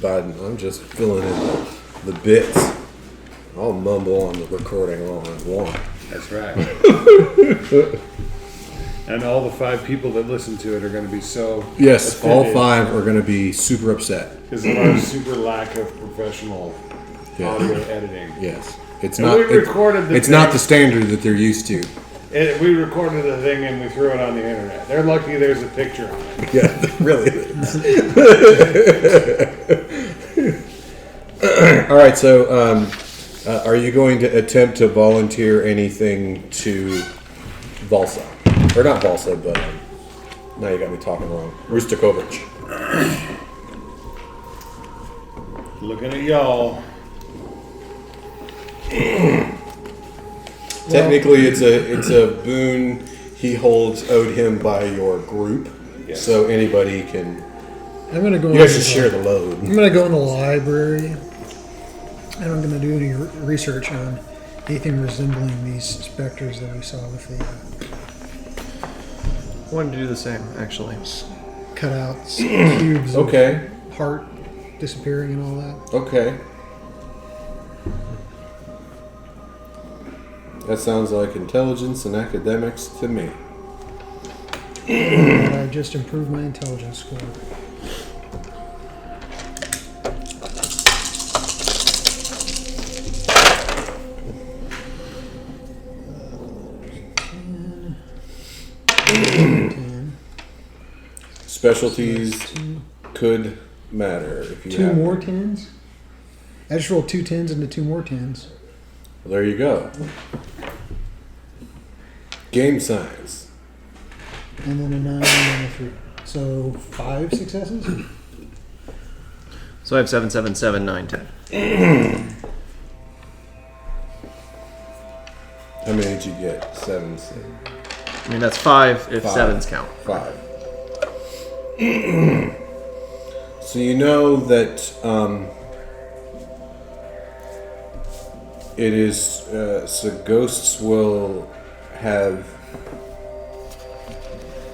I'm just filling in the bits. I'll mumble on the recording all I want. That's right. And all the 5 people that listen to it are going to be so Yes, all offended 5 are going to be super upset. because of our super lack of professional audio editing. Yes, it's And not. we recorded the it's thing. not the standard that they're used to. We recorded the thing and we threw it on the internet. They're lucky there's a picture on it. Yeah, really. All right, so are you going to attempt to volunteer anything to Valsa? Or not Valsa, but now you got me talking wrong. Rustakovich. Looking at y'all. Technically, it's a boon he holds owed him by your group, Yes. so anybody can. I'm gonna go. You guys should share the load. I'm gonna go in the library, and I'm gonna do any research on anything resembling these specters that we saw with the I wanted to do the same, actually. cutouts, cubes, Okay. of heart disappearing, and all that. Okay. That sounds like intelligence and academics to me. And I just improved my intelligence score. Specialties could matter if you Two have more them. 10s. I just rolled 2 10s into 2 more 10s. Well, there you go. Game science. And then a 9 and a 3. So 5 successes? So I have 7, 7, 7, 9, 10. How many did you get? 7, 6, I mean, that's 5 if 5. 7s count. 5. So you know that it is so ghosts will have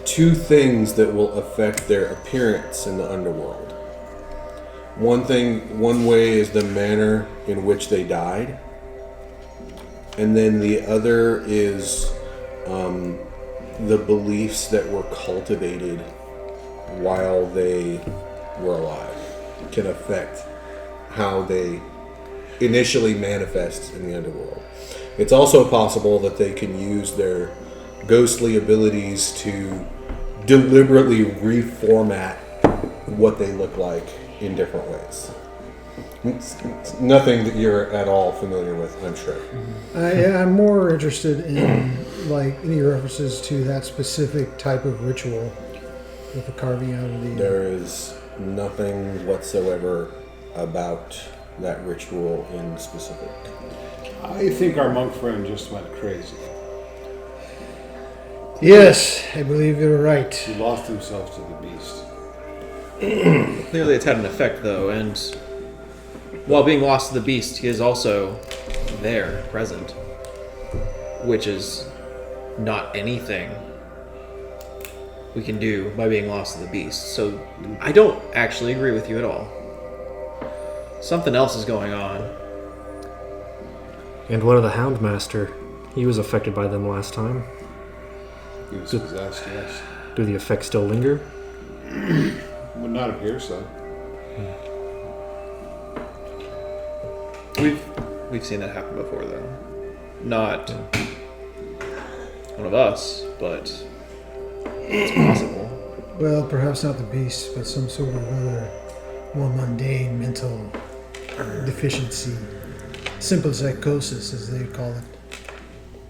2 things that will affect their appearance in the underworld. One way is the manner in which they died, and then the other is the beliefs that were cultivated while they were alive can affect how they initially manifest in the underworld. It's also possible that they can use their ghostly abilities to deliberately reformat what they look like in different ways. It's nothing that you're at all familiar with, I'm sure. I'm more interested in like any references to that specific type of ritual with the carving out of the. There is nothing whatsoever about that ritual in specific. I think our monk friend just went crazy. Yes, I believe you're right. He lost himself to the beast. Clearly, it's had an effect, though, and while being lost to the beast, he is also there, present, which is not anything we can do by being lost to the beast. So I don't actually agree with you at all. Something else is going on. And what of the Houndmaster? He was affected by them last time. He was possessed, yes. Do the effects still linger? Would not appear so. We've seen that happen before, though. Not one of us, but it's possible. Well, perhaps not the beast, but some sort of other more mundane mental deficiency. Simple psychosis, as they call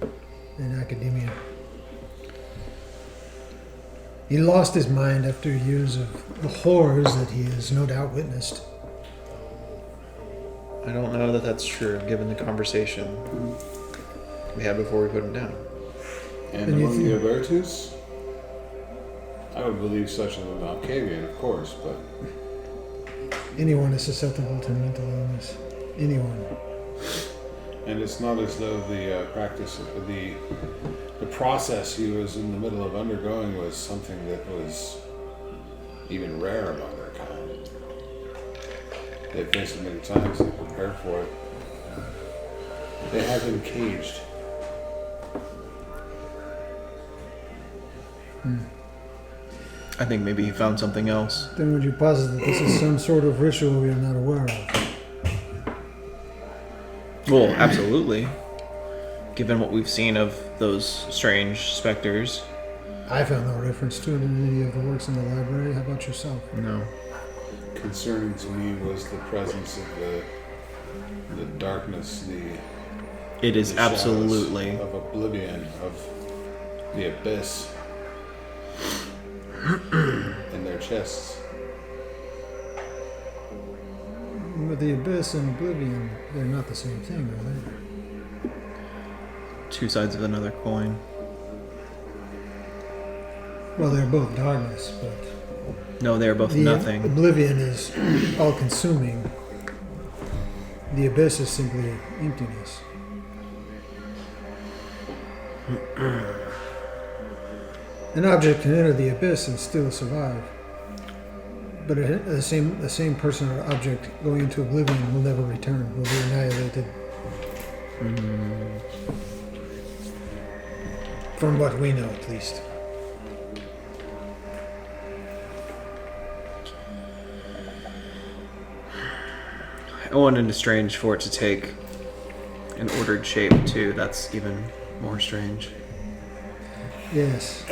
it in academia. He lost his mind after years of the horrors that he has no doubt witnessed. I don't know that that's true, given the conversation we had before we put him down. And And you among the think- Albertus? I would believe such an Octavian, of course, but Anyone is susceptible to mental illness. Anyone. and it's not as though the practice of the process he was in the middle of undergoing was something that was even rare among their kind. They've faced it many times. They're prepared for it. They have him caged. I think maybe he found something else. Then would you posit that this is some sort of ritual we are not aware of? Well, absolutely. Given what we've seen of those strange specters. I found no reference to it in any of the works in the library. How about yourself? No. Concerning to me was the presence of the darkness, It is the shadows absolutely. of oblivion, of the abyss in their chests. But the abyss and oblivion, they're not the same thing, are they? Two sides of another coin. Well, they're both darkness, but No, they are both the nothing. oblivion is all-consuming. The abyss is simply emptiness. An object can enter the abyss and still survive, but the same person or object going into oblivion will never return. Will be annihilated. From what we know, at least. Oh, and it's strange for it to take an ordered shape too. That's even more strange. Yes.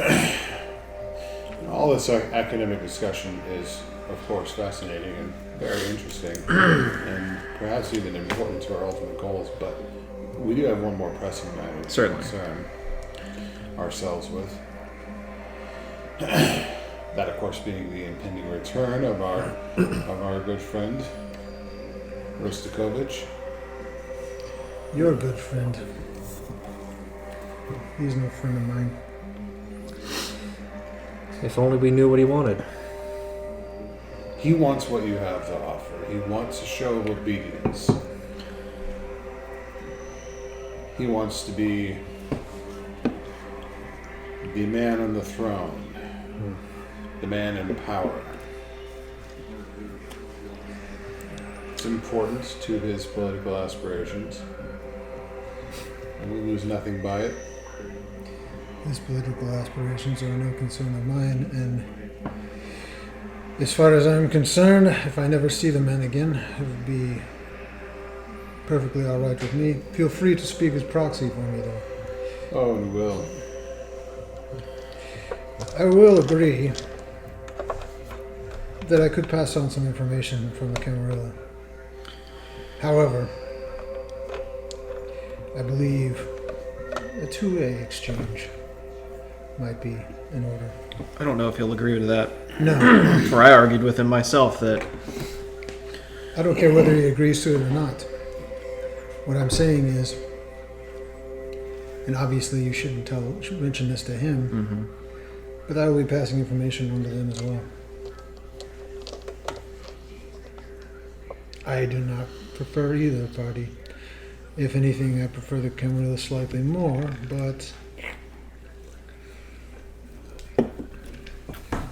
All this academic discussion is, of course, fascinating and very interesting, and perhaps even important to our ultimate goals. But we do have one more pressing matter to Certainly. concern ourselves with. That, of course, being the impending return of our good friend Rostakovich. Your good friend. He's no friend of mine. If only we knew what he wanted. He wants what you have to offer. He wants a show of obedience. He wants to be the man on the throne, the man in power. It's important to his political aspirations, and we lose nothing by it. His political aspirations are no concern of mine, and as far as I'm concerned, if I never see the man again, it would be perfectly all right with me. Feel free to speak as proxy for me, though. Oh, and will. I will agree that I could pass on some information from the Camarilla. However, I believe a two-way exchange might be in order. I don't know if he'll agree to that. No, For I argued with him myself that I don't care whether he agrees to it or not. What I'm saying is, and obviously you shouldn't mention this to him, but I will be passing information on to them as well. I do not prefer either party. If anything, I prefer the Camarilla slightly more, but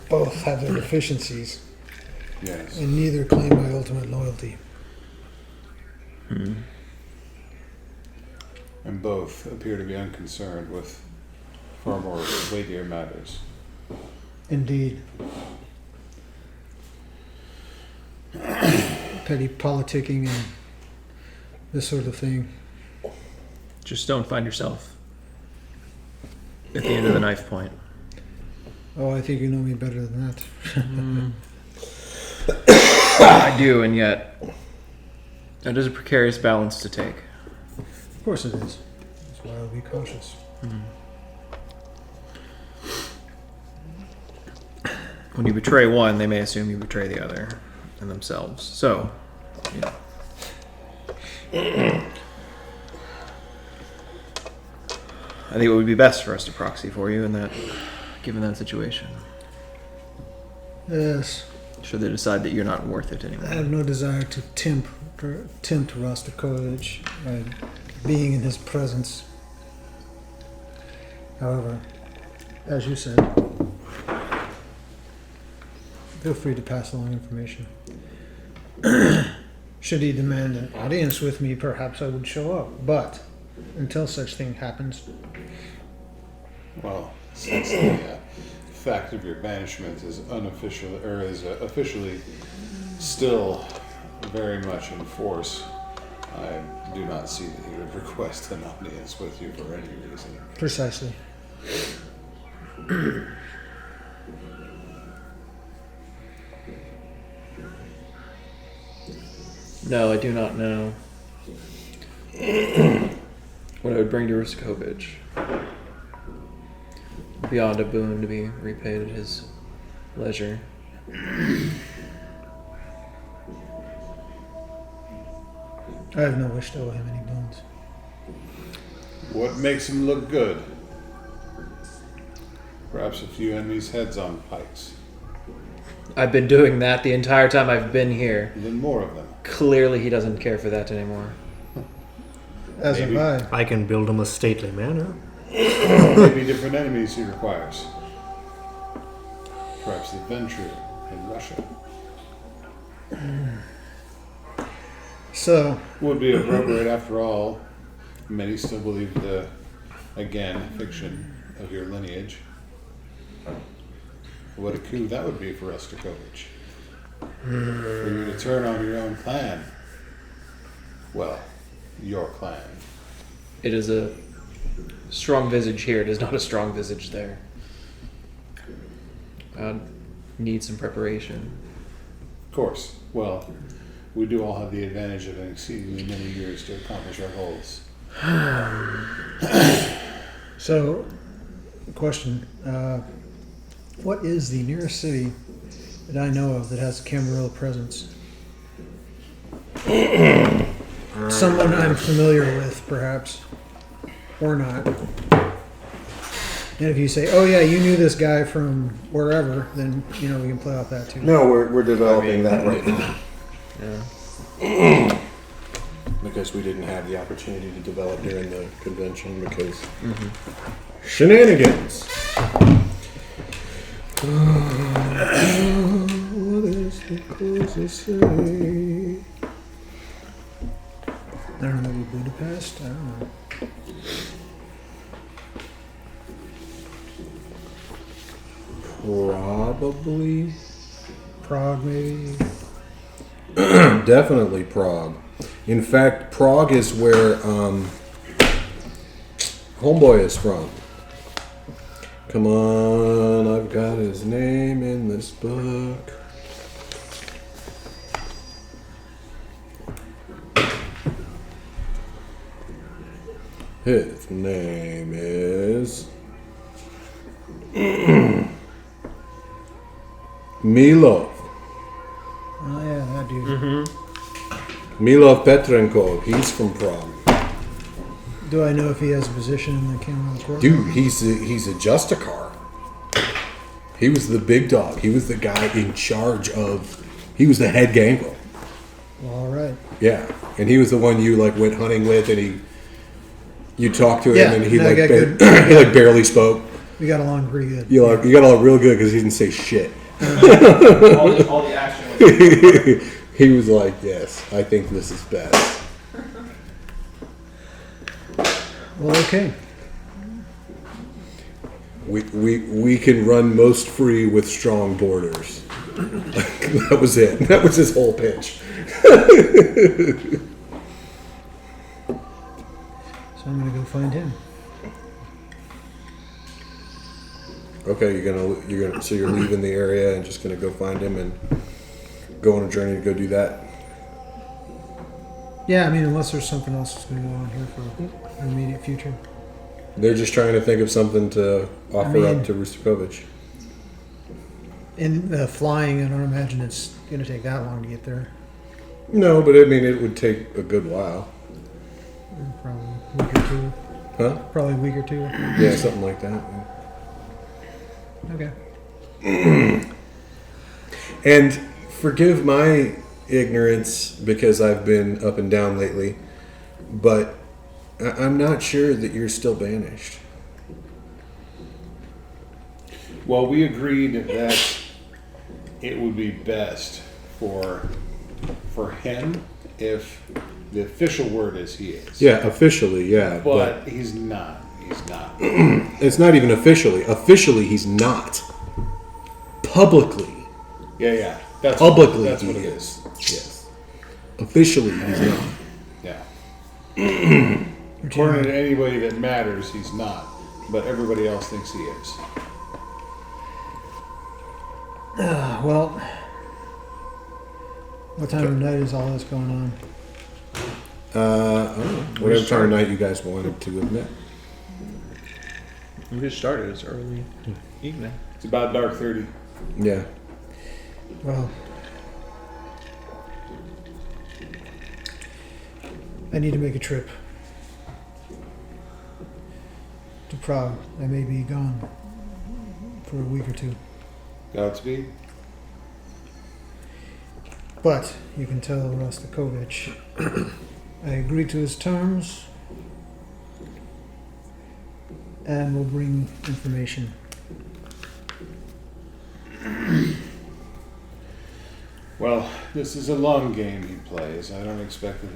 both have their deficiencies, Yes. and neither claim my ultimate loyalty. And both appear to be unconcerned with far more weightier matters. Indeed. Petty politicking and this sort of thing. just don't find yourself at the end of the knife point. Oh, I think you know me better than that. I do, and yet it is a precarious balance to take. Of course it is. That's why I'll be cautious. When you betray one, they may assume you betray the other and themselves. So, you know. I think it would be best for us to proxy for you in that, given that situation. Yes. Should they decide that you're not worth it I anymore. have no desire to tempt Rostakovich by being in his presence. However, as you said, feel free to pass along information. Should he demand an audience with me, perhaps I would show up. But until such thing happens, Well, since the fact of your banishment is unofficial or is officially still very much in force, I do not see that he would request an audience with you for any reason. precisely. No, I do not know what I would bring to Ruskovich beyond a boon to be repaid at his leisure. I have no wish to owe him any boons. What makes him look good? Perhaps a few enemies' heads on pikes. I've been doing that the entire time I've been here. Then more of them. Clearly, he doesn't care for that anymore. As Maybe. have I. I can build him a stately manor. Maybe different enemies he requires. Perhaps the Ventru in Russia. So, Would be appropriate after all. Many still believe the, again, fiction of your lineage. What a coup that would be for Rostropovich. For you to turn on your own clan. Well, your clan. It is a strong visage here. It is not a strong visage there. I need some preparation. Of course. Well, we do all have the advantage of exceedingly many years to accomplish our goals. so, question. What is the nearest city that I know of that has a Camarilla presence? Someone I'm familiar with, perhaps. Or not. And if you say, oh yeah, you knew this guy from wherever, then, we can play off that too. No, we're developing that right now Yeah. because we didn't have the opportunity to develop during the convention because shenanigans. What is the closest city? I don't know, maybe Budapest? I don't know. Probably. Prague, maybe? Definitely Prague. In fact, Prague is where Homeboy is from. Come on, I've got his name in this book. His name is Milov. Oh yeah, that dude. Milov Petrenko. He's from Prague. Do I know if he has a position in the Camarilla Court? Dude, he's a Justicar. He was the big dog. He was the guy in charge of. He was the head gangrel. Well, all right. Yeah, and he was the one you like went hunting with, and you talked to him, Yeah, and he no, I like got good. he like barely spoke. We got along pretty good. You got all real good because he didn't say shit. all the action was. He was like, "Yes, I think this is best." Well, okay. We can run most free with strong borders. That was it. That was his whole pitch. So I'm gonna go find him. Okay, you're gonna so you're leaving the area and just gonna go find him and go on a journey to go do that. Yeah, I mean, unless there's something else that's gonna go on here for the immediate future. They're just trying to think of something to offer I mean- up to Rustokovich. And flying, I don't imagine it's gonna take that long to get there. No, but I mean it would take a good while. Probably a week or two. Huh? Probably a week or two. Yeah, something like that. Okay. And forgive my ignorance because I've been up and down lately, but I'm not sure that you're still banished. Well, we agreed that it would be best for him if the official word is he is. Yeah, officially, yeah. But he's not. He's not. It's not even officially. Officially, he's not. Publicly. Yeah. That's Publicly, That's he what it is. is. Yes. Officially, he's not. Yeah. According to anybody that matters, he's not. But everybody else thinks he is. Well, what time of night is all this going on? I don't know. Whatever time of night you guys wanted to admit. We just started. It's early evening. It's about dark 30. Yeah. Well, I need to make a trip to Prague. I may be gone for a week or two. Godspeed. But you can tell Rostakovich I agreed to his terms and will bring information. Well, this is a long game he plays. I don't expect that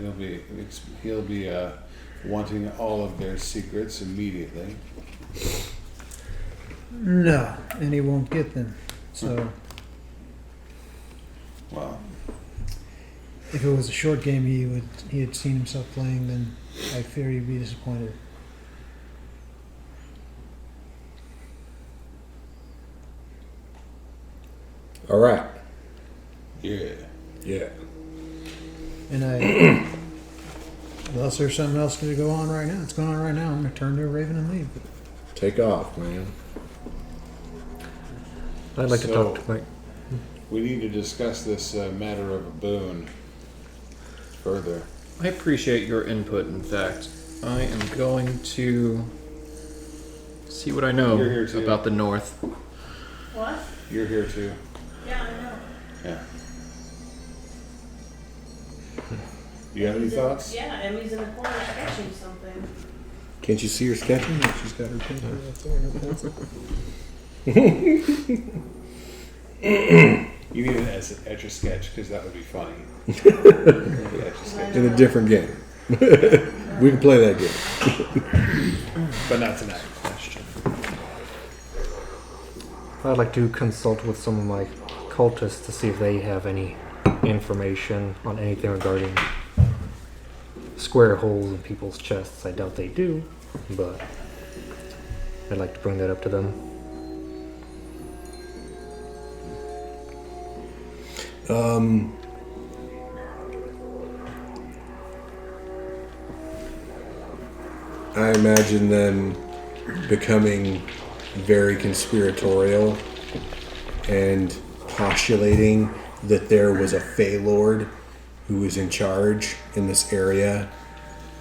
he'll be wanting all of their secrets immediately. No, and he won't get them. So Well, if it was a short game he had seen himself playing, then I fear he'd be disappointed. All right. yeah. Yeah. And unless there's something else going to go on right now, it's going on right now. I'm going to turn to a Raven and leave. Take off, man. I'd like to So- talk to Mike. We need to discuss this matter of a boon further. I appreciate your input. In fact, I am going to see what I know You're here too. about the North. What? You're here too. Yeah, I know. Yeah. You have any thoughts? Yeah, Emmy's in the corner sketching something. Can't you see her sketching? She's got her paper right there and her pencil. You need an etch a sketch because that would be funny. In a different game. We can play that game. But not tonight. I'd like to consult with some of my cultists to see if they have any information on anything regarding square holes in people's chests. I doubt they do, but I'd like to bring that up to them. I imagine them becoming very conspiratorial and postulating that there was a Fey Lord who was in charge in this area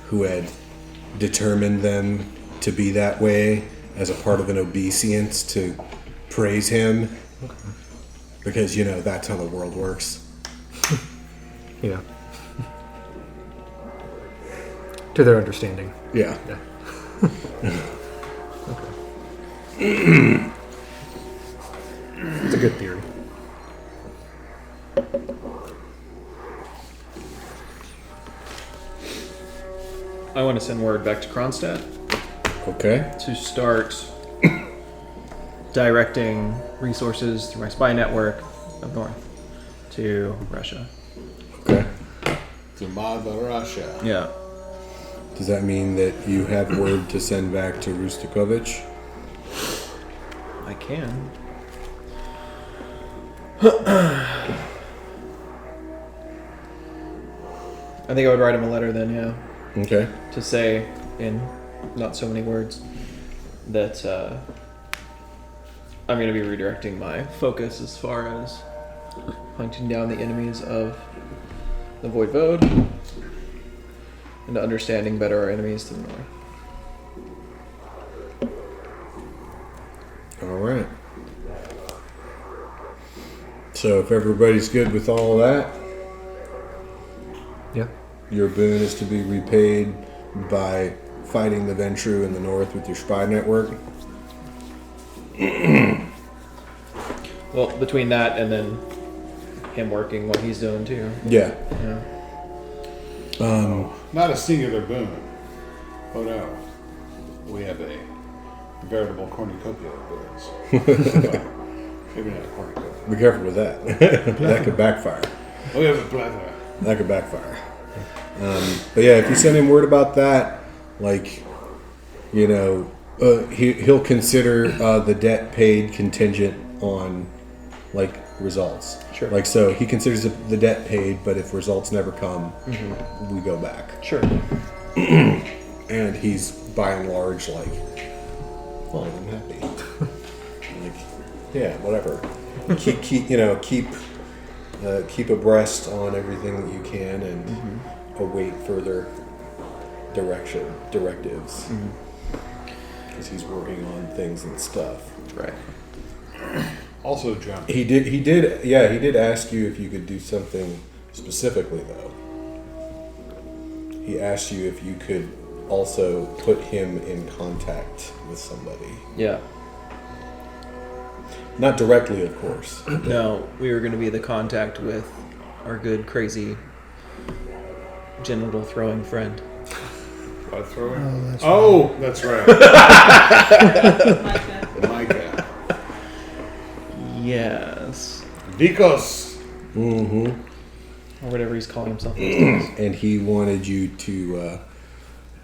who had determined them to be that way as a part of an obeisance to praise him. Because, you know, that's how the world works. Yeah. To their understanding. Yeah. Yeah. It's a good theory. I want to send word back to Kronstadt Okay. to start directing resources through my spy network up north to Russia. Okay. To Mother Russia. Yeah. Does that mean that you have word to send back to Rustakovich? I can. I think I would write him a letter then, yeah. Okay. To say, in not so many words, that I'm going to be redirecting my focus as far as hunting down the enemies of the Voivode and understanding better our enemies to the north. All right. So if everybody's good with all of that, Yeah. your boon is to be repaid by fighting the Ventru in the north with your spy network. Well, between that and then him working what he's doing too. Yeah. Yeah. Not a singular boon. Oh no. We have a veritable cornucopia of boons. Well, maybe not a cornucopia. Be careful with that. That could backfire. We have a plethora. That could backfire. But yeah, if you send him word about that, like, you know, he'll consider the debt paid contingent on, like, results. Sure. Like, so he considers the debt paid, but if results never come, we go back. Sure. And he's by and large like, well, I'm happy. Like, yeah, whatever. Keep abreast on everything that you can, and await further directives. Because he's working on things and stuff. Right. Also, John. He did ask you if you could do something specifically, though. He asked you if you could also put him in contact with somebody. Yeah. Not directly, of course. No, we were going to be the contact with our good, crazy, genital throwing friend. Blood thrower? Oh, that's right. Oh, that's right. Micah. Micah. Yes. Vikos. Mm-hmm. Or whatever he's calling himself. these days. And he wanted you to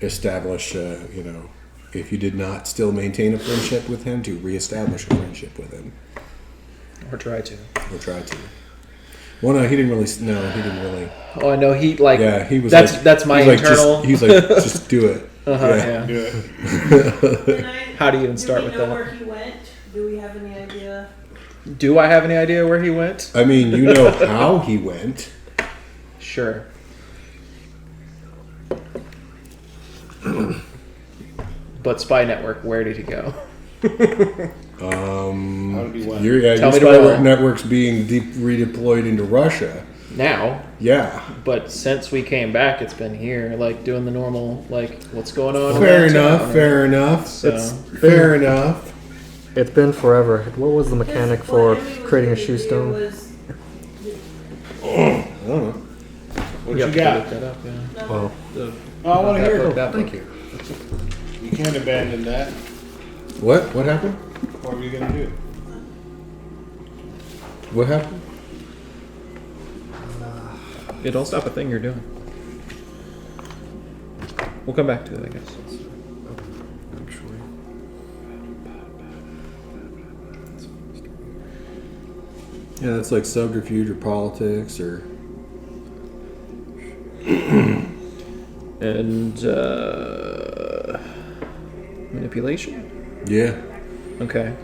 establish, if you did not still maintain a friendship with him, to reestablish a friendship with him. Or try to. Or try to. Well, no, he didn't really. No, he didn't really. Oh, I know. He, like... Yeah, he was. That's my internal... He's like, just do it. yeah. Do it. Can I, How do you even start with Do we know that? where he went? Do we have any idea? Do I have any idea where he went? I mean, you know how he went. Sure. But Spy Network, where did he go? How did he win? Your Tell me spy tomorrow. network's being redeployed into Russia. Now. Yeah. But since we came back, it's been here, like, doing the normal, like, what's going on? Fair around enough. town, Fair enough. So, Fair enough. It's been forever. What was the mechanic for creating a shoe stone? I don't know. What you you have to got? look that up, yeah. Well, Oh, I want to hear. That thank book. you. You can't abandon that. What? What happened? What are you gonna do? What happened? Yeah, don't stop a thing you're doing. We'll come back to it, I guess. Yeah, that's like subterfuge or politics or. And, manipulation? Yeah. Okay.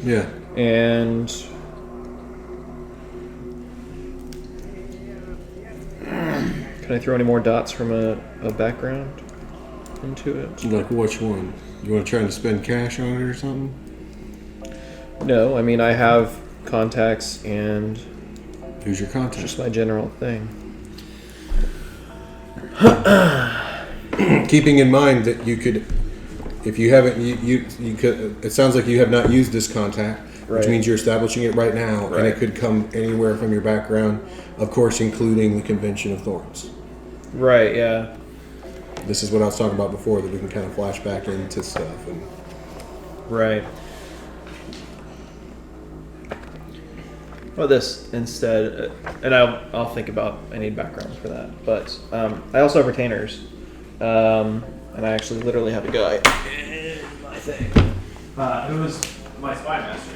Yeah. And... Can I throw any more dots from a background into it? Like which one? You want to try to spend cash on it or something? No, I mean, I have contacts and Who's your contact? just my general thing. Keeping in mind that you could, if you haven't, you could. It sounds like you have not used this contact, which Right. means you're establishing it right now, and it Right. could come anywhere from your background. Of course, including the Convention of Thorns. Right, yeah. This is what I was talking about before, that we can kind of flash back into stuff. And Right. Well, this instead, and I'll think about, I need background for that. But I also have retainers, and I actually literally have a guy in my thing who is my spy master,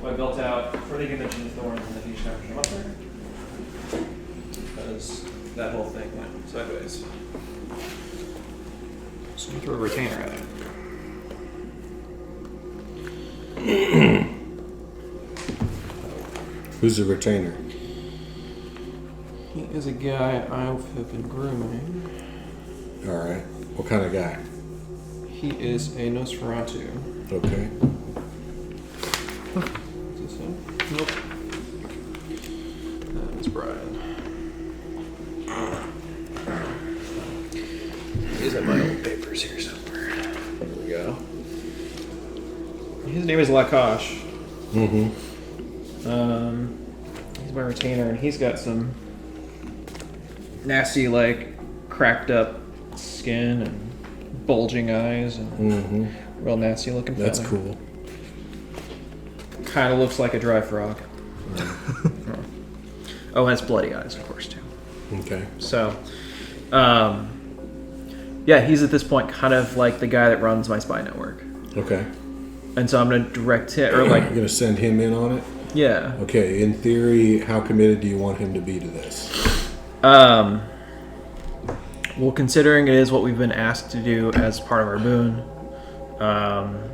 who I built out for the Convention of Thorns, and then he just never came up there because that whole thing went sideways. So we throw a retainer at it. who's the retainer? He is a guy I've been grooming. All right. What kind of guy? He is a Nosferatu. Okay. Is this him? Nope. That is Brian. He's in my old papers here somewhere. There we go. His name is Lakash. Mm-hmm. He's my retainer, and he's got some nasty, like, cracked up skin and bulging eyes and Mm-hmm. real nasty looking. That's fella. cool. Kind of looks like a dry frog. Oh, and it's bloody eyes, of course, too. Okay. So, yeah, he's at this point kind of like the guy that runs my spy network. Okay. And so I'm going to direct him, or like, You're gonna send him in on it. yeah. Okay. In theory, how committed do you want him to be to this? Well, considering it is what we've been asked to do as part of our boon,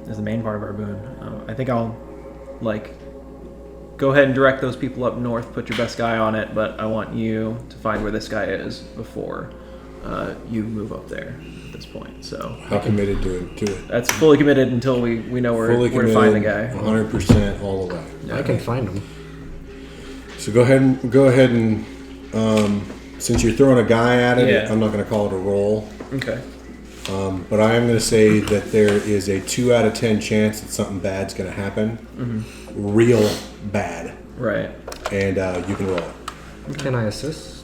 as the main part of our boon, I think I'll, like, go ahead and direct those people up north, put your best guy on it, but I want you to find where this guy is before you move up there at this point. So How committed to it? that's fully committed until we know where Fully to committed. find the guy. 100% all the way. I can find him. So go ahead and since you're throwing a guy at it, Yeah. I'm not going to call it a roll, Okay. but I am going to say that there is a 2 out of 10 chance that something bad's going to happen, real bad, Right. and you can roll it. Can I assist?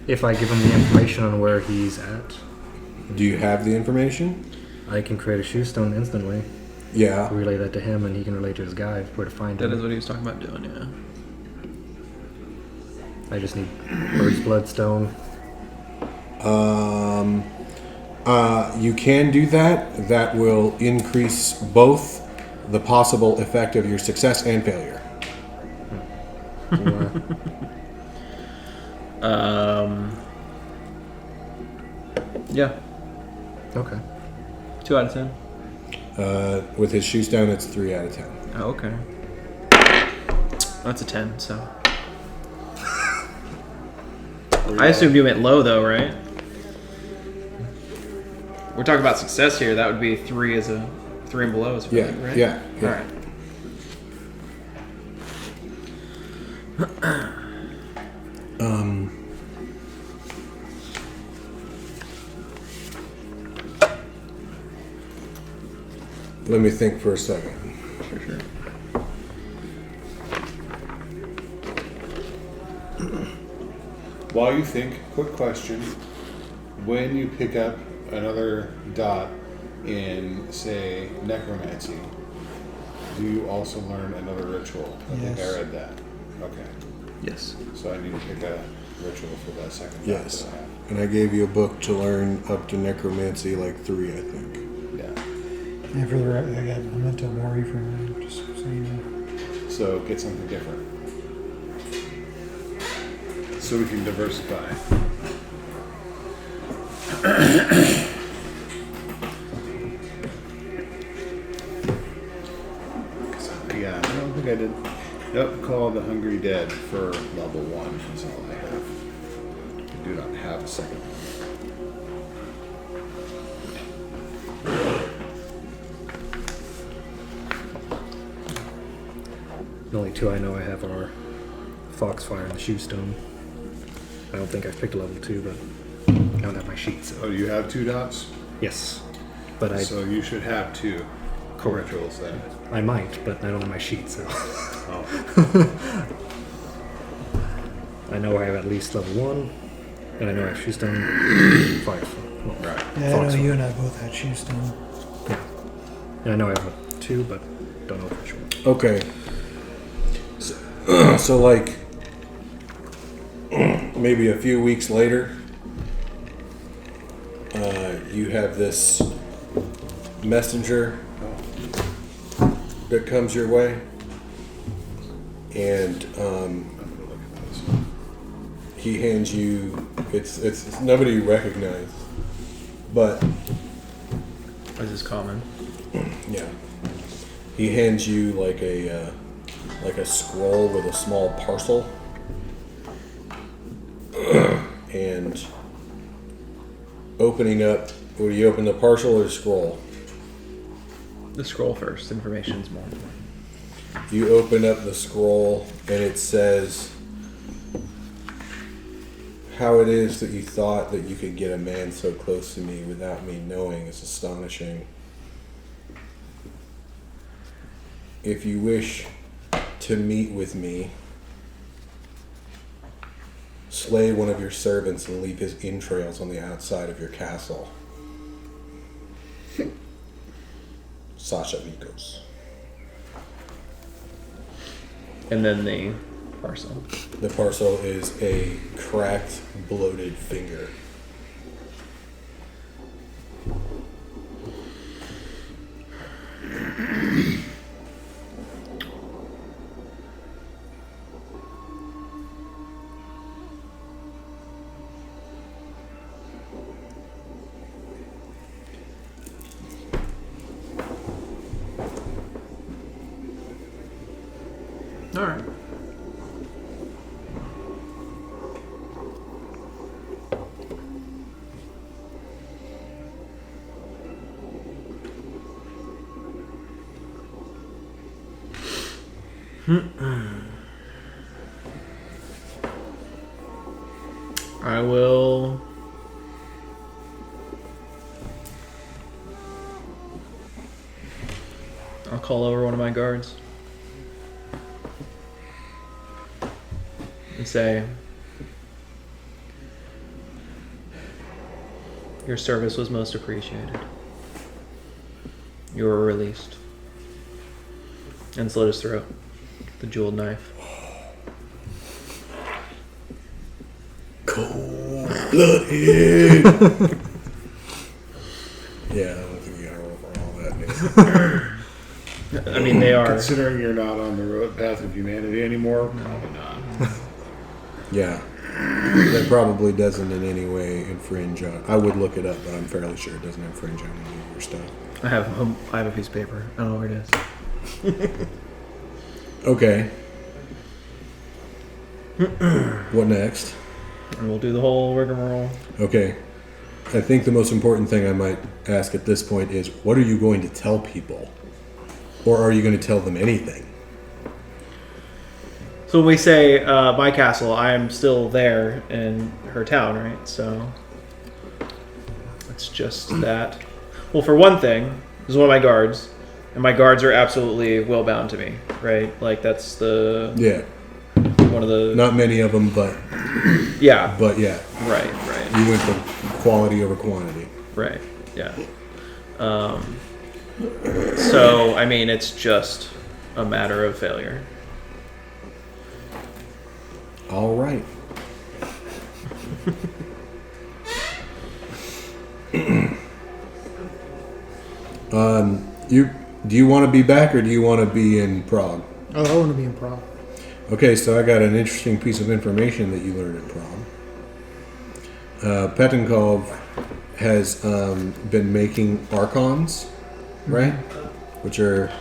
If I give him the information on where he's at, Do you have the information? I can create a shoe stone instantly. Yeah. Relay that to him, and he can relay to his guy where to find That him. is what he was talking about doing. Yeah. I just need bird's bloodstone. You can do that. That will increase both the possible effect of your success and failure. Yeah. Okay. 2 out of 10. With his shoes down, it's 3 out of 10. Oh, okay. That's a 10, so. I assumed you meant low, though, right? We're talking about success here. That would be 3 as a 3 and below, is Yeah, right? yeah, yeah. All right. Let me think for a second. Sure. While you think, quick question. When you pick up another dot in, say, necromancy, do you also learn another ritual? I think I Yes. read that. Okay. Yes. So I need to pick a ritual for that second dot Yes. that I have. And I gave you a book to learn up to necromancy, like 3, I think. Yeah. And for the rest, I got Memento Mori for mine, just so you know. So get something different. So we can diversify. Yeah, I don't think I did. Yep, call the Hungry Dead for level 1 is all I have. I do not have a second one. The only 2 I know I have are Foxfire and the shoe stone. I don't think I've picked a level 2, but I don't have my sheet, so. Oh, you have 2 dots? Yes. But So you should have 2 rituals then. I might, but I don't have my sheet, so. Oh. I know I have at least level 1, and I know I have shoe stone, Firefly. Well, Right. Yeah, I know you and I both had shoe stone. yeah. And I know I have a 2, but don't know which one. Okay. So like, maybe a few weeks later, you have this messenger that comes your way, and he hands you. It's nobody you recognize, but This is common. yeah, he hands you like a scroll with a small parcel, and opening up. Will you open the parcel or the scroll? The scroll first. Information's more important. You open up the scroll and it says, "How it is that you thought that you could get a man so close to me without me knowing is astonishing. If you wish to meet with me, slay one of your servants and leave his entrails on the outside of your castle. Sasha Vikos. And then the parcel. The parcel is a cracked, bloated finger. All right. I will. I'll call over one of my guards and say, "Your service was most appreciated. You were released." And slit his throat. The jeweled knife. Cold-blooded. Yeah, I don't think you gotta roll for all that, man. I mean, they are. Considering you're not on the road path of humanity anymore, probably not. Yeah. That probably doesn't in any way infringe on... I would look it up, but I'm fairly sure it doesn't infringe on any of your stuff. I have a piece of paper. I don't know where it is. Okay. What next? And we'll do the whole rigmarole. Okay. I think the most important thing I might ask at this point is, what are you going to tell people? Or are you going to tell them anything? So when we say my castle, I am still there in her town, right? So it's just that. Well, for one thing, this is one of my guards, and my guards are absolutely well bound to me, right? Like that's the Yeah. one of the Not many of them, but yeah, yeah. right, You went for quality over quantity. right, yeah. So I mean, it's just a matter of failure. All right. Do you want to be back or do you want to be in Prague? Oh, I want to be in Prague. Okay, so I got an interesting piece of information that you learned in Prague. Petenkov has been making archons, right? Which are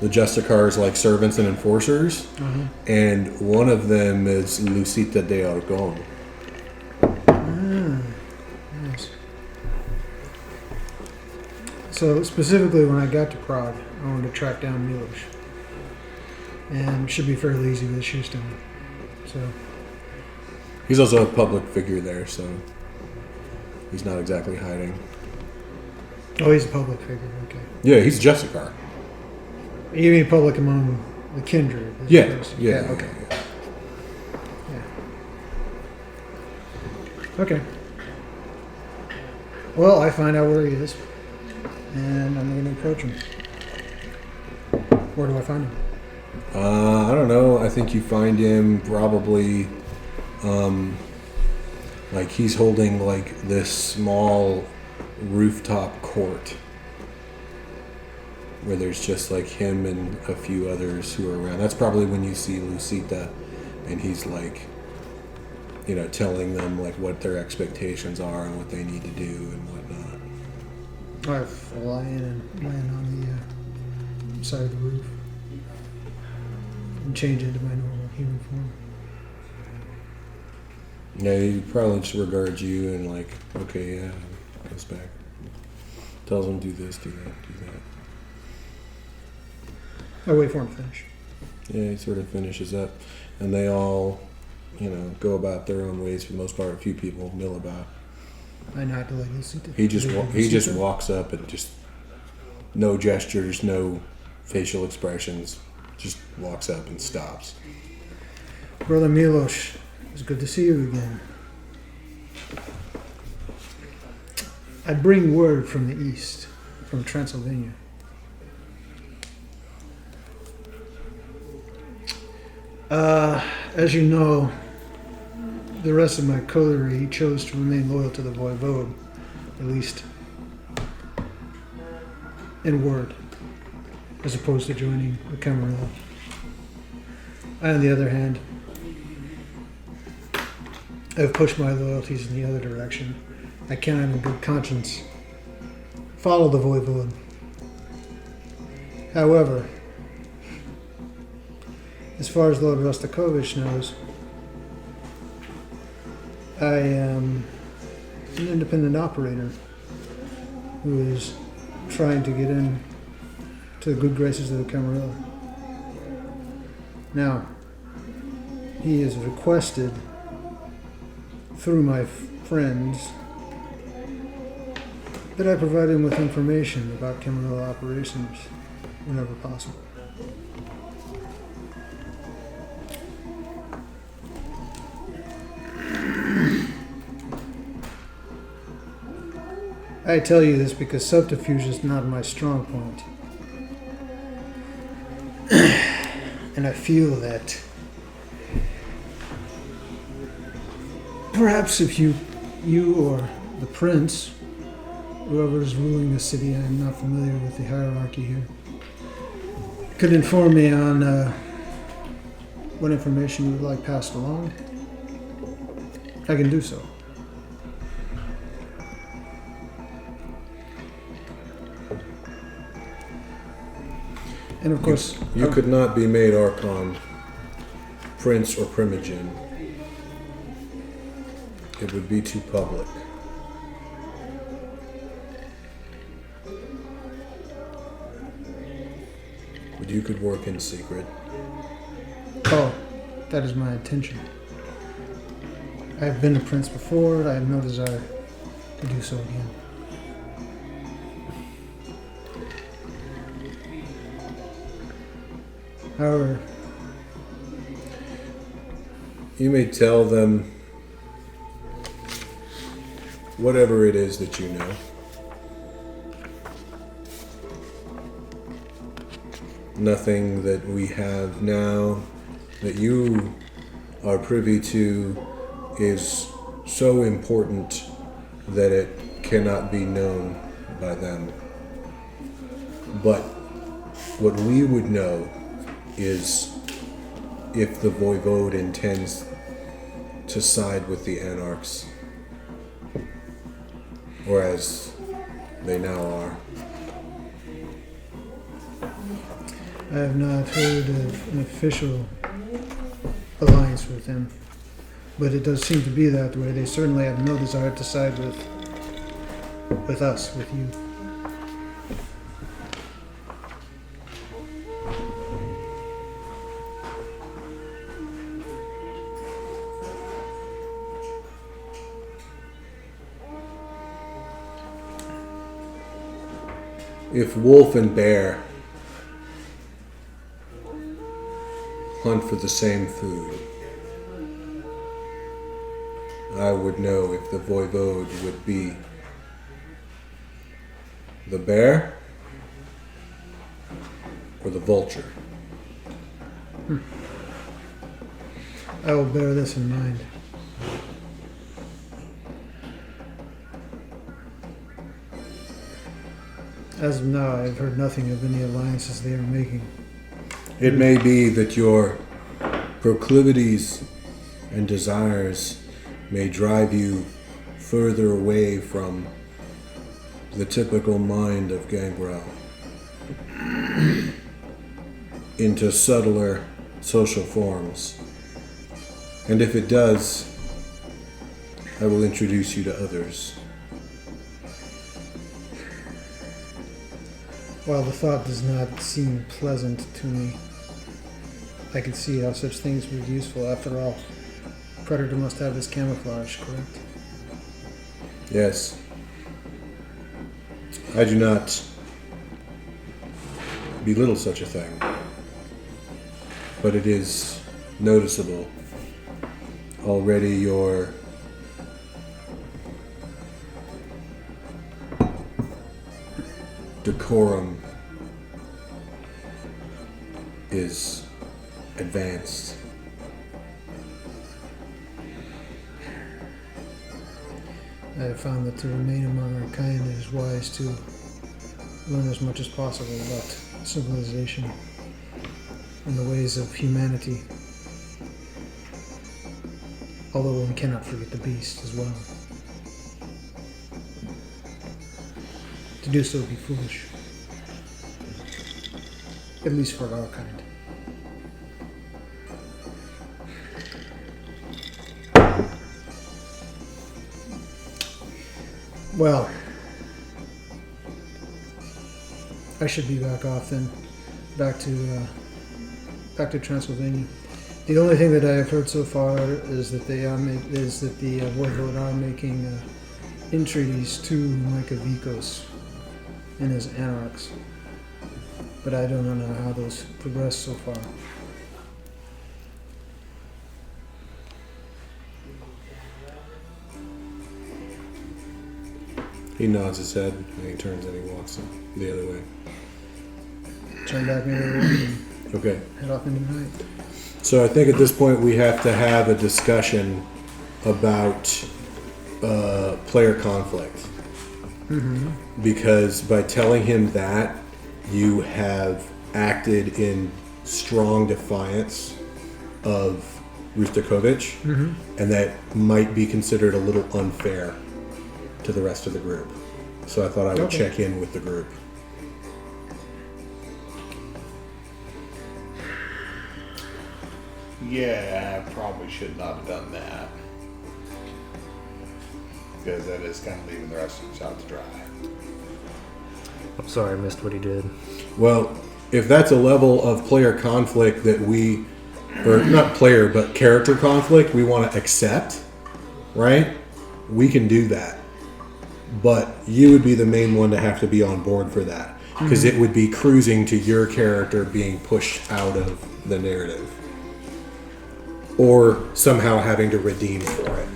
the Justicars, like servants and enforcers. And one of them is Lucita de Argon. Nice. So specifically, when I got to Prague, I wanted to track down Milos, and it should be fairly easy with a shoe stone. So He's also a public figure there, so he's not exactly hiding. oh, he's a public figure. Okay, Yeah, he's a Justicar. you mean public among the kindred? as Yeah, opposed to- yeah. Okay. Yeah. Okay. Well, I find out where he is, and I'm going to approach him. Where do I find him? I don't know. I think you find him probably, like he's holding like this small rooftop court where there's just like him and a few others who are around. That's probably when you see Lucita, and he's like, you know, telling them like what their expectations are and what they need to do and whatnot. I fly in and land on the side of the roof and change into my normal human form. Yeah, he probably just regards you and like, okay, yeah, goes back. Tells him do this, do that, do that. I wait for him to finish. Yeah, he sort of finishes up, and they all, you know, go about their own ways for the most part. A few people mill about. I nod to Lady Lucita. He just he just Lucita? walks up and just no gestures, no facial expressions, just walks up and stops. Brother Milos, it's good to see you again. I bring word from the east, from Transylvania. As you know, the rest of my coterie chose to remain loyal to the Voivode, at least in word, as opposed to joining the Camarilla. I, on the other hand, have pushed my loyalties in the other direction. I cannot in good conscience follow the Voivode. However, as far as Lord Rostakovich knows, I am an independent operator who is trying to get in to the good graces of the Camarilla. Now, he has requested through my friends that I provide him with information about Camarilla operations whenever possible. I tell you this because subterfuge is not my strong point. And I feel that perhaps if you or the prince, whoever is ruling the city, I am not familiar with the hierarchy here, could inform me on what information you would like passed along, I can do so. And of course, You could not be made Archon, Prince, or Primogen. It would be too public. But you could work in secret. oh, that is my intention. I have been a prince before. I have no desire to do so again. However, You may tell them whatever it is that you know. Nothing that we have now that you are privy to is so important that it cannot be known by them. But what we would know is if the Voivode intends to side with the Anarchs, or as they now are. I have not heard of an official alliance with them, but it does seem to be that way. They certainly have no desire to side with us, with you. If wolf and bear hunt for the same food, I would know if the Voivode would be the bear or the vulture. I will bear this in mind. As of now, I have heard nothing of any alliances they are making. It may be that your proclivities and desires may drive you further away from the typical mind of Gangrel into subtler social forms. And if it does, I will introduce you to others. While the thought does not seem pleasant to me, I can see how such things would be useful. After all, Predator must have his camouflage, correct? Yes. I do not belittle such a thing, but it is noticeable. Already your decorum is advanced. I have found that to remain among our kind, it is wise to learn as much as possible about civilization and the ways of humanity. Although one cannot forget the beast as well. To do so would be foolish. At least for our kind. Well, I should be back off then, back to Transylvania. The only thing that I have heard so far is that the Voivode are making entreaties to Micah Vikos and his anarchs, but I don't know how those progress so far. He nods his head and he turns and he walks the other way. Turn back into the room Okay. and head off into the night. So I think at this point we have to have a discussion about player conflict. Because by telling him that, you have acted in strong defiance of Rustakovich, and that might be considered a little unfair to the rest of the group. So I thought I would Okay. check in with the group. Yeah, I probably should not have done that. Because that is kind of leaving the rest of us out to dry. I'm sorry I missed what he did. Well, if that's a level of player conflict that we, or not player, but character conflict we want to accept, right? We can do that. But you would be the main one to have to be on board for that. Because it would be cruising to your character being pushed out of the narrative. Or somehow having to redeem for it.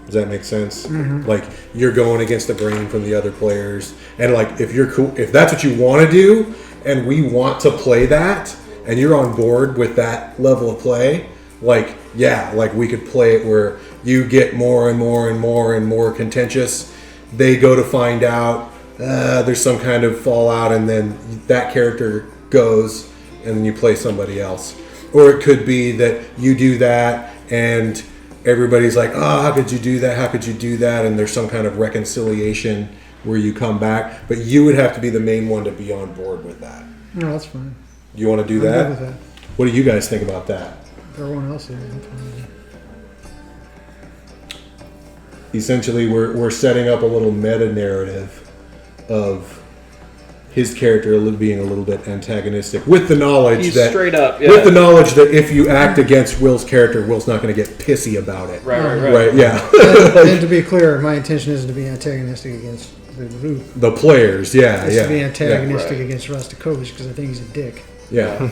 Does that make sense? Like you're going against the grain from the other players, and like if you're cool, if that's what you want to do, and we want to play that, and you're on board with that level of play, like yeah, like we could play it where you get more and more and more and more contentious. They go to find out there's some kind of fallout, and then that character goes, and then you play somebody else. Or it could be that you do that and everybody's like, oh, how could you do that? How could you do that? And there's some kind of reconciliation where you come back. But you would have to be the main one to be on board with that. No, that's fine. You want to do I'm that? good with that. What do you guys think about that? Everyone else here. I'm fine with that. Essentially, we're setting up a little meta narrative of his character being a little bit antagonistic with the knowledge He's that straight up, yeah. with the knowledge that if you act against Will's character, Will's not going to get pissy about it. Right. Right, yeah. And to be clear, my intention isn't to be antagonistic against the group. The players, yeah, It's yeah. to be antagonistic right. against Rostakovich because I think he's a dick. Yeah.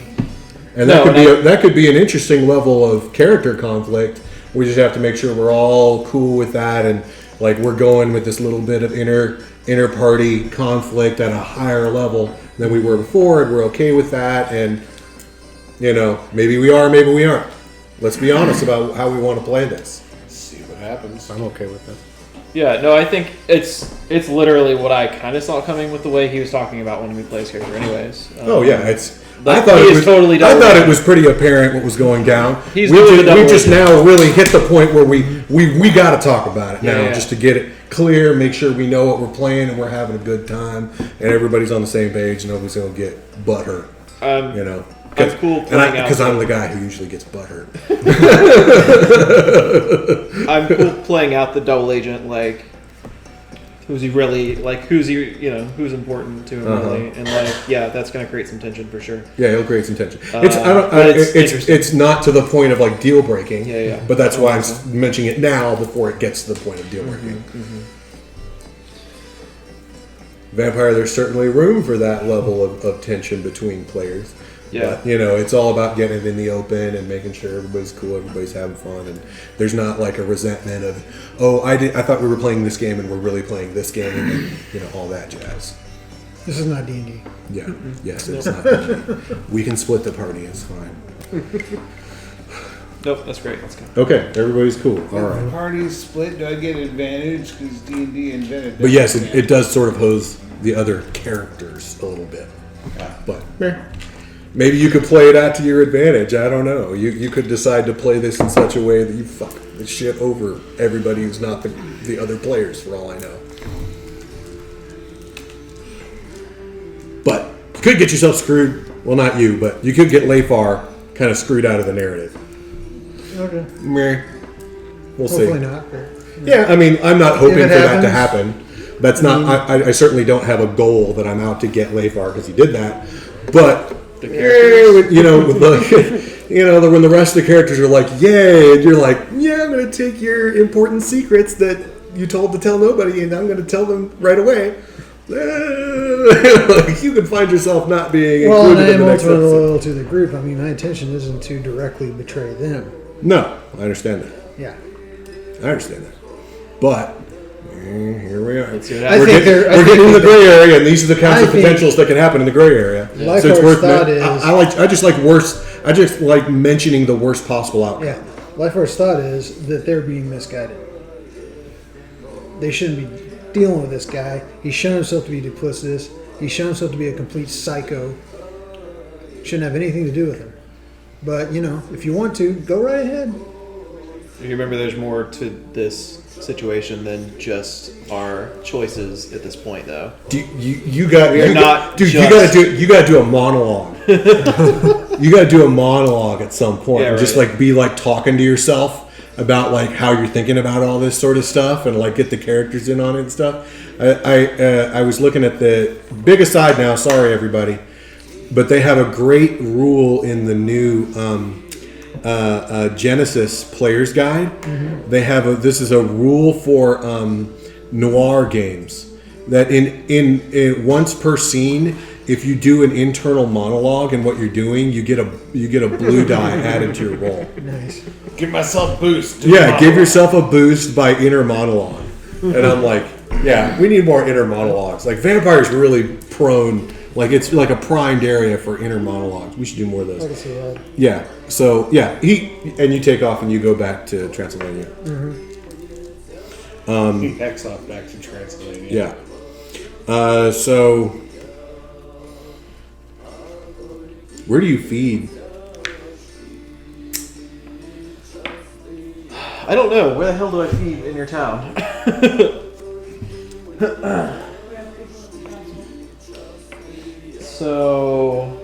And No, that could be an interesting level of character conflict. We just have to make sure we're all cool with that, and like we're going with this little bit of inner party conflict at a higher level than we were before, and we're okay with that. And you know, maybe we are, maybe we aren't. Let's be honest about how we want to play this. See what happens. I'm okay with it. Yeah, no, I think it's literally what I kind of saw coming with the way he was talking about when we play his character anyways. Oh yeah, it's. Like, I thought he it is was totally I double thought it agent. was pretty apparent what was going down. He's we doing the double just agent. now really hit the point where we got to talk about it now, Yeah. just to get it clear, make sure we know what we're playing and we're having a good time, and everybody's on the same page. Nobody's gonna get butthurt, you know. I'm cool playing out because I'm the- the guy who usually gets butthurt. I'm cool playing out the double agent, like who's he really, like who's important to him really, and like yeah, that's gonna create some tension for sure. Yeah, he'll create some tension. But it's interesting. It's not to the point of like deal breaking. Yeah. But that's why I'm mentioning it now before it gets to the point of deal breaking. Vampire, there's certainly room for that level of tension between players. Yeah. But, you know, it's all about getting it in the open and making sure everybody's cool, everybody's having fun, and there's not like a resentment of, oh, I thought we were playing this game and we're really playing this game, and you know, all that jazz. This is not D&D. Yeah. Yes, it's not. We can split the party. It's fine. Nope, that's great. Let's go. Okay, everybody's cool. All right. Parties split. Do I get advantage because D&D invented that? But yes, it does sort of hose the other characters a little bit. Yeah. But maybe you could play it out to your advantage. I don't know. You could decide to play this in such a way that you fuck the shit over everybody who's not the other players, for all I know. But you could get yourself screwed. Well, not you, but you could get Leifar kind of screwed out of the narrative. Okay. Meh. We'll Hopefully see. not. But, Yeah, I mean, I'm not hoping If for it that to happens, happen. That's not. I certainly don't have a goal that I'm out to get Leifar because he did that. But you know, with when the rest of the characters are like, "Yay!" and you're like, "Yeah, I'm going to take your important secrets that you told to tell nobody, and I'm going to tell them right away." Like, you can find yourself not being well, and I included in am the next ultimately episode. loyal to the group. I mean, my intention isn't to directly betray them. No, I understand that. Yeah. I understand that. But here we are. Let's see what I happens. think they're- I We're think getting in the gray area, and these are the kinds I of think- potentials that can happen in the gray area. Like So it's our worth. thought I just like worse. I just like mentioning the worst possible outcome. Yeah. Lifeforce thought is that they're being misguided. They shouldn't be dealing with this guy. He's shown himself to be duplicitous. He's shown himself to be a complete psycho. Shouldn't have anything to do with him. But, if you want to, go right ahead. You remember there's more to this situation than just our choices at this point, though. You got. We are you not got, dude. just- You got to do a monologue. You got to do a monologue at some point, Yeah, and just right. like be like talking to yourself about like how you're thinking about all this sort of stuff, and like get the characters in on it and stuff. I was looking at the big aside now. Sorry, everybody, but they have a great rule in the new Genesis Player's Guide. They have this is a rule for noir games that in once per scene, if you do an internal monologue and what you're doing, you get a blue die added to your roll. Nice. Give myself boost. Yeah, give yourself a boost by inner monologue. And I'm like, yeah, we need more inner monologues. Like vampires really prone, like it's like a primed area for inner monologues. We should do more of I those. can see that. Yeah. So yeah, you take off and you go back to Transylvania. He hex off back to Transylvania. Yeah. So where do you feed? I don't know. Where the hell do I feed in your town? So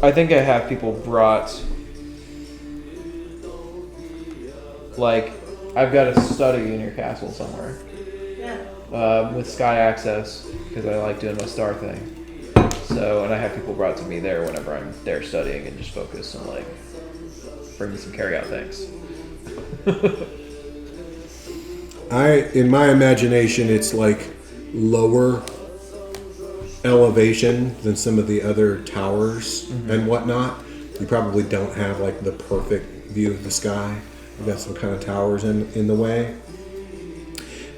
I think I have people brought. Like, I've got a study in your castle somewhere Yeah. with sky access because I like doing my star thing. So, and I have people brought to me there whenever I'm there studying and just focus on like bringing some carry out things. In my imagination, it's like lower elevation than some of the other towers and whatnot. You probably don't have like the perfect view of the sky. You got some kind of towers in the way.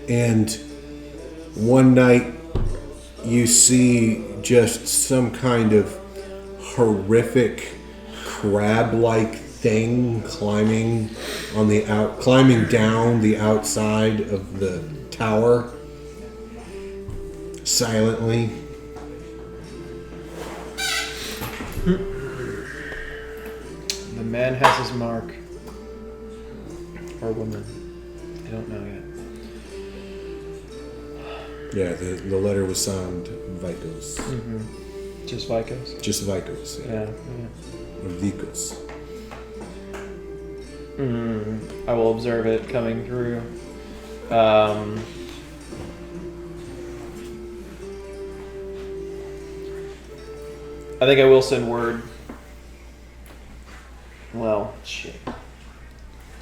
And one night you see just some kind of horrific crab-like thing climbing down the outside of the tower silently. The man has his mark. Or woman. I don't know yet. Yeah, the letter was signed Vikos. Just Vicos? Just Vikos. Yeah. Yeah. Or Vikos. I will observe it coming through. I think I will send word. Well, shit.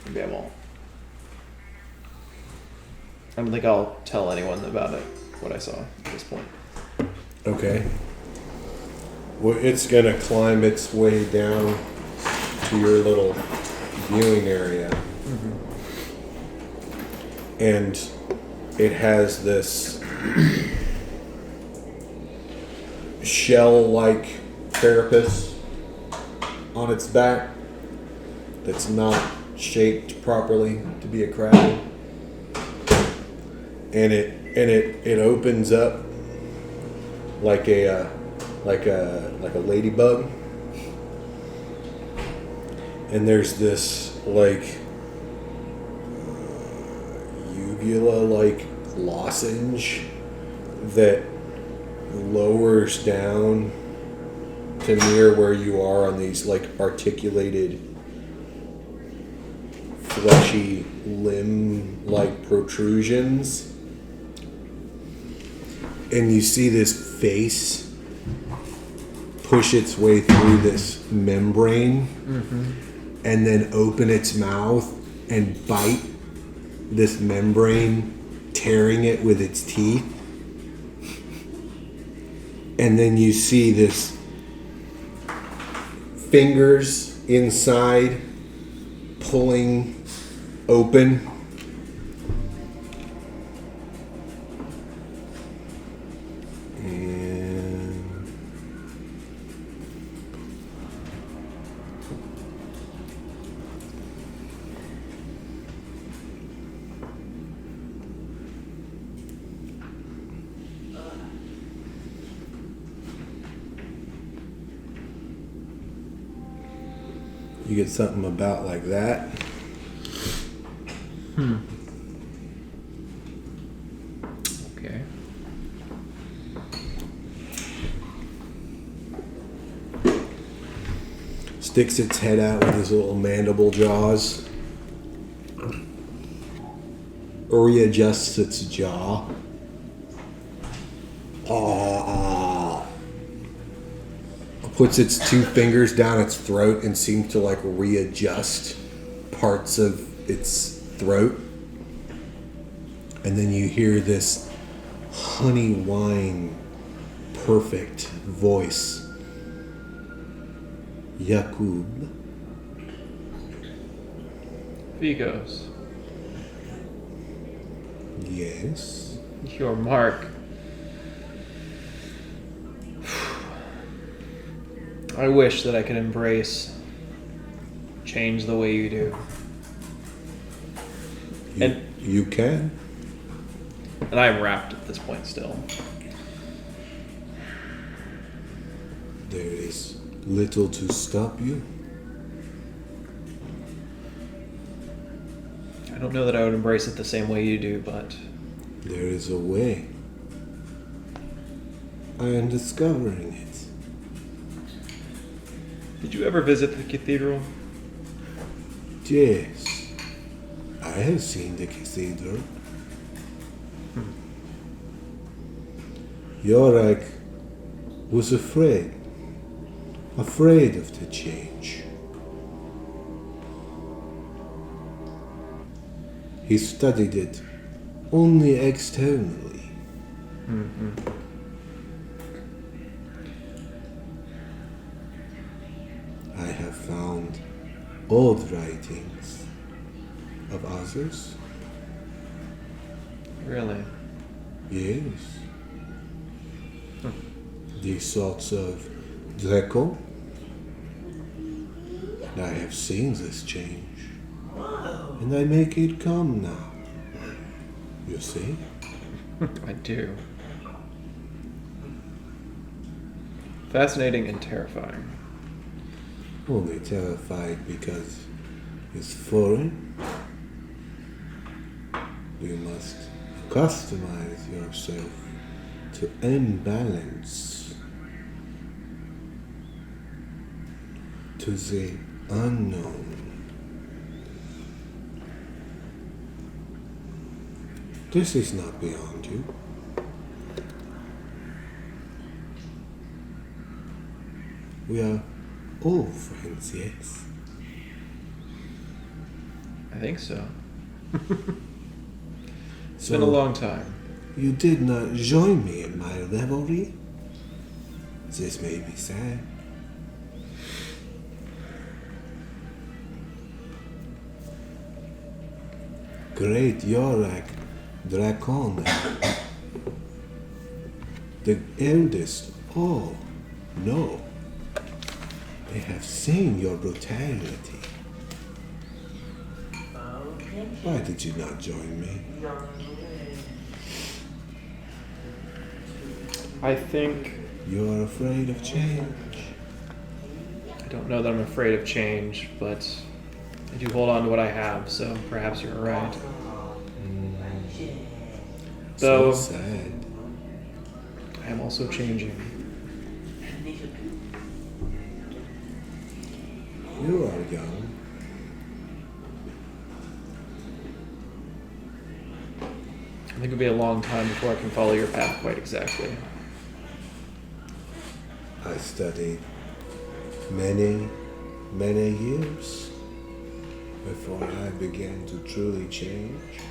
Maybe I won't. I don't think I'll tell anyone about it, what I saw at this point. Okay. Well, it's gonna climb its way down to your little viewing area. And it has this shell-like carapace on its back that's not shaped properly to be a crab, and it opens up like a ladybug, and there's this like uvula-like lozenge that lowers down to near where you are on these like articulated fleshy limb-like protrusions, and you see this face push its way through this membrane and then open its mouth and bite this membrane, tearing it with its teeth. And then you see this fingers inside pulling open. And you get something about like that. Okay. Sticks its head out with his little mandible jaws. Readjusts its jaw. Puts its two fingers down its throat and seems to like readjust parts of its throat. And then you hear this honey wine perfect voice. Yakub. Vigos, Yes. your mark. I wish that I could embrace change the way you do. You can. And I'm wrapped at this point still. There is little to stop you. I don't know that I would embrace it the same way you do, but There is a way. I am discovering it. did you ever visit the cathedral? Yes. I have seen the cathedral. Yorick was afraid of the change. He studied it only externally. I have found old writings of others. Really? Yes. These sorts of Draco. I have seen this change. And I make it come now. You see? I do. Fascinating and terrifying. Only terrified because it's foreign. You must customize yourself to imbalance, to the unknown. This is not beyond you. We are all friends, yes. I think so. It's So been a long time. you did not join me in my revelry? This made me sad. Great Yorick Dracon, the eldest, all know. They have seen your brutality. Why did you not join me? I think You are afraid of change. I don't know that I'm afraid of change, but I do hold on to what I have, so perhaps you're right. So Though sad. I am also changing. You are young. I think it'll be a long time before I can follow your path quite exactly. I studied many, many years before I began to truly change.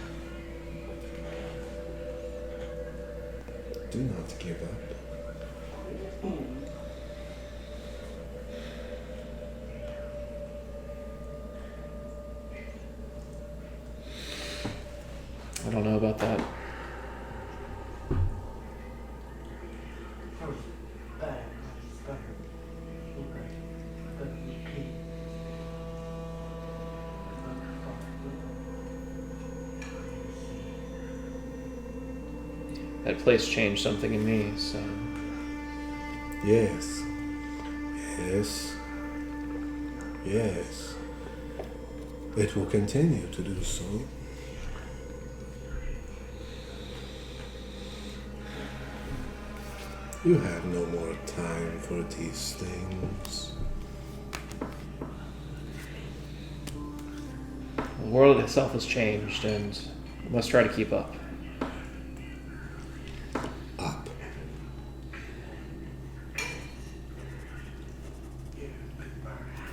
Do not give up. I don't know about that. That place changed something in me, so Yes. Yes. Yes. It will continue to do so. You have no more time for these things. the world itself has changed, and we must try to keep up. Up.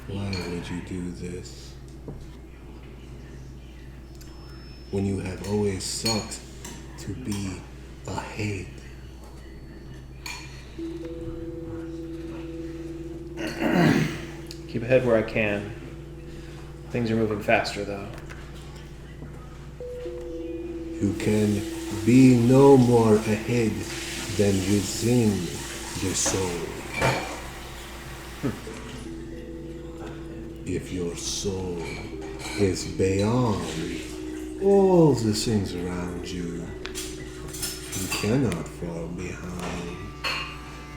Why would you do this? When you have always sought to be ahead. Keep ahead where I can. Things are moving faster, though. You can be no more ahead than within the soul. If your soul is beyond all the things around you, you cannot fall behind.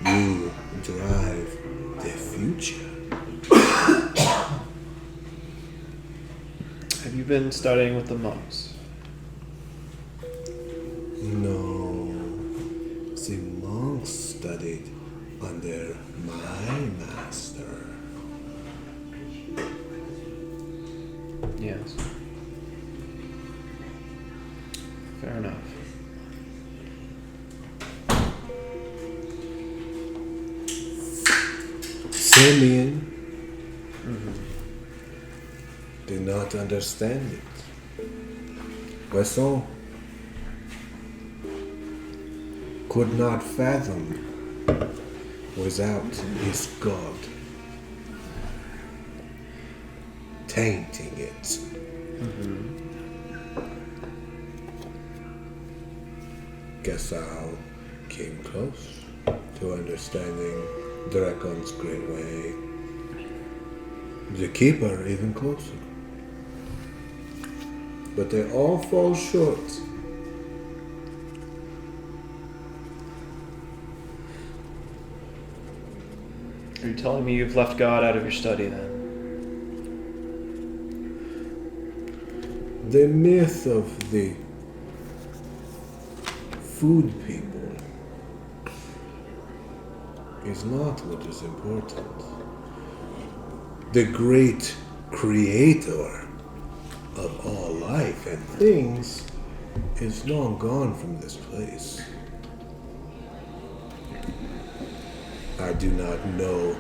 You drive the future. Have you been studying with the monks? No, the monks studied under my master. Yes. Fair enough. Simeon did not understand it. Wesson could not fathom without his God tainting it. Gasal came close to understanding Dracon's great way. The Keeper even closer. But they all fall short. Are you telling me you've left God out of your study then? The myth of the food people is not what is important. The great creator of all life and things is long gone from this place. I do not know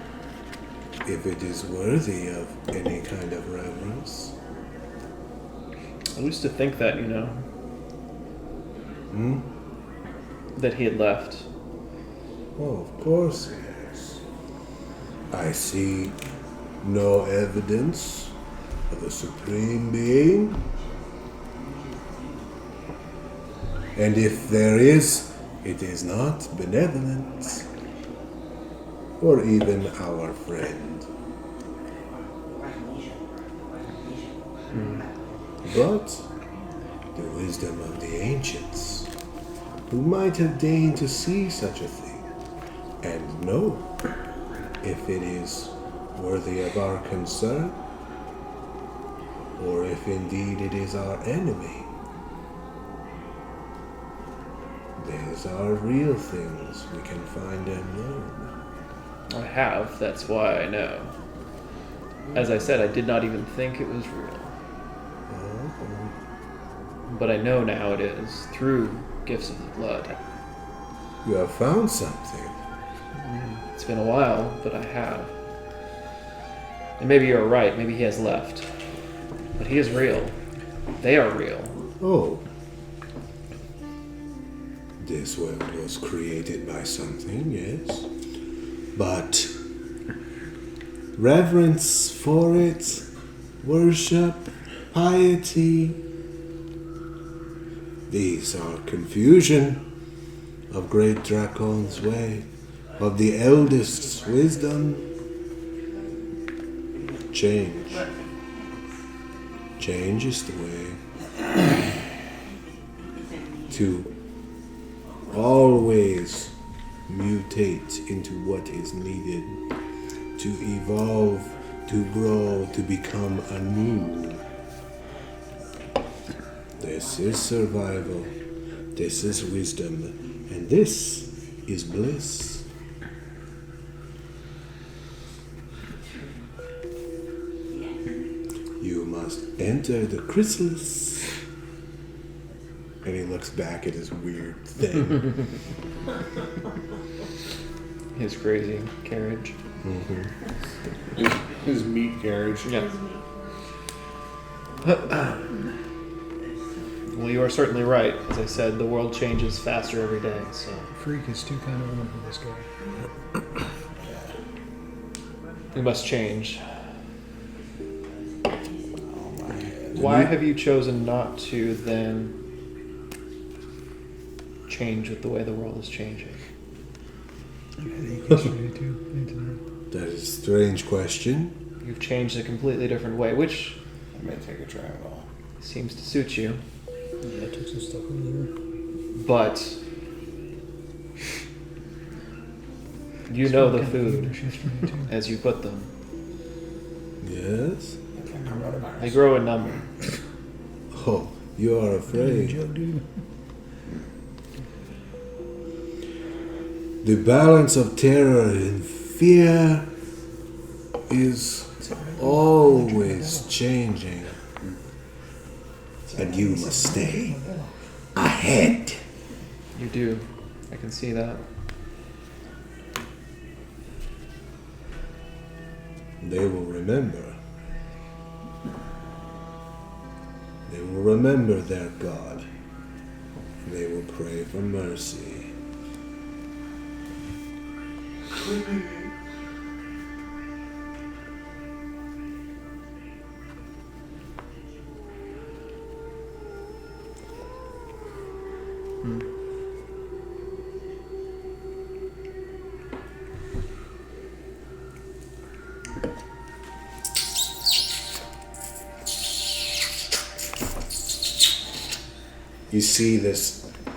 if it is worthy of any kind of reverence. I used to think that, that he had left. Oh, of course yes. I see no evidence of a supreme being. And if there is, it is not benevolent, or even our friend. But the wisdom of the ancients, who might have deigned to see such a thing, and know if it is worthy of our concern, or if indeed it is our enemy. These are real things we can find and learn. I have, that's why I know. As I said, I did not even think it was real. But I know now it is, through gifts of the blood. You have found something. It's been a while, but I have. And maybe you're right, maybe he has left. But he is real. They are real. Oh. This world was created by something, yes. But reverence for it, worship, piety, these are confusion of great Dracon's way, of the eldest's wisdom. Change. Change is the way to always mutate into what is needed, to evolve, to grow, to become anew. This is survival, this is wisdom, and this is bliss. You must enter the chrysalis. And he looks back at his weird thing. His crazy carriage. His meat carriage. Yeah. Well, you are certainly right. As I said, the world changes faster every day, so... Freak is too kind of one for this guy. We must change. Why have you chosen not to then change with the way the world is changing? That is a strange question. You've changed a completely different way, which I may take a travel. seems to suit you, Yeah, I took some stuff earlier. but you know the food as you put them. Yes? They grow in number. Oh, you are afraid. The balance of terror and fear is always changing. And you must stay ahead. You do. I can see that. They will remember. They will remember their God. They will pray for mercy. You see the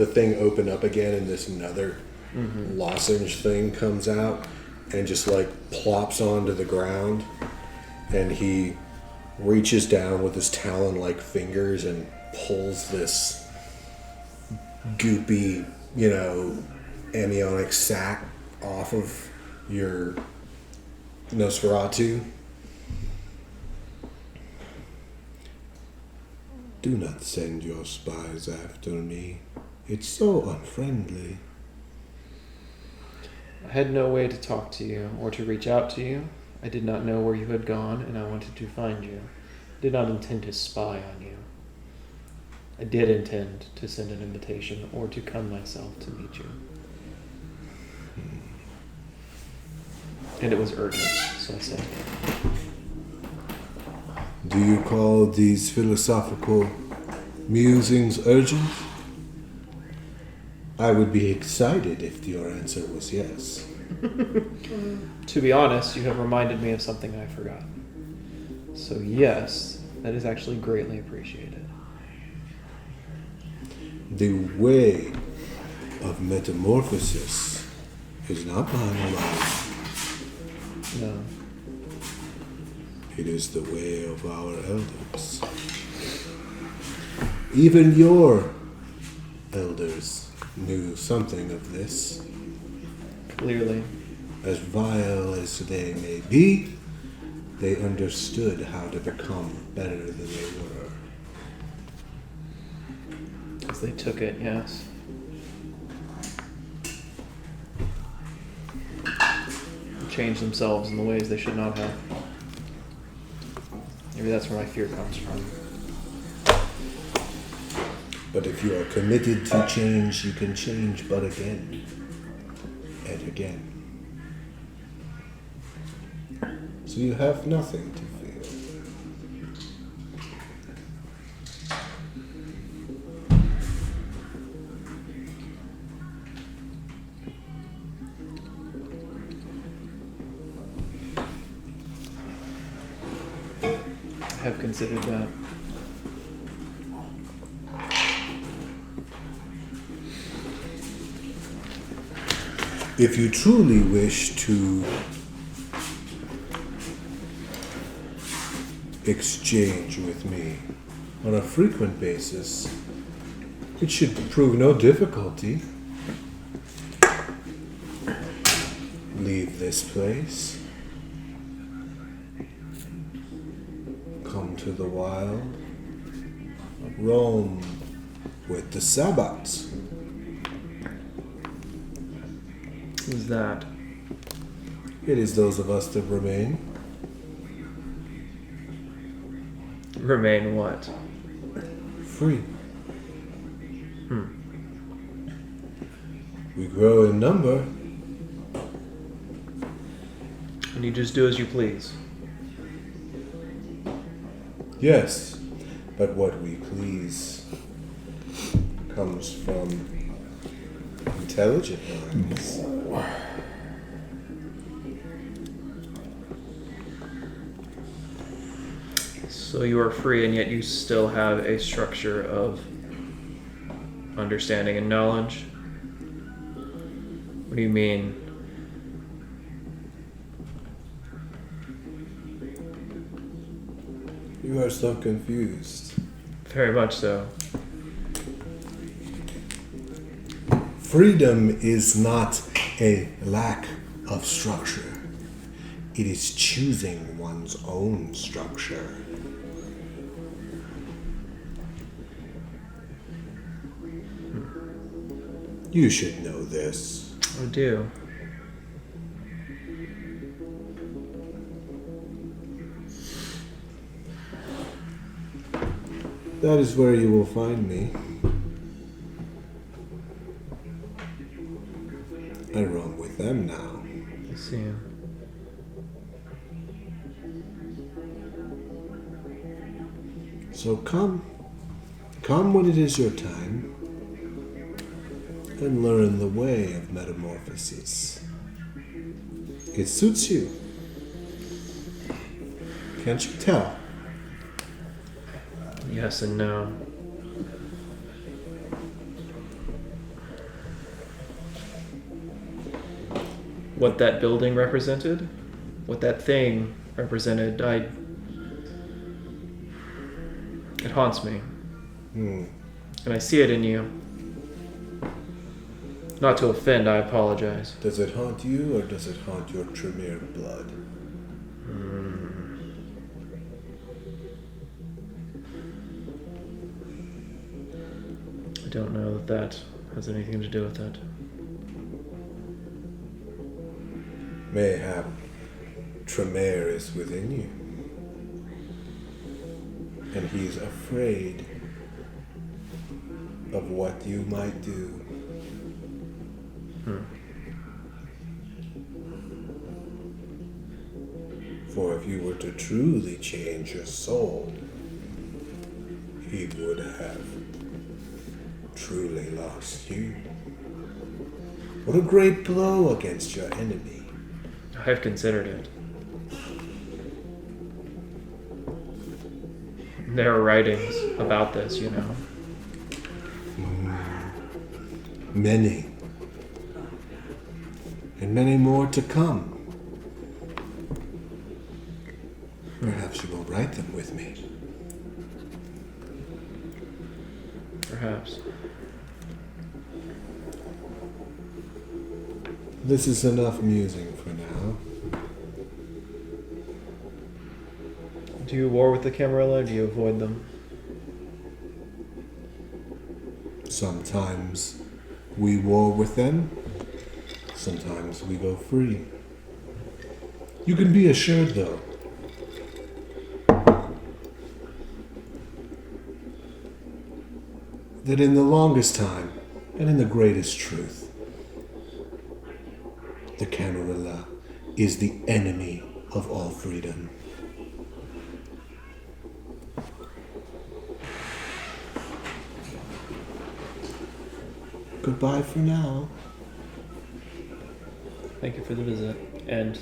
thing open up again, and this another lozenge thing comes out and just like plops onto the ground, and he reaches down with his talon-like fingers and pulls this goopy, amniotic sac off of your Nosferatu. Do not send your spies after me. It's so unfriendly. I had no way to talk to you or to reach out to you. I did not know where you had gone, and I wanted to find you. I did not intend to spy on you. I did intend to send an invitation or to come myself to meet you. And it was urgent, so I said, Do you call these philosophical musings urgent? I would be excited if your answer was yes. To be honest, you have reminded me of something I forgot. So yes, that is actually greatly appreciated. The way of metamorphosis is not mine alone. No. It is the way of our elders. Even your elders knew something of this. Clearly. As vile as they may be, they understood how to become better than they were. As they took it, yes. Changed themselves in the ways they should not have. Maybe that's where my fear comes from. But if you are committed to change, you can change but again and again. So you have nothing to fear. I have considered that. If you truly wish to exchange with me on a frequent basis, it should prove no difficulty. Leave this place. Come to the wild. Roam with the Sabbats. Who's that? It is those of us that remain. Remain what? Free. We grow in number. And you just do as you please. Yes, but what we please comes from intelligent minds. So you are free, and yet you still have a structure of understanding and knowledge? What do you mean? You are so confused. Very much so. Freedom is not a lack of structure. It is choosing one's own structure. You should know this. I do. That is where you will find me. I roam with them now. I see you. So come when it is your time, and learn the way of metamorphosis. It suits you. Can't you tell? Yes and no. What that building represented, what that thing represented, it haunts me. And I see it in you. Not to offend, I apologize. Does it haunt you, or does it haunt your Tremere blood? I don't know that has anything to do with that. Mayhap Tremere is within you. And he's afraid of what you might do. For if you were to truly change your soul, he would have truly lost you. What a great blow against your enemy. I've considered it. There are writings about this, you know. Many. And many more to come. Perhaps you will write them with me. Perhaps. This is enough musing for now. Do you war with the Camarilla or do you avoid them? Sometimes we war with them. Sometimes we go free. You can be assured, though, that in the longest time and in the greatest truth, the Camarilla is the enemy of all freedom. Goodbye for now. Thank you for the visit and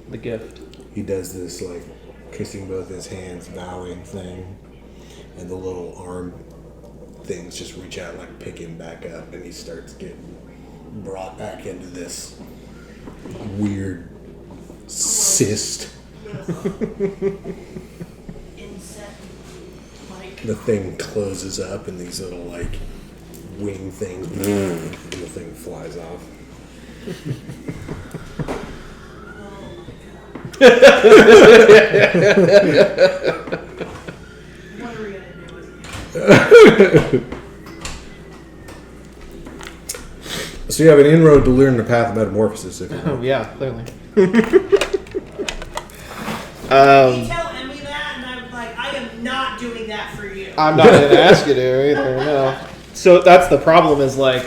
the gift. He does this like kissing both his hands, bowing thing, and the little arm things just reach out like pick him back up, and he starts getting brought back into this weird cyst. The thing closes up, and these little like wing things, and the thing flies off. What are we gonna do with you? So you have an inroad to learn the path of metamorphosis. If you Oh want. yeah, clearly. You tell Emmy that, and I'm like, I am not doing that for you. I'm not gonna ask you to either, no. So that's the problem is like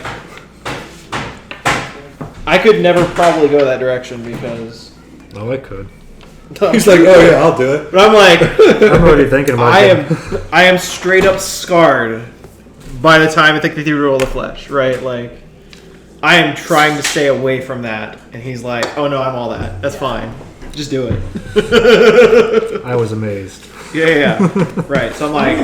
I could never probably go that direction because Oh, I could. He's like, oh yeah, I'll do it. but I'm like I'm already thinking about it. I am straight up scarred by the time I think the Cathedral of the Flesh, right? Like I am trying to stay away from that and he's like, oh no, I'm all that. That's fine. Just do it. I was amazed. Yeah. Right. So I'm like,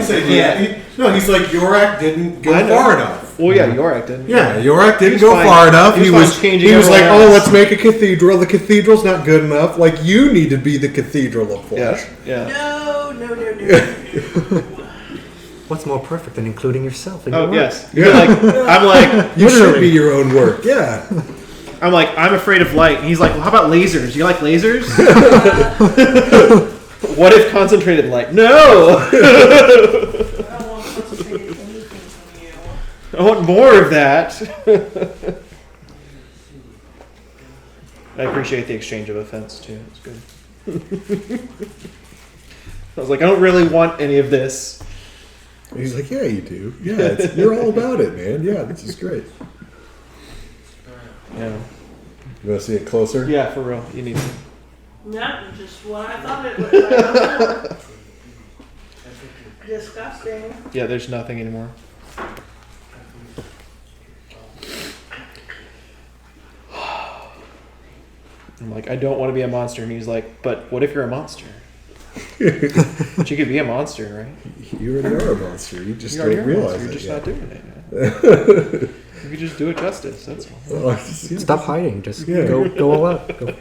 No, he's like, Yorak didn't go I know. far enough. well, yeah, Yorick did. Yeah, Yorak didn't was go fine. far enough. He was fine changing he was like, everyone oh, else. let's make a cathedral. The cathedral's not good enough. Like, you need to be the cathedral of flesh. Yeah. No. What's more perfect than including yourself in Oh your work? yes. You're like, I'm like, You should be your own work. Yeah. I'm like, I'm afraid of light. And he's like, well, how about lasers? Do you like lasers? What if concentrated light? No! I don't want to concentrate anything from you. I want more of that. I appreciate the exchange of offense, too. It's good. I was like, I don't really want any of this. He's like, yeah, you do. Yeah, you're all about it, man. Yeah, this is great. Yeah. You want to see it closer? Yeah, for real. You need to. Not just what I thought it looked like. Disgusting. Yeah, there's nothing anymore. I'm like, I don't want to be a monster. And he's like, but what if you're a monster? But you could be a monster, right? You already are a monster. You just You already don't are a realize monster. You're it just yet. not doing it. You could just do it justice. That's all. Oh, yeah. Stop hiding. Just Yeah. go all out. Go.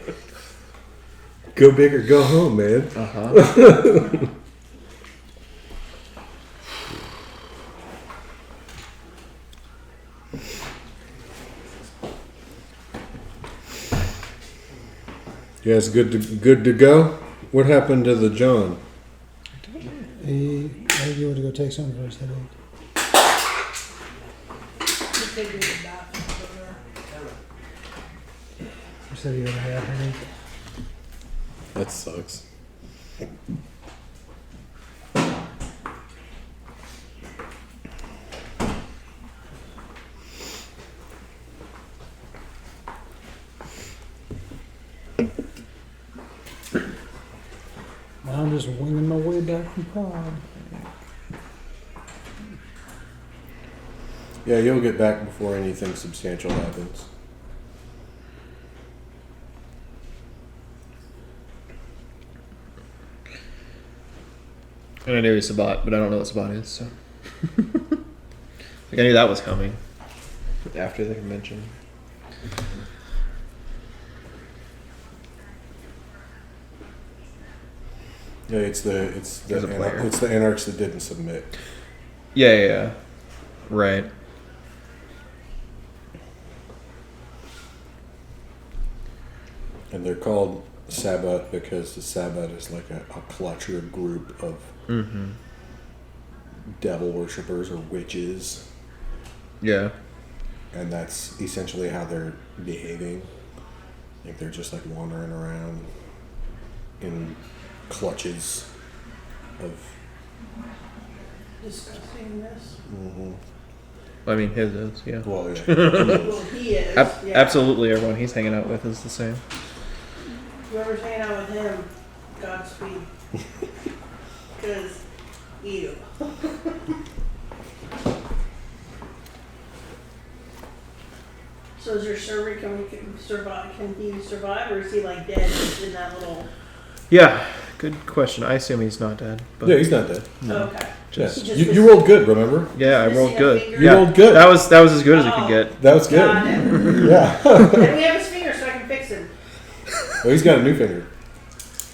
Go big or go home, man. Uh-huh. You guys good to go? What happened to the John? I think you want to go take some first, I think. You said you were half, I think. That sucks. Well, I'm just winging my way back from Prague. Yeah, you'll get back before anything substantial happens. And I knew he's Sabat, but I don't know what Sabat is, so. Like, I knew that was coming after the convention. Yeah, it's the There's a player. it's the anarchs that didn't submit. Yeah. Right. And they're called Sabbat because the Sabbat is like a clutcher group of Mm-hmm. devil worshippers or witches, Yeah. and that's essentially how they're behaving. Like they're just like wandering around in clutches of. Disgustingness. I mean, his is, yeah. Well, yeah. Well, he is. yeah. Absolutely, everyone he's hanging out with is the same. Whoever's hanging out with him, Godspeed. Because, ew. So is your servant can survive? Can he survive, or is he like dead in that little? Yeah, good question. I assume he's not dead. But Yeah, he's not dead. Oh, okay. Yeah. He just You rolled good, remember? yeah, I Missing rolled a good. finger? You rolled good. That was as good as it could Oh. get. That was good. Got it. Yeah. And we have his finger, so I can fix him. Well, he's got a new finger.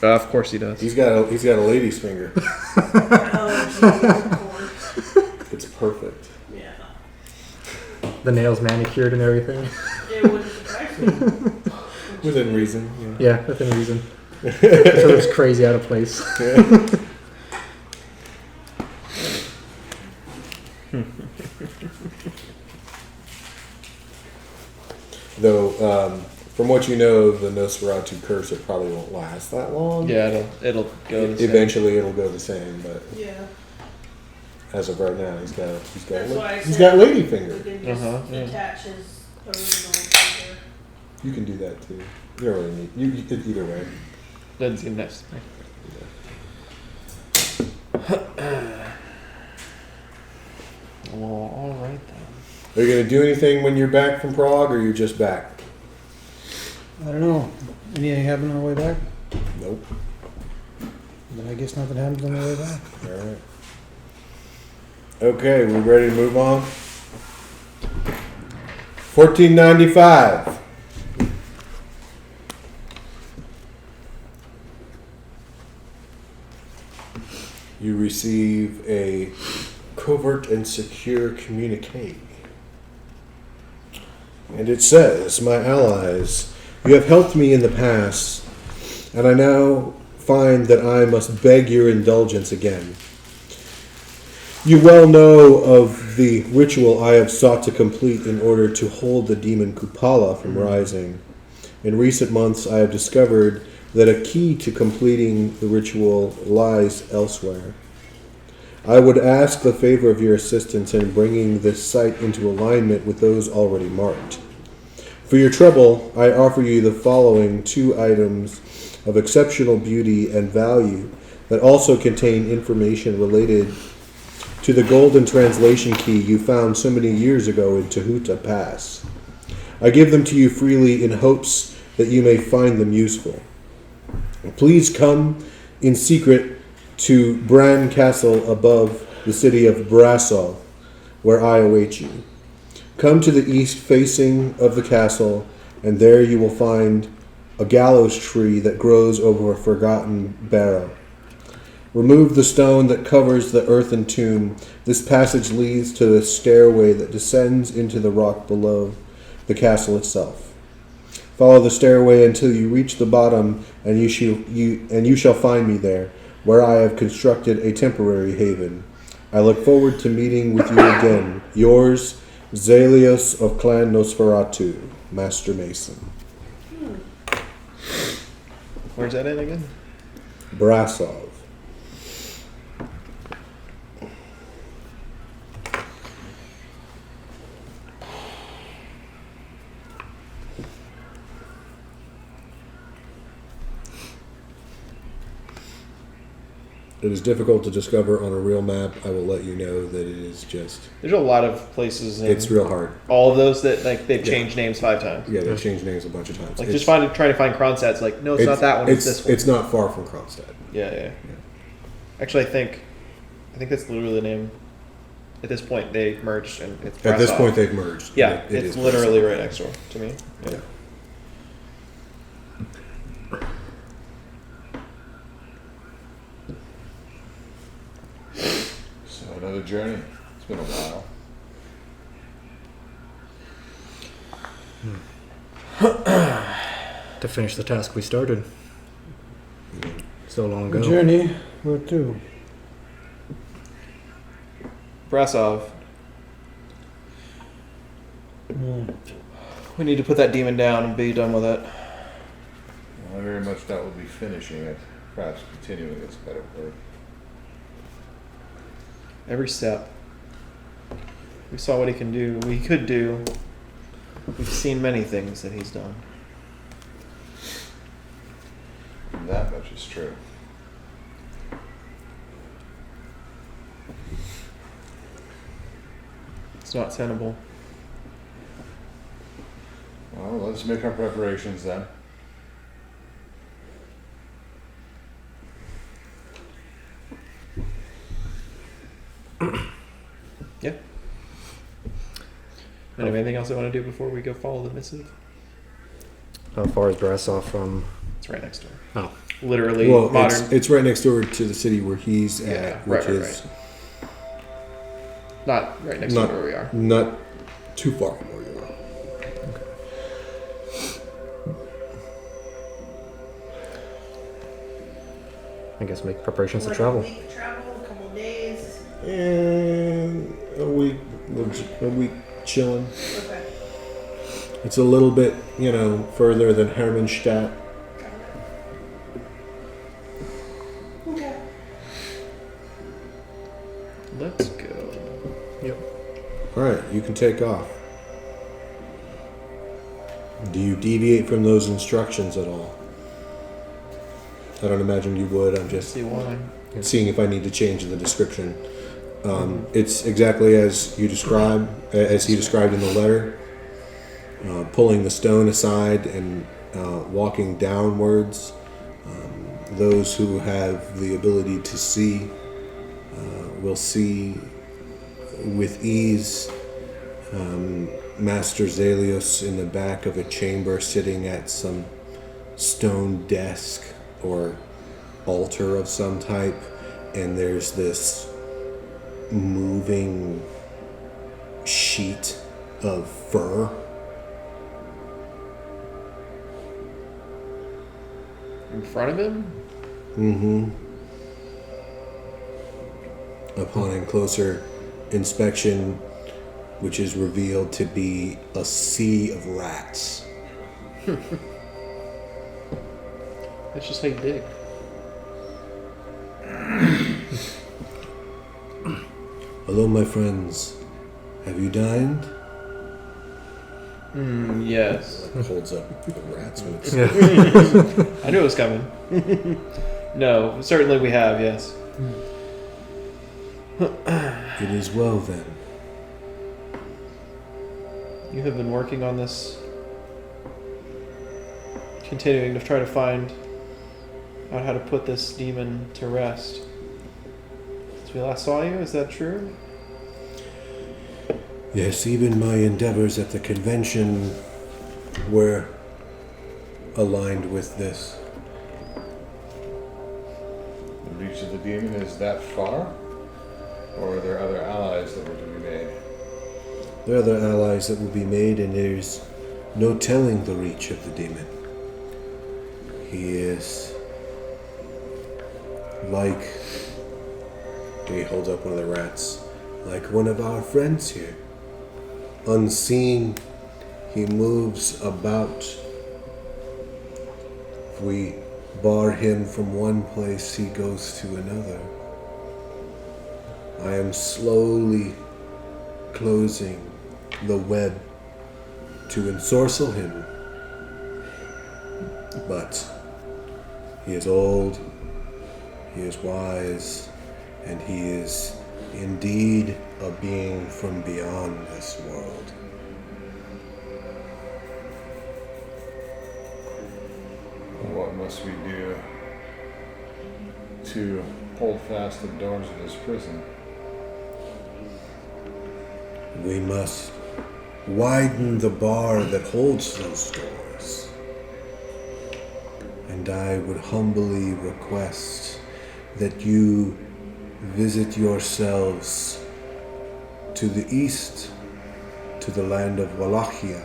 Of course he does. He's got a lady's finger. Oh, Jesus, of course. It's perfect. Yeah. The nails manicured and everything. It wouldn't surprise me. Within reason. Yeah, within reason. So it was crazy out of place. Though, from what you know, the Nosferatu curse, it probably won't last that long. Yeah, it'll go. The same. Eventually, it'll go the same, but Yeah. as of right now, he's got That's why I he's said got lady we finger. can just Yeah. attach his original finger. You can do that too. You don't really need you could either way. Doesn't seem necessary. Well, all right then. Are you gonna do anything when you're back from Prague, or you're just back? I don't know. Anything happen on the way back? Nope. Then I guess nothing happens on the way back. All right. Okay, we ready to move on? 1495. You receive a covert and secure communique. And it says, "My allies, you have helped me in the past, and I now find that I must beg your indulgence again. You well know of the ritual I have sought to complete in order to hold the demon Kupala from rising. In recent months, I have discovered that a key to completing the ritual lies elsewhere. I would ask the favor of your assistance in bringing this site into alignment with those already marked. For your trouble, I offer you the following 2 items of exceptional beauty and value that also contain information related to the golden translation key you found so many years ago in Tehuta Pass. I give them to you freely in hopes that you may find them useful. Please come in secret to Bran Castle above the city of Brasov, where I await you. Come to the east facing of the castle, and there you will find a gallows tree that grows over a forgotten barrow. Remove the stone that covers the earthen tomb. This passage leads to the stairway that descends into the rock below the castle itself. Follow the stairway until you reach the bottom, and you shall find me there, where I have constructed a temporary haven. I look forward to meeting with you again. Yours, Zalius of Clan Nosferatu, Master Mason." Where's that in again? Brasov. It is difficult to discover on a real map. I will let you know that it is just. There's a lot of places in It's real hard. all of those that like they've changed names 5 times. Yeah, they changed names a bunch of times. Like It's- just trying to find Kronstadt's like, no, it's not that one, it's this one. It's not far from Kronstadt. Yeah. Actually, I think I think that's literally the name. At this point, they merged, and it's At this Brasov. point, they've merged. Yeah, It it's is literally right next door to me. Yeah. So another journey. It's been a while. To finish the task we started so long ago. Journey, where to? Brasov. We need to put that demon down and be done with it. Well, I very much doubt we'll be finishing it. Perhaps continuing is a better word. Every step. We saw what he can do. We could do. We've seen many things that he's done. That much is true. It's not tenable. Well, let's make our preparations then. Yeah. Anything else I want to do before we go follow the missive? How far is Brasov from? It's right next door. Oh, Literally Well, modern. it's right next door to the city where he's Yeah, at, right, which right, is Not right next Not- door where we are. not too far from where you are. I guess make preparations to Like travel. A week of travel, a couple of days. And a week chilling. Okay. It's a little bit, further than Hermannstadt. Okay. Let's go. All right, you can take off. Do you deviate from those instructions at all? I don't imagine you would. I'm just See why. seeing if I need to change the description. It's exactly as you describe, as he described in the letter. Pulling the stone aside and walking downwards. Those who have the ability to see will see with ease Master Zalios in the back of a chamber sitting at some stone desk or altar of some type, and there's this moving sheet of fur. In front of him? Mm-hmm. Upon closer inspection, which is revealed to be a sea of rats. That's just how you dig. Hello, my friends. Have you dined? Yes. Holds up the rats. I knew it was coming. No, certainly we have, yes. It is well then. You have been working on this, continuing to try to find out how to put this demon to rest. Since we last saw you, is that true? Yes, even my endeavors at the convention were aligned with this. The reach of the demon is that far? Or are there other allies that were to be made? There are other allies that will be made, and there's no telling the reach of the demon. He is like... He holds up one of the rats. Like one of our friends here. Unseen, he moves about. If we bar him from one place, he goes to another. I am slowly closing the web to ensorcel him. But he is old, he is wise, and he is indeed a being from beyond this world. What must we do to hold fast the doors of this prison. We must widen the bar that holds those doors. And I would humbly request that you visit yourselves to the east, to the land of Wallachia.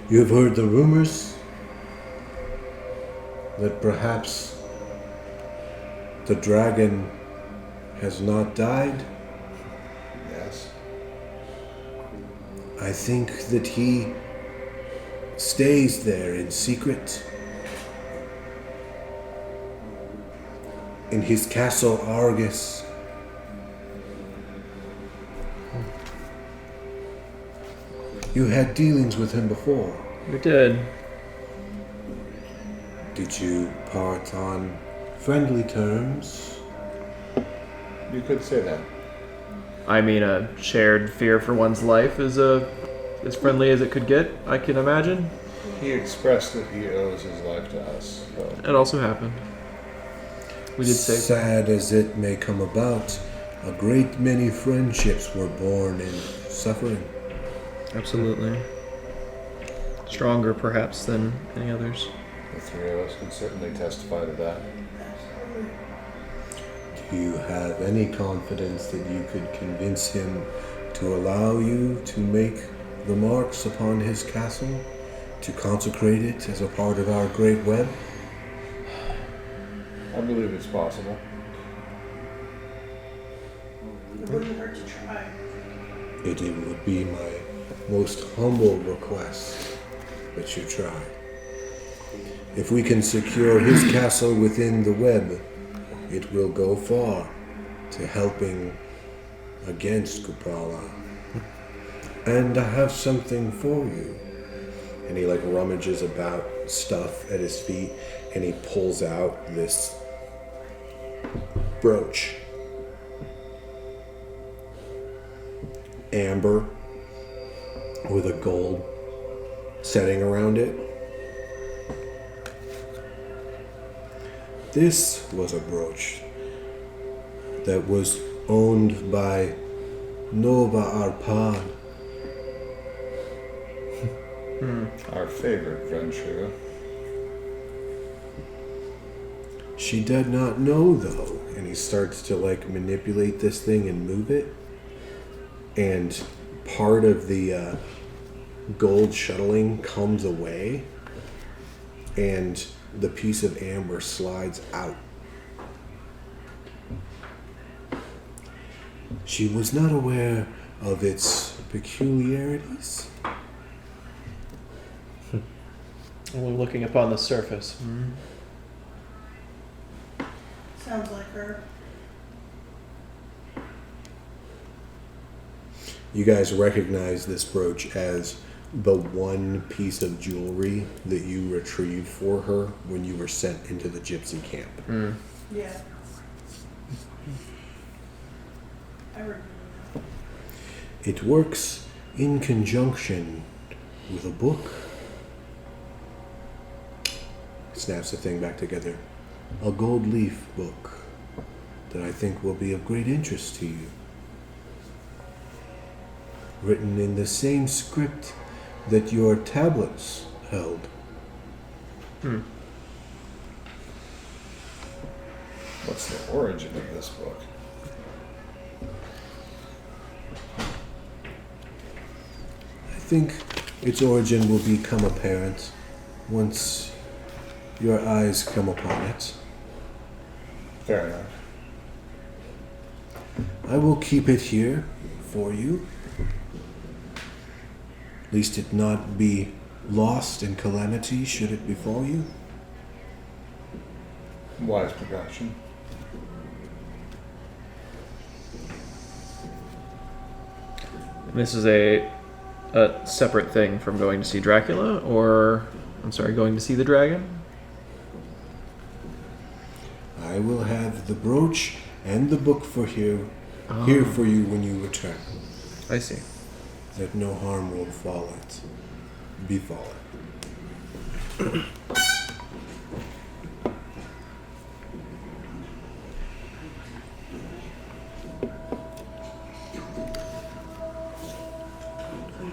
You have heard the rumors that perhaps the dragon has not died. Yes. I think that he stays there in secret. In his castle Argus. You had dealings with him before. We did. Did you part on friendly terms? You could say that. I mean, a shared fear for one's life is as friendly as it could get, I can imagine. He expressed that he owes his life to us. So. It also happened. We did say. Sad as it may come about, a great many friendships were born in suffering. Absolutely. Stronger, perhaps, than any others. The three of us could certainly testify to that. Do you have any confidence that you could convince him to allow you to make the marks upon his castle, to consecrate it as a part of our great web? I believe it's possible. It wouldn't hurt to try. It would be my most humble request that you try. If we can secure his castle within the web, it will go far to helping against Kupala. And I have something for you. And he rummages about stuff at his feet and he pulls out this brooch. Amber with a gold setting around it. This was a brooch that was owned by Nova Arpad. Our favorite friend, Shiva. She did not know though, and he starts to manipulate this thing and move it, and part of the gold shuttling comes away, and the piece of amber slides out. She was not aware of its peculiarities. Only looking upon the surface. Sounds like her. You guys recognize this brooch as the one piece of jewelry that you retrieved for her when you were sent into the gypsy camp. Yeah. I remember. It works in conjunction with a book. Snaps the thing back together. A gold leaf book that I think will be of great interest to you. Written in the same script that your tablets held. What's the origin of this book? I think its origin will become apparent once your eyes come upon it. Fair enough. I will keep it here for you. Lest it not be lost in calamity should it befall you. Wise precaution. This is a separate thing from going to see Dracula, or going to see the dragon. I will have the brooch and the book for here for you when you return. I see. that no harm will befall it.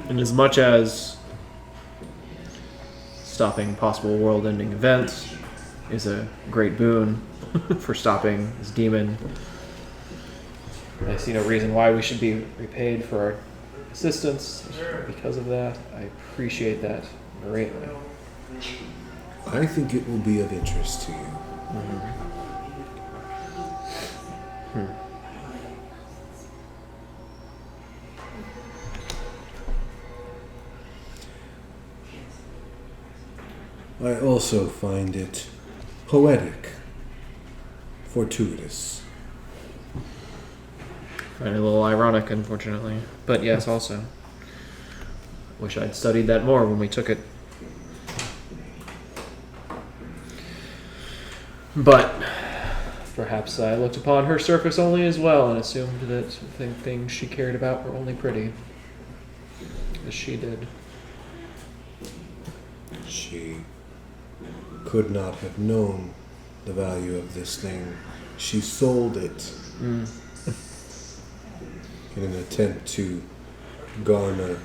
And as much as stopping possible world-ending events is a great boon for stopping this demon, I see no reason why we should be repaid for our assistance because of that. I appreciate that greatly. I think it will be of interest to you. I also find it poetic, fortuitous. Find it a little ironic, unfortunately. But yes, also. Wish I'd studied that more when we took it. But perhaps I looked upon her surface only as well and assumed that the things she cared about were only pretty. As she did. She could not have known the value of this thing. She sold it in an attempt to garner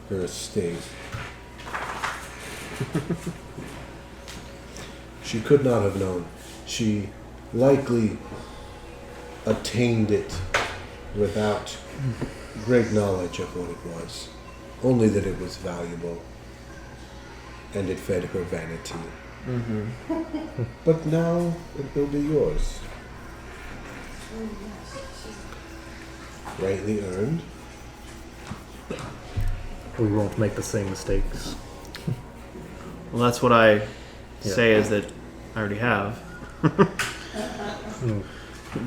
her estate. She could not have known. She likely obtained it without great knowledge of what it was. Only that it was valuable. And it fed her vanity. But now it will be yours. Rightly earned. We won't make the same mistakes. Well, that's what I say is that I already have.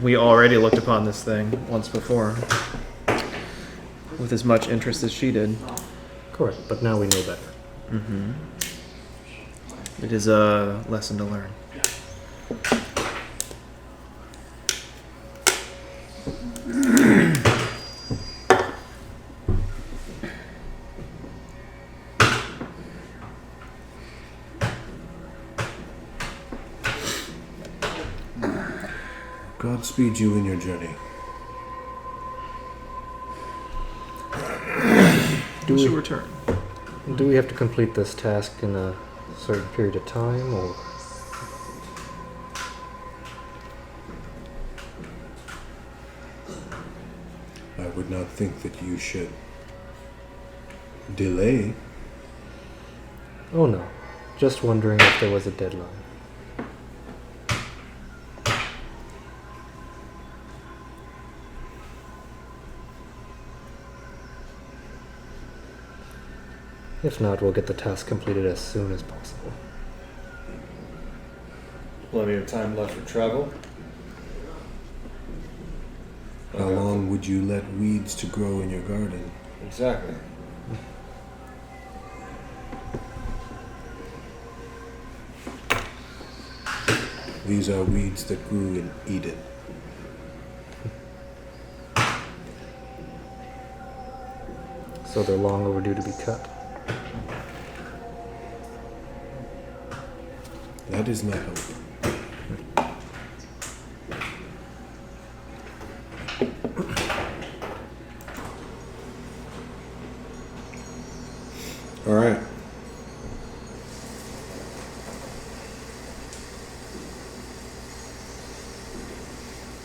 We already looked upon this thing once before. With as much interest as she did. Correct, but now we know better. It is a lesson to learn. Godspeed you in your journey. Do we return? Do we have to complete this task in a certain period of time, or I would not think that you should delay. oh no, just wondering if there was a deadline. If not, we'll get the task completed as soon as possible. Plenty of time left for travel. How long would you let weeds to grow in your garden? Exactly. These are weeds that grew in Eden. So they're long overdue to be cut. That is my hope. All right.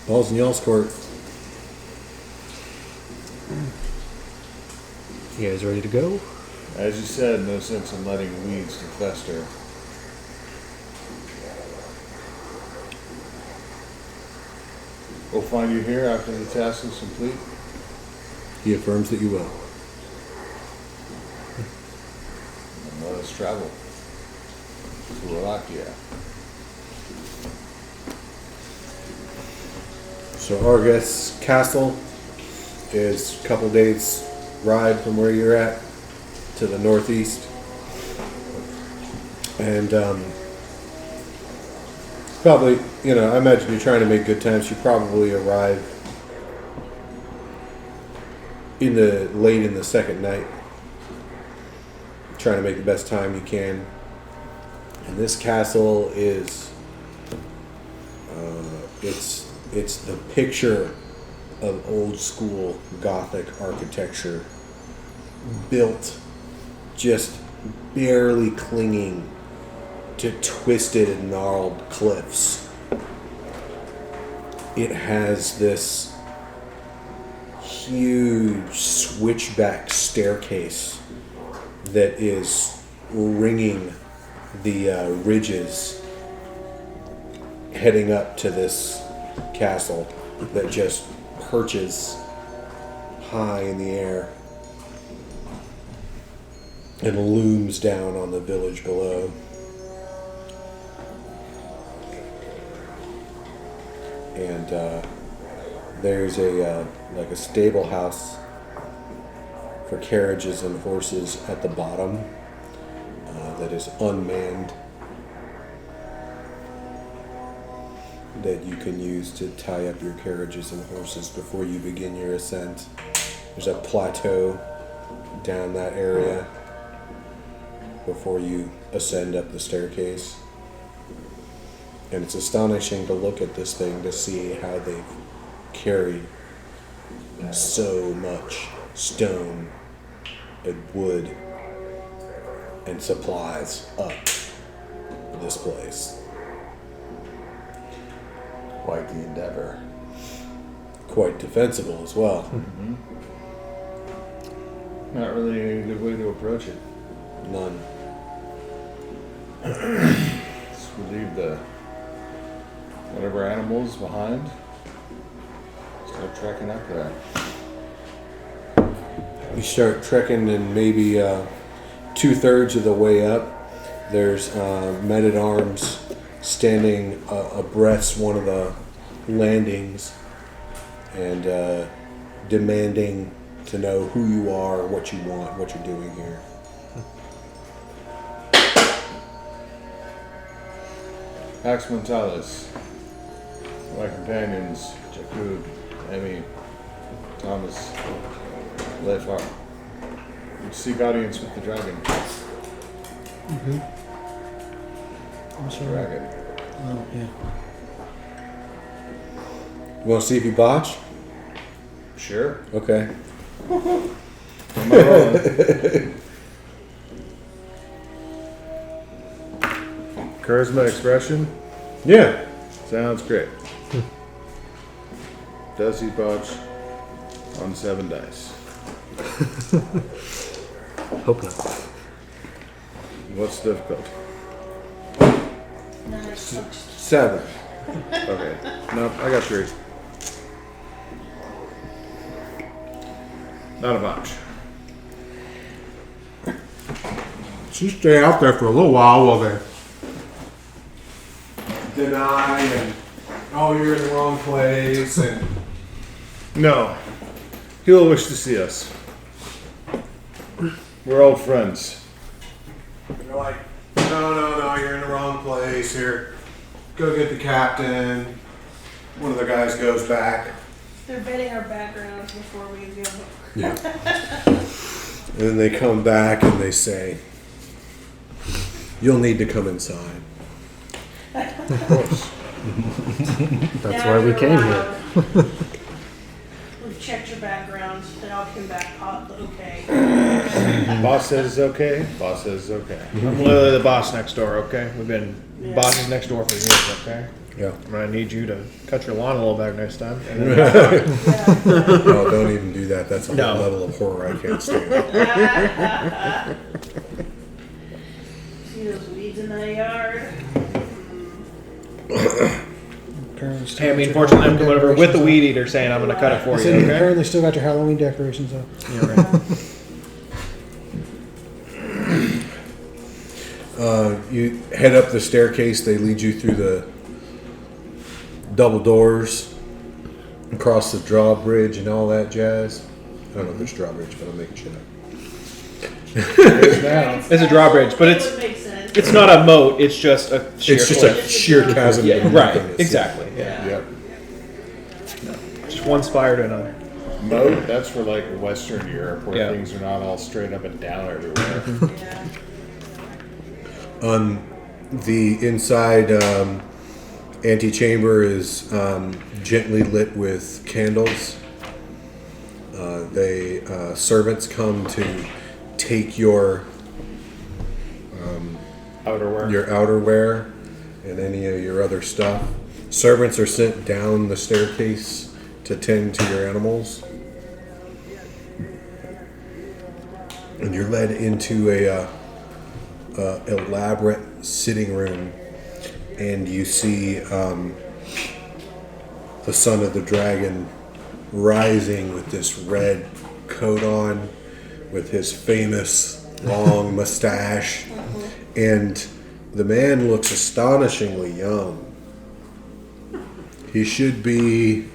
Balls in y'all's court. You guys ready to go? As you said, no sense in letting weeds to fester. We'll find you here after the task is complete. He affirms that you will. And let us travel to Wallachia. So Argus Castle is a couple days ride from where you're at to the northeast. And probably, I imagine you're trying to make good time. So you probably arrive late in the second night, trying to make the best time you can. And this castle is it's the picture of old school Gothic architecture, built just barely clinging to twisted and gnarled cliffs. It has this huge switchback staircase that is ringing the ridges heading up to this castle that just perches high in the air and looms down on the village below. And there's a stable house for carriages and horses at the bottom that is unmanned, that you can use to tie up your carriages and horses before you begin your ascent. There's a plateau down that area before you ascend up the staircase. And it's astonishing to look at this thing to see how they've carried so much stone and wood and supplies up this place. Quite the endeavor. Quite defensible as well. Not really a good way to approach it. None. Let's leave the whatever animals behind. Start trekking up there. You start trekking, and maybe 2/3 of the way up, there's men-at-arms standing abreast one of the landings and demanding to know who you are, what you want, what you're doing here. Pax Montalis. My companions, Jakub, Emmy, Thomas, Leifar. We seek audience with the dragon. I'm sorry. Dragon. Oh, yeah. You want to see if you botch? Sure. Okay. Am I rolling? Charisma expression? Yeah. Sounds great. Does he botch on 7 dice? Hope not. What's difficult? Nice. 7. Okay. Nope, I got 3. Not a botch. So you stay out there for a little while they deny and, oh, you're in the wrong place, and No. He will wish to see us. We're old friends. you're like, no, you're in the wrong place. Here, go get the captain. One of the guys goes back. They're vetting our backgrounds before we go. Yeah. And then they come back and they say, you'll need to come inside. Of course. That's Now why we you're came here. allowed. We've checked your background. They all came back okay. Boss says it's okay. Boss says it's okay. I'm literally the boss next door, okay? We've been Yeah. bosses next door for years, okay? Yeah. I'm gonna need you to cut your lawn a little better next time. And then, No, don't even do that. That's a No. whole level of horror I can't stand. See those weeds in that yard? Apparently still hey, I got mean, your fortunately, I'm Halloween coming over with the decorations weed eater saying I'm gonna cut it up. for I you, said you okay? apparently still got your Halloween decorations up. Yeah, right. You head up the staircase. They lead you through the double doors, across the drawbridge and all that jazz. I don't know if there's drawbridge, but I'm making shit up. It's a drawbridge, but It would make sense. it's not a moat. It's just a sheer It's just cliff. a sheer chasm. Yeah, of right. nothingness. Exactly. Yeah. Yep. Just one spire to another. Moat, that's for like Western Europe where Yeah. things are not all straight up and down everywhere. Yeah. On the inside antechamber is gently lit with candles. Servants come to take your Outerwear. outerwear and any of your other stuff. Servants are sent down the staircase to tend to your animals. And you're led into a elaborate sitting room, and you see the son of the dragon rising with this red coat on, with his famous long mustache, and the man looks astonishingly young. He should be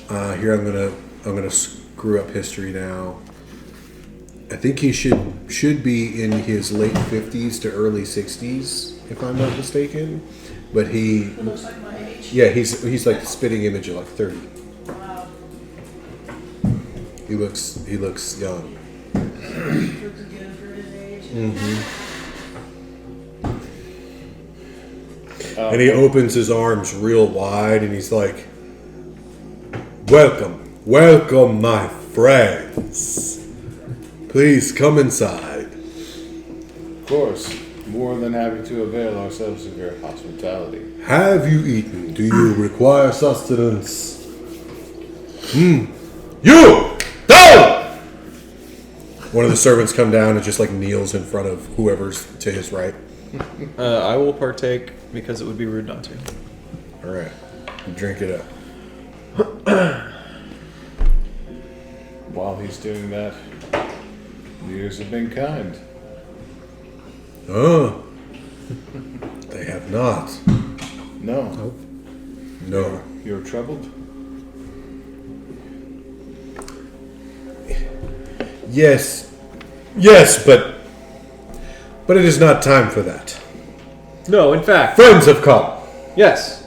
here. I'm gonna screw up history now. I think he should be in his late 50s to early 60s, if I'm not mistaken. But It looks like my age. he's like the spitting image of like 30. Wow. He looks young. Looks good for his age. And he opens his arms real wide, and he's like, welcome, my friends. Please come inside. Of course, more than happy to avail ourselves of your hospitality. Have you eaten? Do you require sustenance? You! Down! One of the servants come down and just like kneels in front of whoever's to his right. I will partake because it would be rude not to. All right, drink it up. While he's doing that, the years have been kind. Oh, they have not. No. No. You're troubled? Yes, but it is not time for that. No, in fact, Friends have come. yes.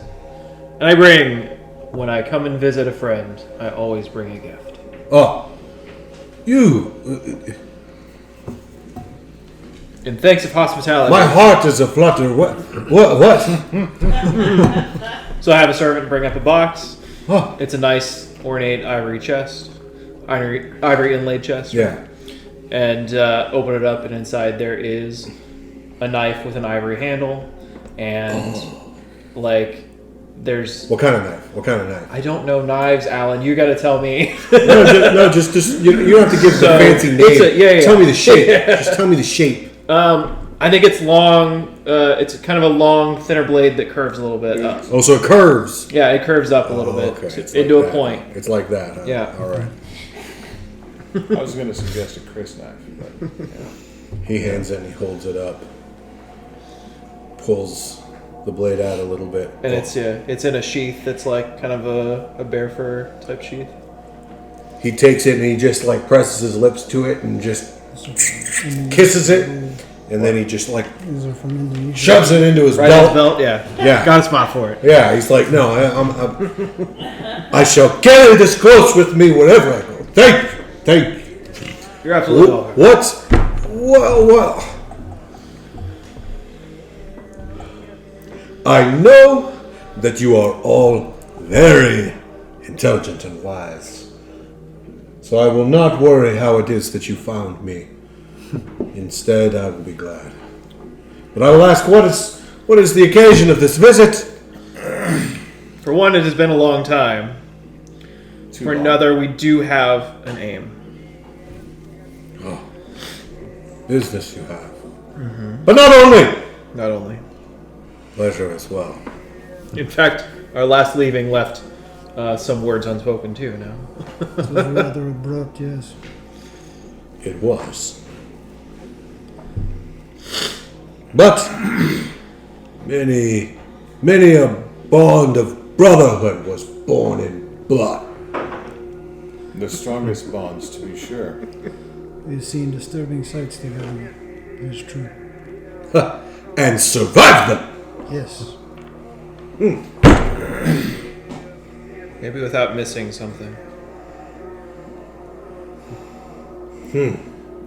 And when I come and visit a friend, I always bring a gift. Oh, you. In thanks of hospitality. My heart is aflutter. What? So I have a servant bring up a box. Oh, It's a nice ornate ivory chest, ivory inlaid chest. yeah. And open it up, and inside there is a knife with an ivory handle, and like there's. What kind of knife? What kind of knife? I don't know knives, Alan. You got to tell me. No, just you don't have to give the So, fancy name. yeah. Tell me the shape. Just tell me the shape. I think it's long. It's kind of a long, thinner blade that curves a little bit up. Oh, so it curves. Yeah, it curves up a little Oh, bit okay. It's into like a that. point. It's like that. Huh? Yeah. All right. I was going to suggest a Chris knife, but yeah. He hands it and he holds it up. Pulls the blade out a little bit. And it's in a sheath that's like kind of a bear fur type sheath. He takes it and he just like presses his lips to it and just kisses it, and then he just like These are from Indonesia. shoves it into his Right on belt. his belt, yeah. Yeah. Got a spot for it. Yeah, he's like, no, I shall carry this close with me wherever I go. Thank you. You're absolutely welcome. What? I know that you are all very intelligent and wise, so I will not worry how it is that you found me. Instead, I will be glad. But I will ask, what is the occasion of this visit? For one, it has been a long time. Too For long. another, we do have an aim. Business you have. But not only. Not only. Pleasure as well. In fact, our last leaving left some words unspoken too now. It was rather abrupt, yes. It was. But many a bond of brotherhood was born in blood. The strongest bonds, to be sure. We've seen disturbing sights together. It's true. And survived them. Yes. Maybe without missing something.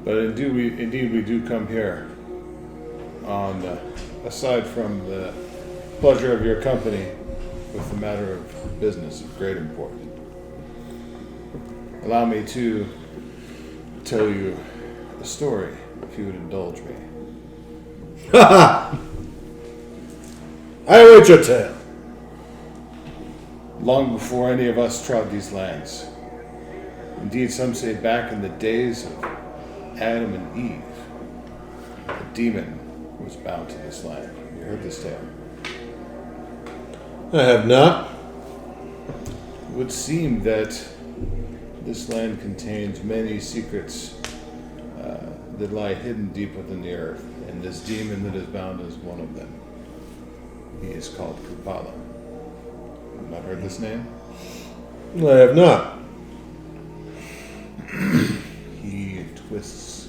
But indeed we do come here on, aside from the pleasure of your company, with a matter of business of great import. Allow me to tell you a story, if you would indulge me. I await your tale. Long before any of us trod these lands, indeed some say back in the days of Adam and Eve, a demon was bound to this land. You heard this tale? I have not. It would seem that this land contains many secrets that lie hidden deep within the earth, and this demon that is bound is one of them. He is called Kupala. Have not heard this name? I have not. He twists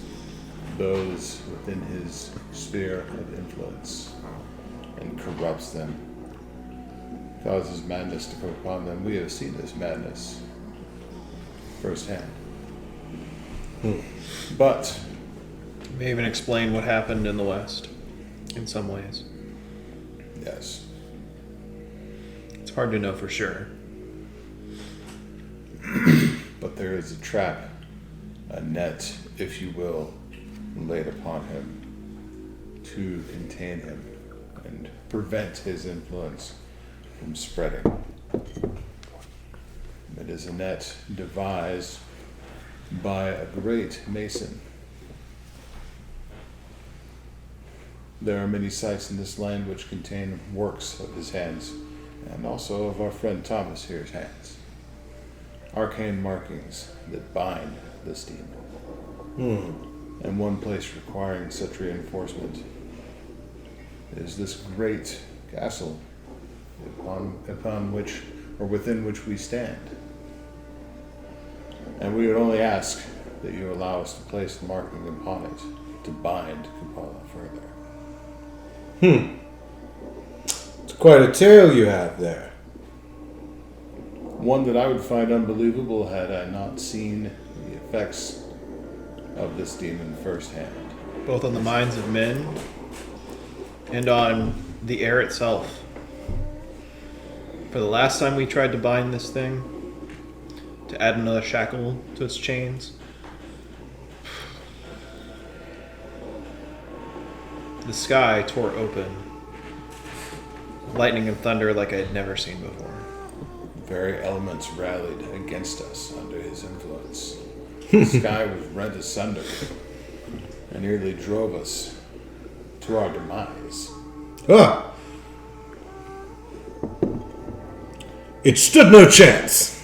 those within his sphere of influence and corrupts them, causes madness to come upon them. We have seen this madness firsthand. But May even explain what happened in the West, in some ways. yes, It's hard to know for sure. but there is a trap, a net, if you will, laid upon him to contain him and prevent his influence from spreading. It is a net devised by a great mason. There are many sites in this land which contain works of his hands, and also of our friend Thomas here's hands. Arcane markings that bind this demon. And one place requiring such reinforcement is this great castle upon which, or within which we stand. And we would only ask that you allow us to place the marking upon it to bind Kupala further. It's quite a tale you have there. One that I would find unbelievable had I not seen the effects of this demon firsthand. Both on the minds of men and on the air itself. For the last time we tried to bind this thing, to add another shackle to its chains, the sky tore open, lightning and thunder like I had never seen before. The very elements rallied against us under his influence. The sky was rent asunder and nearly drove us to our demise. Ah! It stood no chance.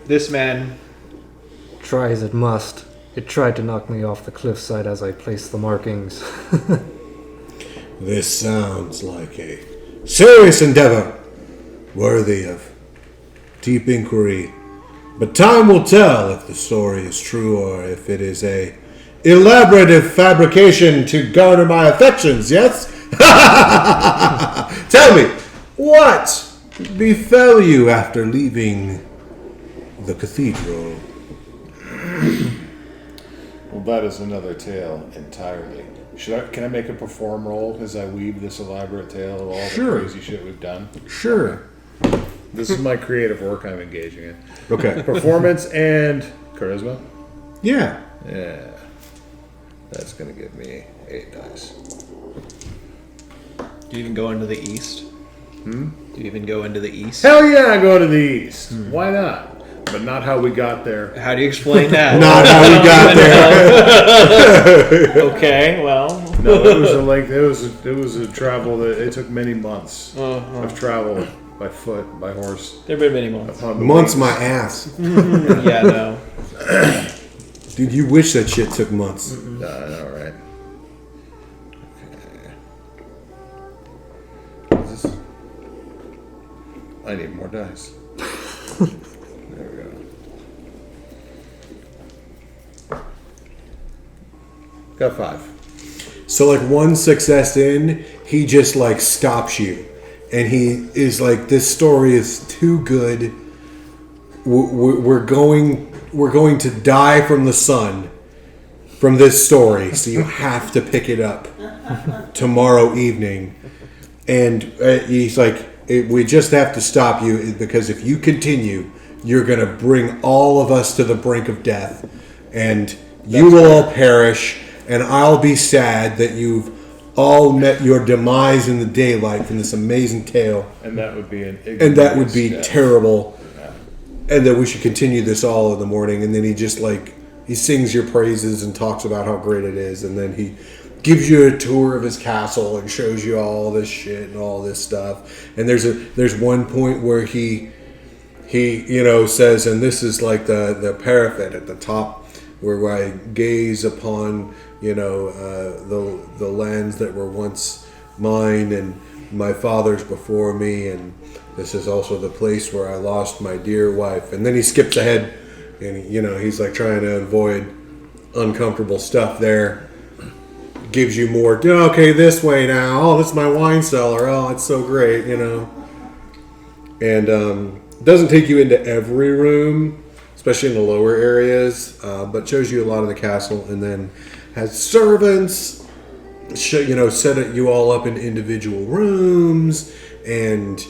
This man, Try as it must. It tried to knock me off the cliffside as I placed the markings. This sounds like a serious endeavor, worthy of deep inquiry. But time will tell if the story is true or if it is a elaborative fabrication to garner my affections, yes? Tell me, what befell you after leaving the cathedral? Well, that is another tale entirely. Can I make a perform roll as I weave this elaborate tale of all Sure. the crazy shit we've done? Sure. This is my creative work I'm engaging in. Okay. Performance and charisma? Yeah. Yeah. That's gonna give me 8 dice. do you even go into the east? Do you even go into the east? Hell yeah, I go to the east. Why not? But not how we got there. How do you explain that? Not how we got there. Okay, well. No, it was a length. It was a travel that it took many months of travel by foot, by horse. There have been many months. Upon the Months wings. my ass. Yeah, no. Dude, you wish that shit took months. I know, right? Okay. Is this? I need more dice. There we go. Got 5. So like one success in, he just like stops you, and he is like, "This story is too good. We're going we're going to die from the sun from this story, so you have to pick it up tomorrow evening. And he's like, we just have to stop you because if you continue, you're going to bring all of us to the brink of death, and you will all perish, and I'll be sad that you've all met your demise in the daylight from this amazing tale, And that would be and that would be death. terrible, and that we should continue this all in the morning. And then he just he sings your praises and talks about how great it is, and then he gives you a tour of his castle and shows you all this shit and all this stuff. And there's one point where he says, and this is like the parapet at the top where I gaze upon the lands that were once mine and my fathers before me, and this is also the place where I lost my dear wife. And then he skips ahead, and he's like trying to avoid uncomfortable stuff there. Gives you more, okay, this way now. Oh, this is my wine cellar. Oh, it's so great, And doesn't take you into every room, especially in the lower areas, but shows you a lot of the castle, and then has servants, set you all up in individual rooms, and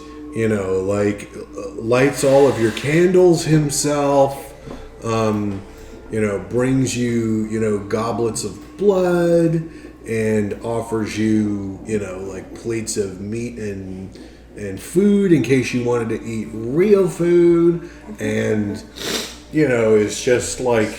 lights all of your candles himself. Brings you goblets of blood, and offers you plates of meat and food in case you wanted to eat real food, and it's just like,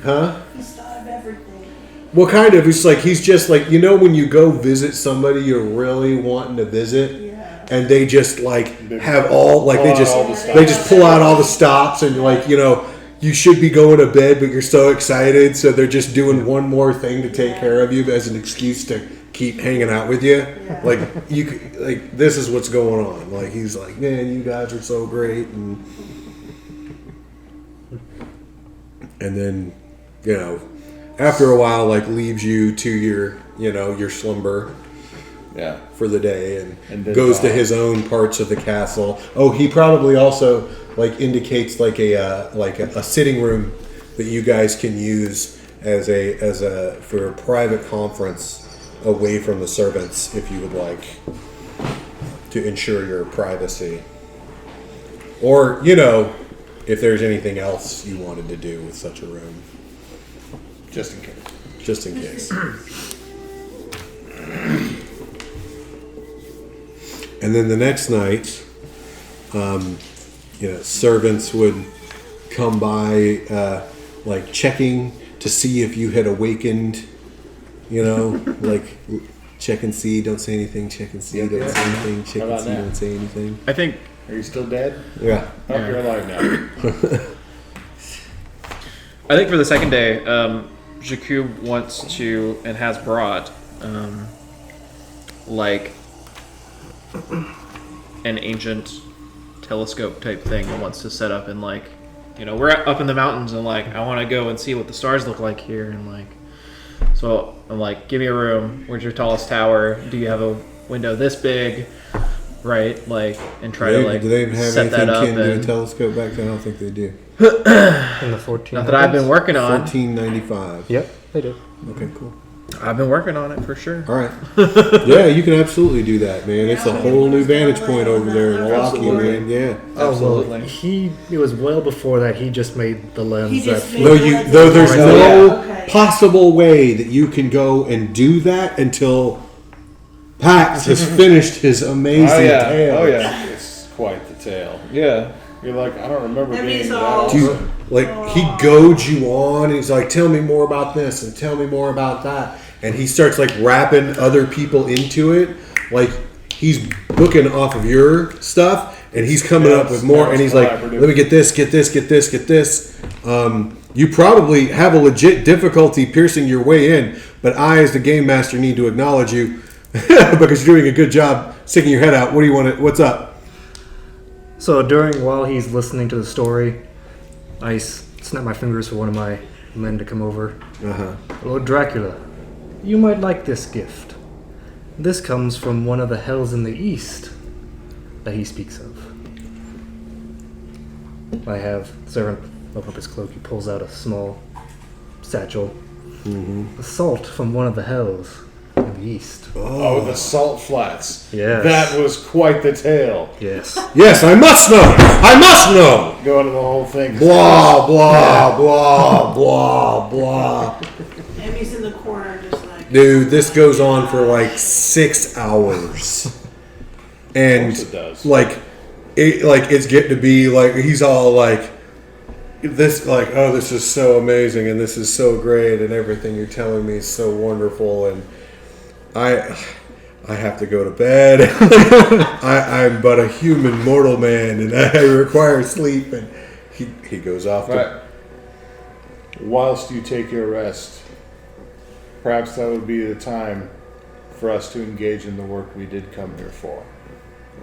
huh? He's thought of everything. Well, kind of. It's like he's just like, when you go visit somebody you're really wanting to visit, Yeah. and they just have all Pull out all the they just pull out all the stops, and you should be going to bed, but you're so excited, so they're just doing one more thing to take care of you as an excuse to keep hanging out with you. Yeah. This is what's going on. He's like, man, you guys are so great, and then after a while, leaves you to your slumber Yeah. for the day, and then goes to gone. his own parts of the castle. Oh, he probably also indicates a sitting room that you guys can use as a for a private conference away from the servants, if you would like to ensure your privacy, or if there's anything else you wanted to do with such a room, Just in case. just in case. And then the next night, servants would come by, checking to see if you had awakened. Check and see, don't say anything. Check and see, don't say anything. Check How and about see, that? don't say anything. I think Are you still dead? Yeah. Oh, you're alive now. I think for the second day, Jakub wants to and has brought an ancient telescope type thing and wants to set up in we're up in the mountains and I want to go and see what the stars look like here, and so I'm give me a room. Where's your tallest tower? Do you have a window this big? Right, and try to do they have set anything that up. akin to a And telescope back then? I don't think they do. In the 14. not that I've been working on. 1495. Yep, they do. Okay, cool. I've been working on it for sure. All right. Yeah, you can absolutely do that, man. It's a whole new vantage point over there in Milwaukee, Absolutely. man. Yeah. Absolutely. It was well before that. He just made the lens He that just made- Though there's Oh, no yeah. Okay. possible way that you can go and do that until Pax has finished his amazing tale. Oh yeah. It's quite the tale. Yeah. You're like, I don't remember That being means that all- old. Dude, he goads you on, and he's like, tell me more about this and tell me more about that. And he starts wrapping other people into it. He's booking off of your stuff, and he's coming up with more, and he's like, collaborative. let me get this, get this, get this, get this. You probably have a legit difficulty piercing your way in, but I, as the game master, need to acknowledge you because you're doing a good job sticking your head out. What do you want to, what's up? So while he's listening to the story, I snap my fingers for one of my men to come over. Uh-huh. Lord Dracula, you might like this gift. This comes from one of the hells in the east that he speaks of. I have servant open up his cloak. He pulls out a small satchel. A salt from one of the hells in the east. Oh, the Salt Flats. Yes. That was quite the tale. Yes. Yes, I must know. I must know. Go into the whole thing. Blah blah blah blah blah. Emmy's in the corner, just like. Dude, this goes on for like 6 hours, and Of course it does. like it's getting to be like he's all like this, like, oh, this is so amazing and this is so great and everything you're telling me is so wonderful, and I have to go to bed. I'm but a human mortal man and I require sleep, and he goes off to Right. Whilst you take your rest, perhaps that would be the time for us to engage in the work we did come here for.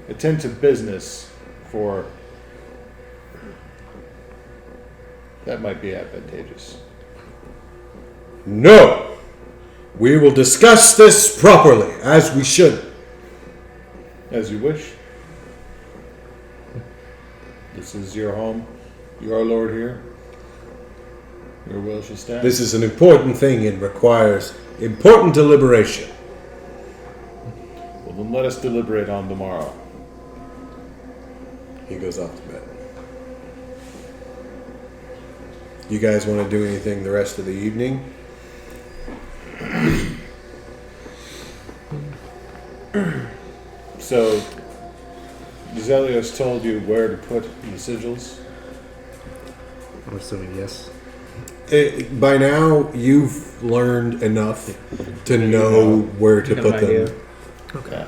Attend to business for... That might be advantageous. No! We will discuss this properly, as we should. As you wish. This is your home. You are Lord here. Your will shall stand. This is an important thing and requires important deliberation. Well, then let us deliberate on tomorrow. He goes off to bed. You guys want to do anything the rest of the evening? So, Zelios told you where to put the sigils? I'm assuming yes. By now, you've learned enough to know where to Got put an them. idea. Okay.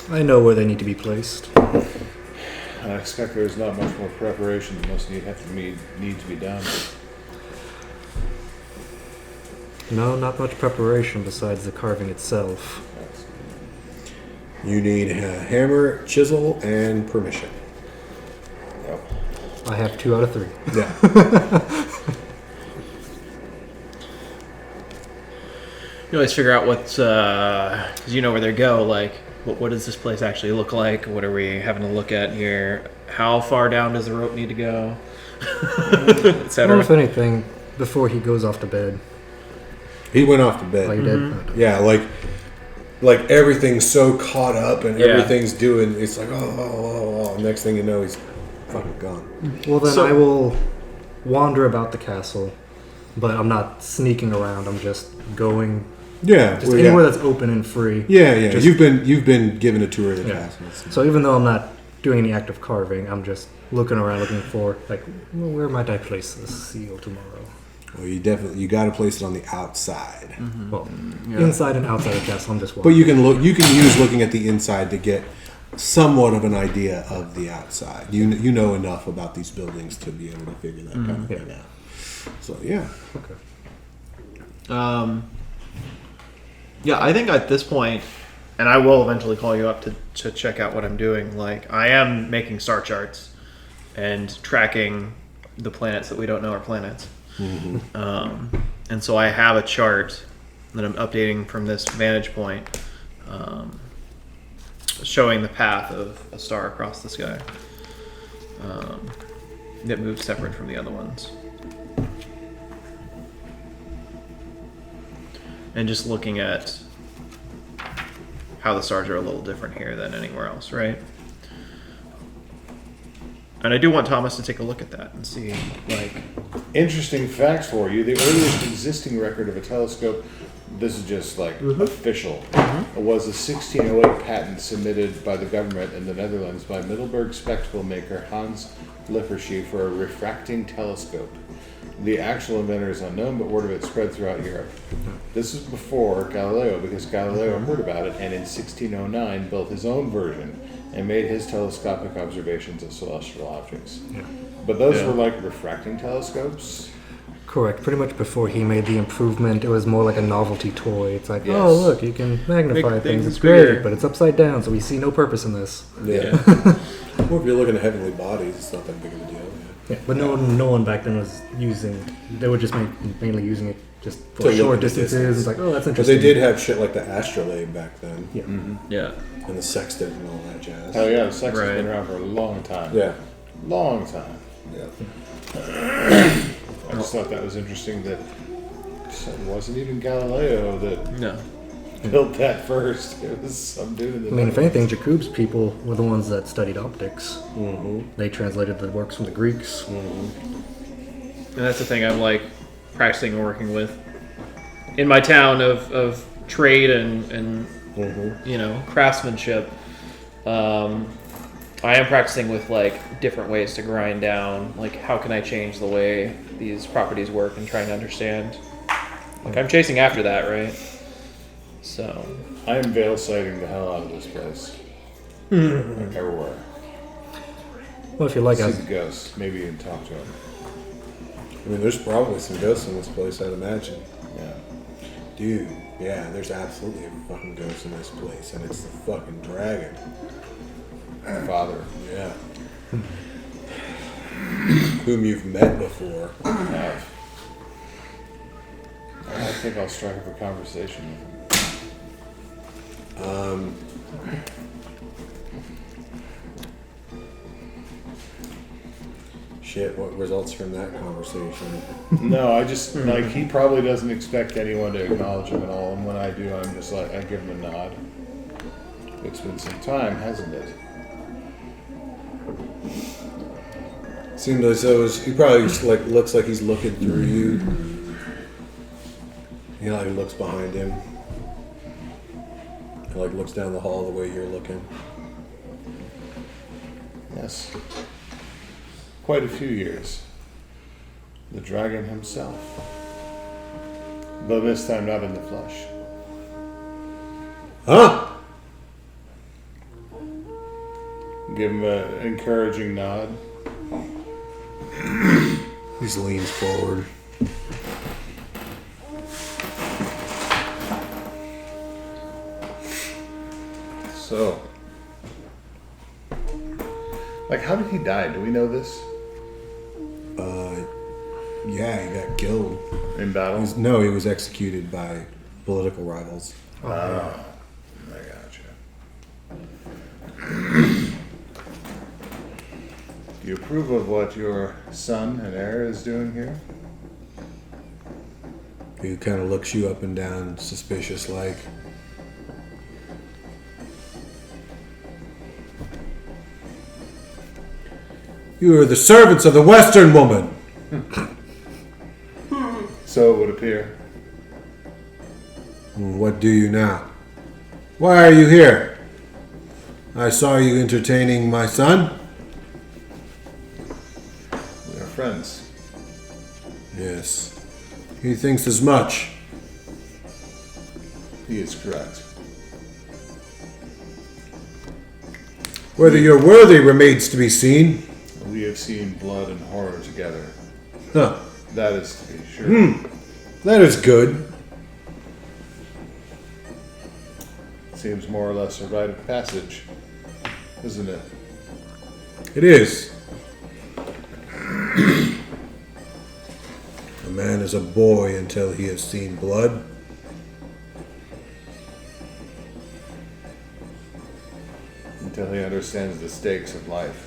I know where they need to be placed. I expect there's not much more preparation that must need to be done. No, not much preparation besides the carving itself. You need a hammer, chisel, and permission. Yep. I have 2 out of 3. Yeah. You always figure out what's, because you know where they go, like, what does this place actually look like? What are we having to look at here? How far down does the rope need to go? Or Etc. if anything, before he goes off to bed. He went off to bed. Oh, you did? Yeah, like everything's so caught up and Yeah. everything's doing. It's like oh. Next thing you know, he's fucking gone. Well, then So- I will wander about the castle, but I'm not sneaking around. I'm just going Yeah, just well, anywhere yeah. that's open and free. Yeah. Just- You've been given a tour of the Yeah. castle. So even though I'm not doing any active carving, I'm just looking around, looking for like, well, where might I place this seal tomorrow? Well, you got to place it on the outside. Well, inside and outside the castle, I'm just But walking. you can look. You can use looking at the inside to get somewhat of an idea of the outside. You know enough about these buildings to be able to figure that kind of thing out. So yeah. Yeah, I think at this point, and I will eventually call you up to check out what I'm doing. Like, I am making star charts and tracking the planets that we don't know are planets. And so I have a chart that I'm updating from this vantage point, showing the path of a star across the sky that moves separate from the other ones. And just looking at how the stars are a little different here than anywhere else, right? And I do want Thomas to take a look at that and see, like, Interesting fact for you: the earliest existing record of a telescope, this is just like official, was a 1608 patent submitted by the government in the Netherlands by Middelburg spectacle maker Hans Lippershey for a refracting telescope. The actual inventor is unknown, but word of it spread throughout Europe. This is before Galileo, because Galileo heard about it and in 1609 built his own version and made his telescopic observations of celestial objects. But those were like refracting telescopes. Correct. Pretty much before he made the improvement, it was more like a novelty toy. It's like, Yes. oh look, you can magnify Make things. things It's great, bigger. but it's upside down, so we see no purpose in this. Yeah. Well, if you're looking at heavenly bodies, it's not that big of a deal. Yeah, but no one back then was using. They were just mainly using it just To for look short at the distances. distance. It's like, oh, that's But interesting. they did have shit like the astrolabe back then, Yeah. yeah. and the sextant and all that jazz. Hell yeah, the sextant's Right. been around for a long time. Yeah. Long time. I just thought that was interesting that it wasn't even Galileo that No. built that first. It was some dude in the I mean, if Netherlands. anything, Jacob's people were the ones that studied optics. They translated the works from the Greeks. And that's the thing I'm like practicing and working with in my town of trade and you know, craftsmanship. I am practicing with like different ways to grind down, like how can I change the way these properties work and trying to understand. Like I'm chasing after that, right? So I am veil sighting the hell out of this place. Like everywhere. Well, if you like, See I the ghosts. Maybe even talk to them. I mean, there's probably some ghosts in this place, I'd imagine. Yeah. Dude, yeah, there's absolutely a fucking ghost in this place, and it's the fucking dragon. Father. Yeah. Whom you've met before. Have. I think I'll strike up a conversation with him. Shit, what results from that conversation? No, I just like he probably doesn't expect anyone to acknowledge him at all, and when I do, I'm just like I give him a nod. It's been some time, hasn't it? Seems like so. He probably just, like looks like he's looking through you. He like looks behind him. And like looks down the hall the way you're looking. Yes. Quite a few years. The dragon himself. Though this time not in the flesh. Huh? Give him an encouraging nod. He just leans forward. So, like, how did he die? Do we know this? Yeah, he got killed. In battle? No, he was executed by political rivals. I gotcha. Do you approve of what your son and heir is doing here? He kind of looks you up and down, suspicious like. You are the servants of the Western woman. So it would appear. What do you now? Why are you here? I saw you entertaining my son. We are friends. Yes. He thinks as much. He is correct. Whether you're worthy remains to be seen. We have seen blood and horror together. Huh. That is to be sure. That is good. Seems more or less a rite of passage, isn't it? It is. A man is a boy until he has seen blood. Until he understands the stakes of life.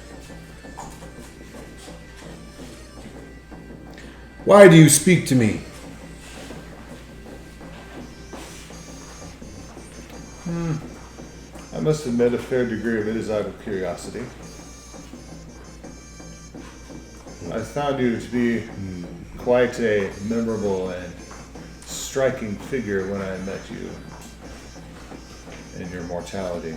Why do you speak to me? I must admit a fair degree of it is out of curiosity. I found you to be quite a memorable and striking figure when I met you in your mortality.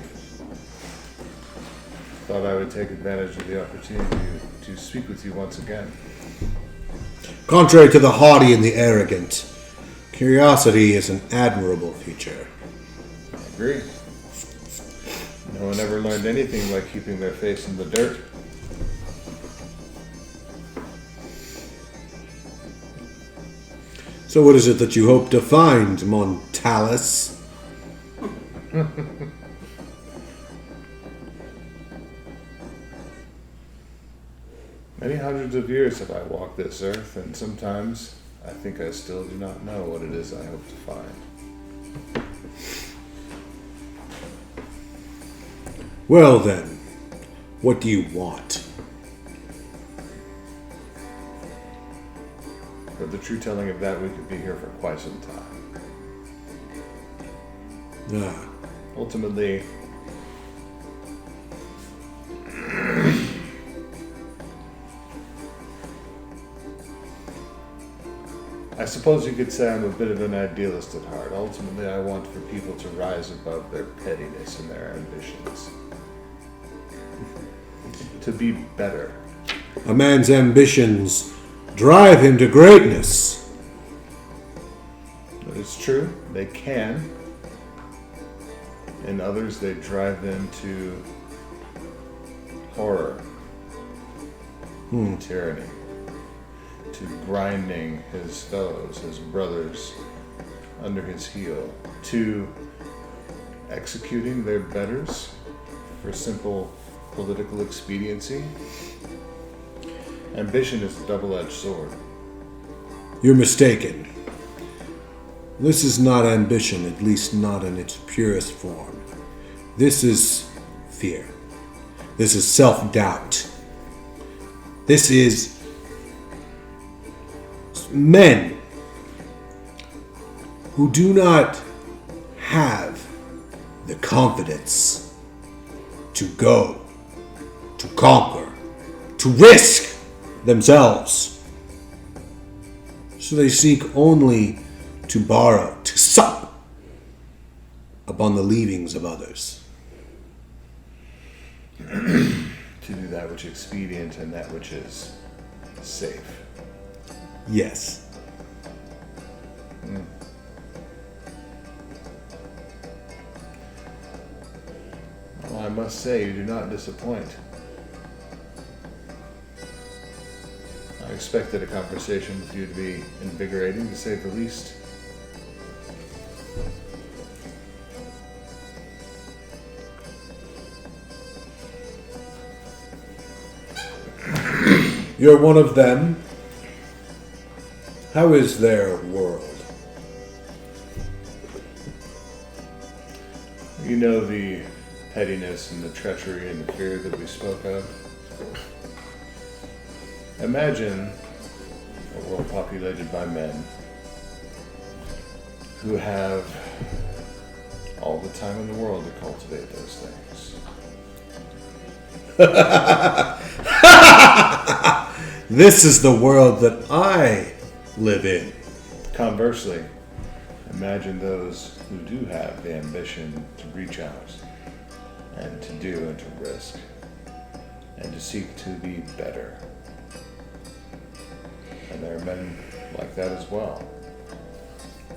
Thought I would take advantage of the opportunity to speak with you once again. Contrary to the haughty and the arrogant, curiosity is an admirable feature. I agree. No one ever learned anything by keeping their face in the dirt. So what is it that you hope to find, Montalus? Many hundreds of years have I walked this earth, and sometimes I think I still do not know what it is I hope to find. Well then, what do you want? the true telling of that, we could be here for quite some time. Ah, Ultimately, I suppose you could say I'm a bit of an idealist at heart. Ultimately, I want for people to rise above their pettiness and their ambitions. To be better. a man's ambitions drive him to greatness. It's true, they can. And others, they drive them to horror, tyranny, to grinding his fellows, his brothers, under his heel, to executing their betters for simple political expediency. Ambition is a double-edged sword. You're mistaken. This is not ambition, at least not in its purest form. This is fear. This is self-doubt. This is men who do not have the confidence to go, to conquer, to risk themselves. So they seek only to borrow, to sup upon the leavings of others. To do that which is expedient and that which is safe. Yes. Well, I must say, you do not disappoint. I expected a conversation with you to be invigorating, to say the least. You're one of them. How is their world? You know the pettiness and the treachery and the fear that we spoke of? Imagine a world populated by men who have all the time in the world to cultivate those things. This is the world that I live in. Conversely, imagine those who do have the ambition to reach out and to do and to risk and to seek to be better. And there are men like that as well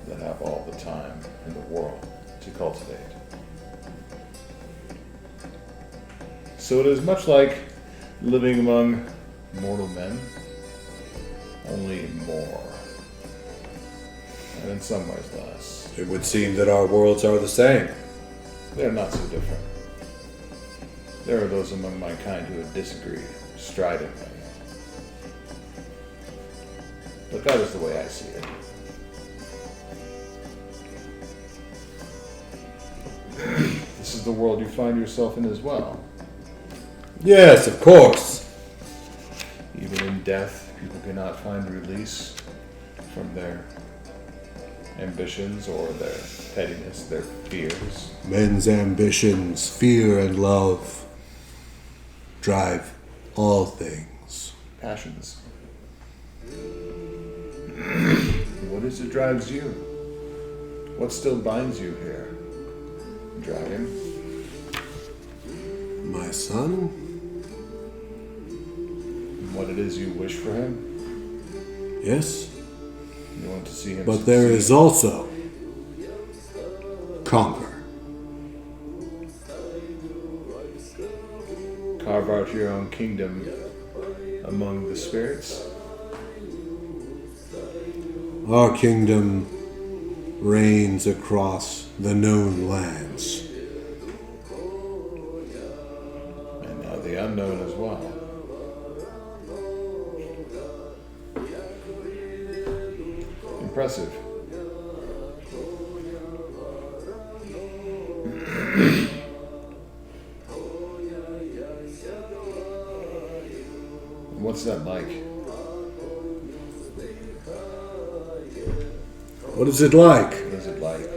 that have all the time in the world to cultivate. So it is much like living among mortal men, only more, and in some ways less. It would seem that our worlds are the same. They're not so different. There are those among my kind who have disagreed stridently. But that is the way I see it. This is the world you find yourself in as well. Yes, of course. Even in death, people cannot find release from their ambitions or their pettiness, their fears. Men's ambitions, fear, and love drive all things. Passions. What is it drives you? What still binds you here? Dragon? My son? What it is you wish for him? Yes. You want to see him But there is succeed. also conquer. Carve out your own kingdom among the spirits. Our kingdom reigns across the known lands. And now the unknown as well. Impressive. What's that like? What is it like? What is it like?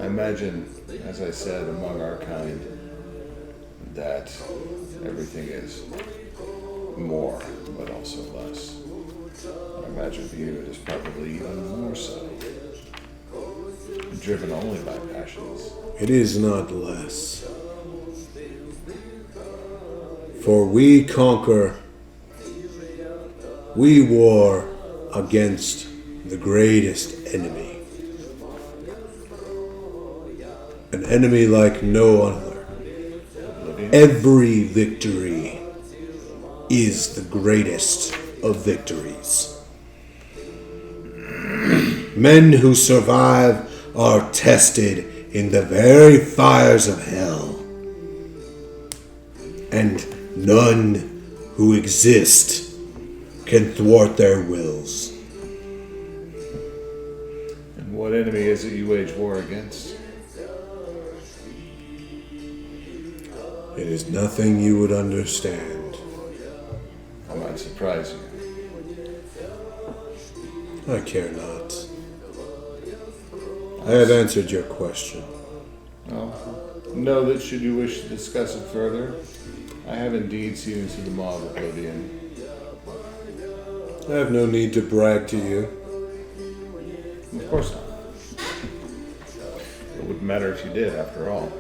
I imagine, as I said, among our kind, that everything is more, but also less. I imagine for you it is probably even more so. Driven only by passions. It is not less. For we conquer, we war against the greatest enemy. An enemy like no other. Every victory is the greatest of victories. Men who survive are tested in the very fires of hell. And none who exist can thwart their wills. And what enemy is it you wage war against? It is nothing you would understand. I might surprise you. I care not. I have answered your question. Well, know that should you wish to discuss it further, I have indeed seen into the maw of Oblivion. I have no need to brag to you. Of course not. It wouldn't matter if you did, after all.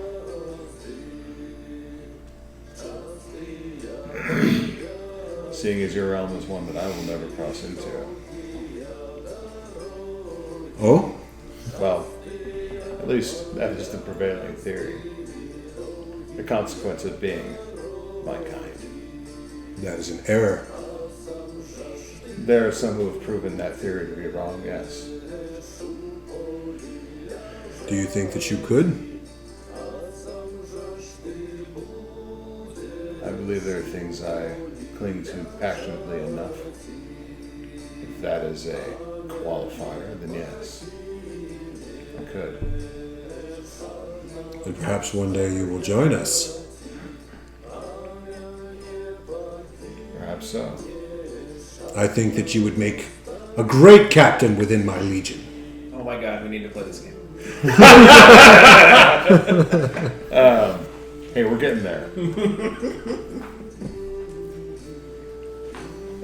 Seeing as your realm is one that I will never cross into. Oh? Well, at least that is the prevailing theory. The consequence of being my kind. That is an error. There are some who have proven that theory to be wrong, yes. Do you think that you could? I believe there are things I cling to passionately enough. If that is a qualifier, then yes, I could. And perhaps one day you will join us. Perhaps so. I think that you would make a great captain within my legion. Oh my god, we need to play this game. Hey, we're getting there.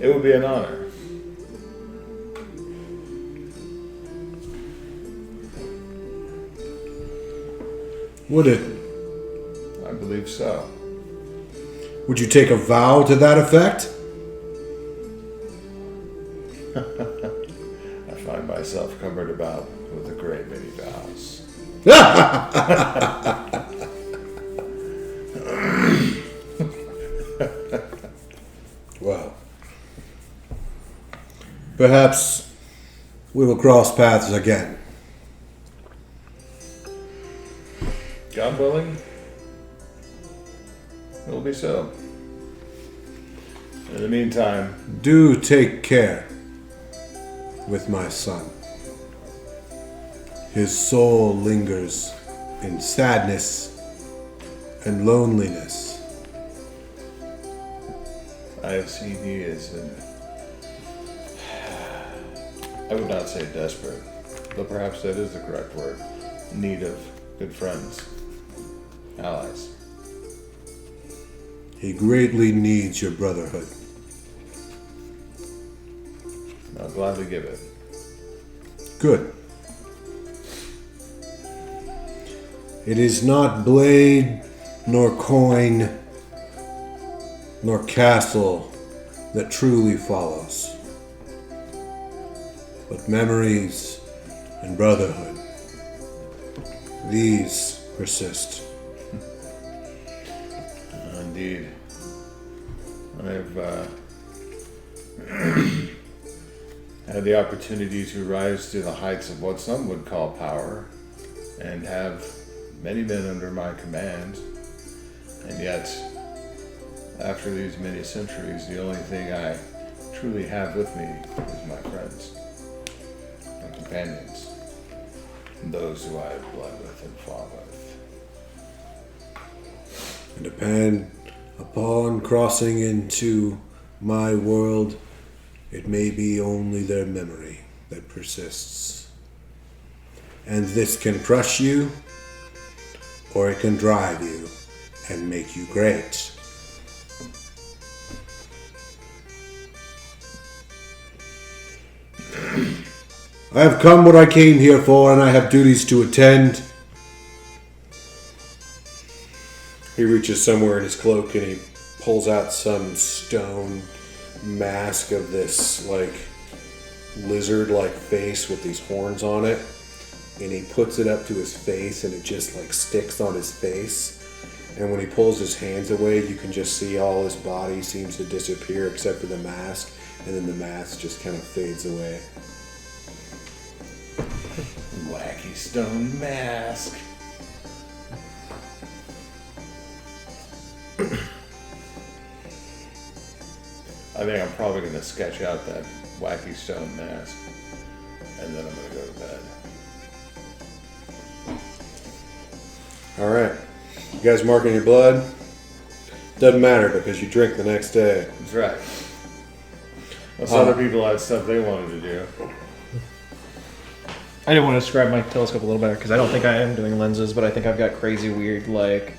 It would be an honor. Would it? I believe so. Would you take a vow to that effect? I find myself cumbered about with a great many vows. Well, perhaps we will cross paths again. God willing, it will be so. In the meantime, Do take care with my son. His soul lingers in sadness and loneliness. I have seen he is in, I would not say desperate, but perhaps that is the correct word, need of good friends, allies. He greatly needs your brotherhood. I'll gladly give it. Good. It is not blade, nor coin, nor castle that truly follows, but memories and brotherhood. These persist. Indeed. I've had the opportunity to rise to the heights of what some would call power and have many men under my command. And yet, after these many centuries, the only thing I truly have with me is my friends, my companions, and those who I have bled with and fought with. And upon crossing into my world, it may be only their memory. persists. And this can crush you, or it can drive you and make you great. I have come what I came here for, and I have duties to attend. He reaches somewhere in his cloak and he pulls out some stone mask of this, like, lizard-like face with these horns on it. And he puts it up to his face and it just, like, sticks on his face. And when he pulls his hands away, you can just see all his body seems to disappear except for the mask. And then the mask just kind of fades away. Wacky stone mask. I think I'm probably going to sketch out that wacky stone mask, and then I'm going to go to bed. Alright. You guys marking your blood? Doesn't matter because you drink the next day. That's right. Most other people had stuff they wanted to do. I didn't want to describe my telescope a little better because I don't think I am doing lenses, but I think I've got crazy weird like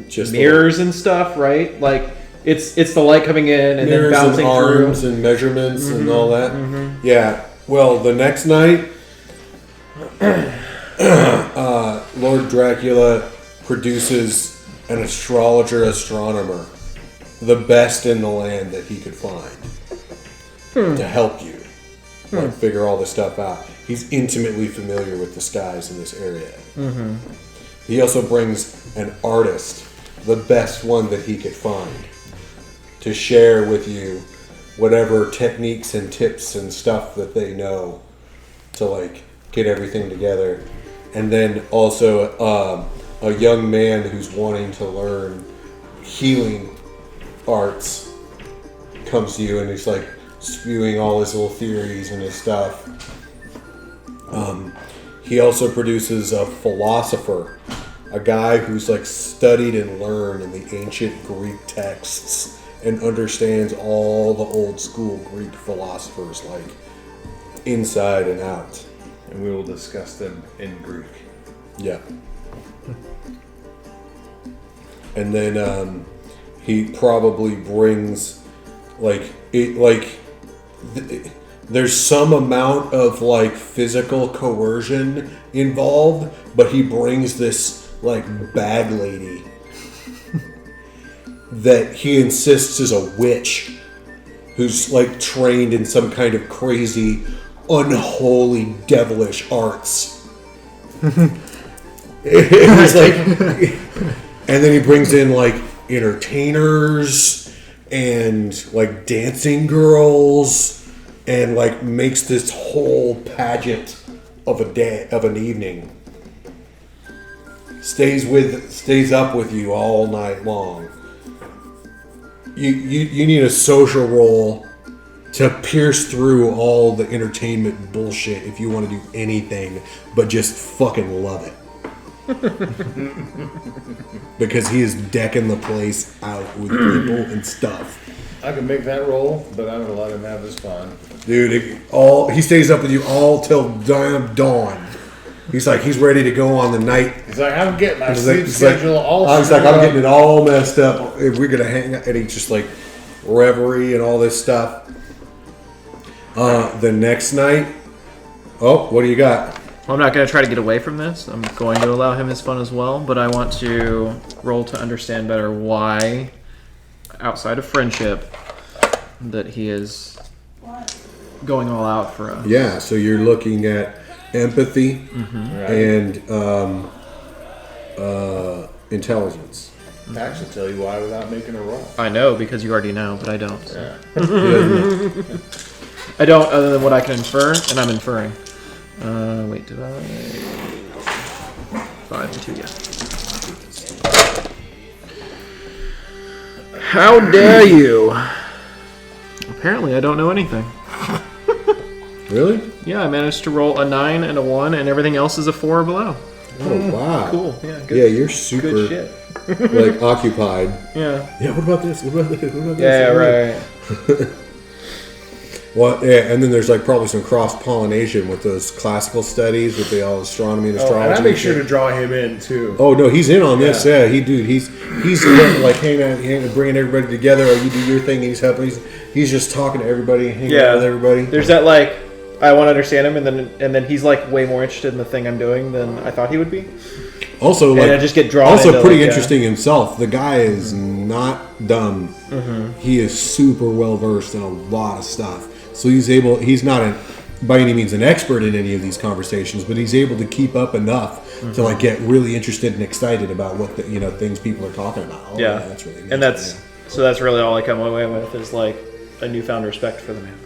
Just mirrors and stuff, right? Like it's the light coming in and then mirrors bouncing and through. arms and measurements and all that. Yeah. Well, the next night, Lord Dracula produces an astronomer, the best in the land that he could find, to help you like, figure all this stuff out. He's intimately familiar with the skies in this area. He also brings an artist, the best one that he could find, to share with you whatever techniques and tips and stuff that they know to like get everything together. And then also a young man who's wanting to learn healing arts comes to you and he's like spewing all his little theories and his stuff. He also produces a philosopher, a guy who's like studied and learned in the ancient Greek texts and understands all the old school Greek philosophers like inside and out. And we will discuss them in Greek. Yeah. And then he probably brings there's some amount of like physical coercion involved, but he brings this like bag lady that he insists is a witch who's like trained in some kind of crazy unholy devilish arts. It was like and then he brings in like entertainers and like dancing girls and like makes this whole pageant of a day of an evening. Stays up with you all night long. You need a social role to pierce through all the entertainment bullshit if you want to do anything but just fucking love it. Because he is decking the place out with people and stuff. I can make that roll, but I'm gonna let him have his fun. Dude, he stays up with you all till damn dawn. He's like, he's ready to go on the night. He's like, I'm getting my He's sleep like, schedule all I was like, screwed I'm up. getting it all messed up. If we're gonna hang out, and he's just like reverie and all this stuff. The next night, what do you got? Well, I'm not going to try to get away from this. I'm going to allow him his fun as well, but I want to roll to understand better why, outside of friendship, that he is going all out for us. Yeah, so you're looking at empathy and intelligence. I should tell you why without making a roll. I know because you already know, but I don't. Yeah. He doesn't know. I don't, other than what I can infer, and I'm inferring. Wait, did I? 5 and 2, yeah. How dare you? Apparently, I don't know anything. Really? Yeah, I managed to roll a 9 and a 1, and everything else is a 4 or below. Oh wow. Cool. Yeah. Good. Yeah, you're super Good shit. like occupied. Yeah. Yeah. What about this? What about this? What about this? Yeah. Right. Well, yeah, and then there's like probably some cross pollination with those classical studies with the all astronomy and astrology. and I make and sure shit. to draw him in too. Oh no, he's in on this. Yeah, he's like hanging out, bringing everybody together. Or you do your thing, and he's helping. He's just talking to everybody, hanging out with everybody. There's that like I want to understand him, and then he's like way more interested in the thing I'm doing than I thought he would be. Also, And like I just get drawn Also, into, pretty like, interesting himself. The guy is not dumb. He is super well versed in a lot of stuff. So he's not by any means an expert in any of these conversations, but he's able to keep up enough to like get really interested and excited about what things people are talking about. Oh, Yeah. that's really And that's so that's really all I come away with is like a newfound respect for the man.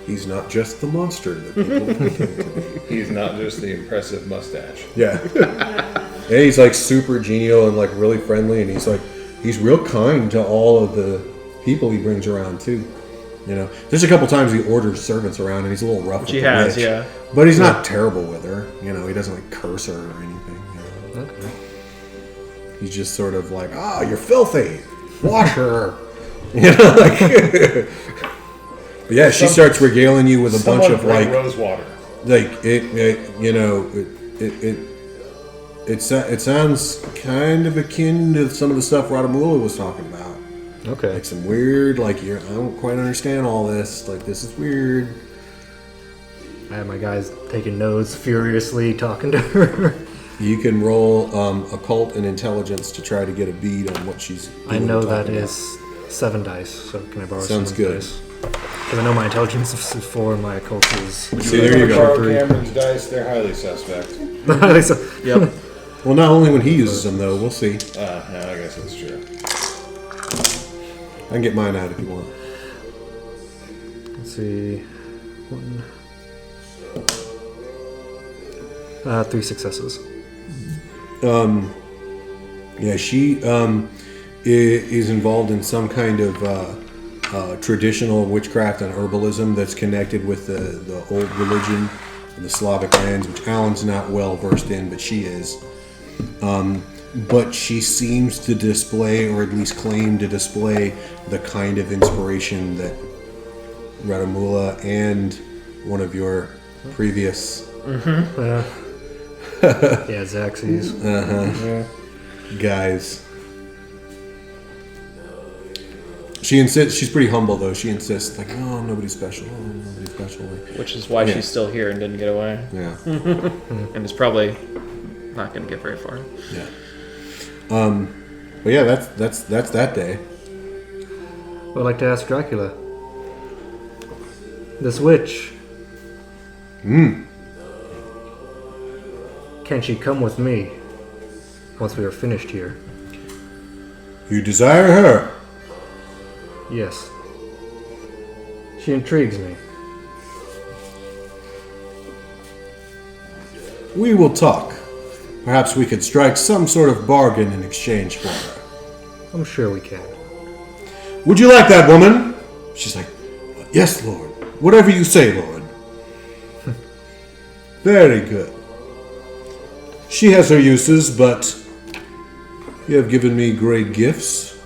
He's not just the monster that people think him to be. He's not just the impressive mustache. Yeah. And he's like super genial and like really friendly, and he's real kind to all of the people he brings around too. There's a couple times he orders servants around, and he's a little rough. With he the has, witch, yeah. But he's not terrible with her. He doesn't like curse her or anything. Okay. He's just sort of like, you're filthy. Wash her. Like. Yeah, she starts regaling you with a bunch of like rose water. Like it sounds kind of akin to some of the stuff Radamula was talking about. Okay. Like some weird, I don't quite understand all this. Like this is weird. I have my guys taking notes, furiously talking to her. You can roll occult and intelligence to try to get a bead on what she's doing. I know that talking is 7 dice, so can I borrow Sounds 7 good. dice? Because I know my intelligence is 4 and my occult is... See, there you go. Borrow 3. Cameron's dice, they're highly suspect. Yep. Well, not only when he uses them, though. We'll see. Yeah, I guess that's true. I can get mine out if you want. Let's see... 3 successes. Yeah, she is involved in some kind of traditional witchcraft and herbalism that's connected with the old religion of the Slavic lands, which Alan's not well versed in, but she is. But she seems to display, or at least claim to display, the kind of inspiration that Radamula and one of your previous Yeah, Xaxes. guys. She insists. She's pretty humble, though. She insists, like, "Oh, nobody's special. Oh, nobody's special." Like, Which is why Yeah. she's still here and didn't get away, yeah, and is probably not going to get very far. yeah. But yeah, that's that day. I'd like to ask Dracula. This witch. Can she come with me once we are finished here? You desire her. Yes. She intrigues me. We will talk. Perhaps we could strike some sort of bargain in exchange for her. I'm sure we can. Would you like that, woman? She's like, "Yes, Lord. Whatever you say, Lord." Very good. She has her uses, but you have given me great gifts.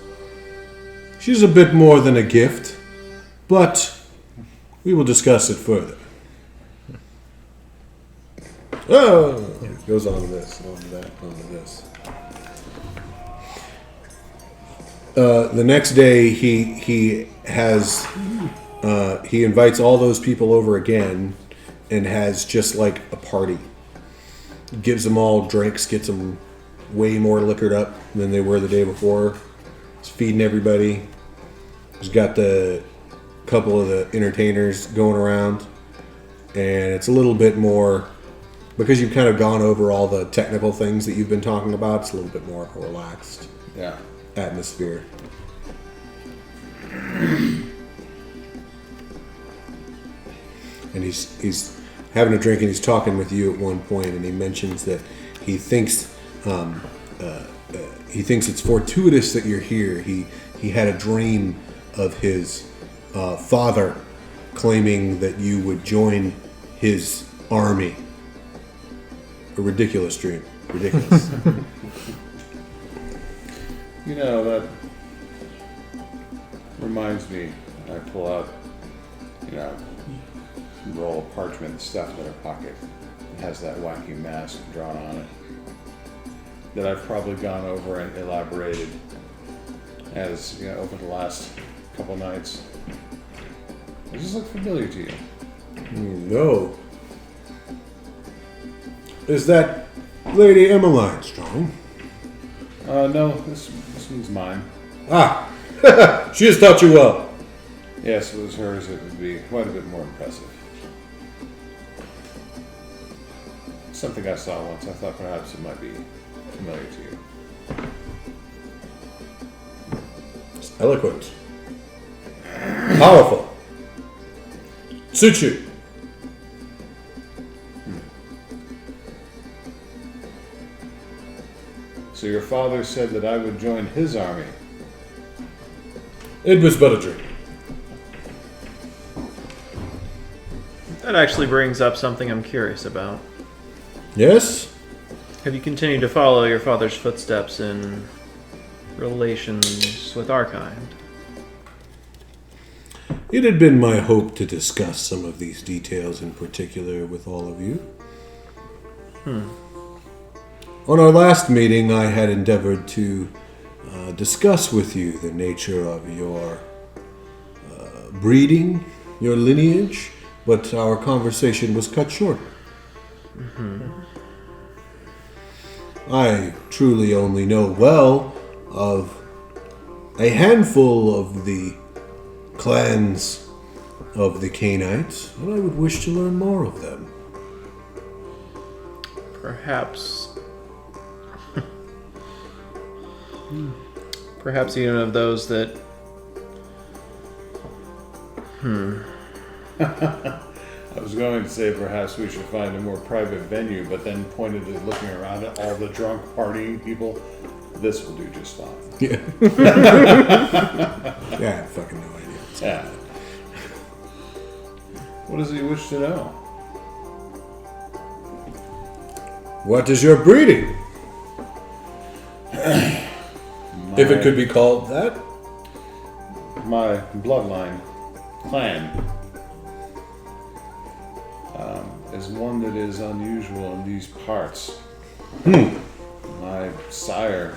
She's a bit more than a gift, but we will discuss it further. Oh, it goes on to this, on to that, on to this. The next day, he invites all those people over again, and has just like a party. Gives them all drinks, gets them way more liquored up than they were the day before. He's feeding everybody. He's got the couple of the entertainers going around, and it's a little bit more, because you've kind of gone over all the technical things that you've been talking about. It's a little bit more relaxed Yeah. atmosphere. And he's having a drink, and he's talking with you at one point, and he mentions that he thinks it's fortuitous that you're here. He had a dream of his father claiming that you would join his army. A ridiculous dream. Ridiculous. You know, that reminds me, I pull out, roll of parchment and stuff in her pocket. It has that wacky mask drawn on it that I've probably gone over and elaborated as over the last couple nights. Does this look familiar to you? No. Is that Lady Emmeline Strong? No, this one's mine. Ah, she has taught you well. Yes, if it was hers, it would be quite a bit more impressive. Something I saw once. I thought perhaps it might be familiar to you. It's eloquent. Powerful. Suits you. So your father said that I would join his army. It was but a dream. That actually brings up something I'm curious about. Yes? Have you continued to follow your father's footsteps in relations with our kind? It had been my hope to discuss some of these details in particular with all of you. On our last meeting, I had endeavored to discuss with you the nature of your breeding, your lineage, but our conversation was cut short. I truly only know well of a handful of the clans of the Cainites, and I would wish to learn more of them. Perhaps even of those that... I was going to say perhaps we should find a more private venue, but then pointed at looking around at all the drunk partying people. This will do just fine. Yeah. Yeah, I have fucking no idea. Yeah. What does he wish to know? What is your breeding? If it could be called that. My bloodline, clan, is one that is unusual in these parts. My sire,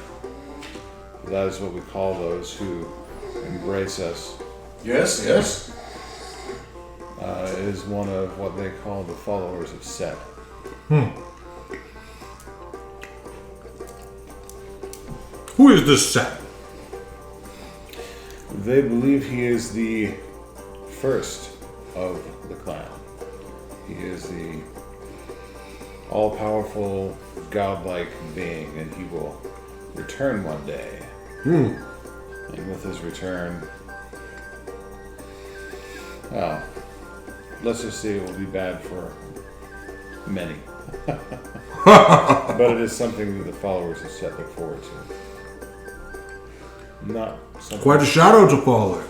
that is what we call those who embrace us, Yes, yes. is one of what they call the followers of Set. Who is this Set? They believe he is the first of the clan. He is the all-powerful, godlike being, and he will return one day. And with his return, well, let's just say it will be bad for many. But it is something that the followers of Set look forward to. Not something. Quite a shadow to fall there.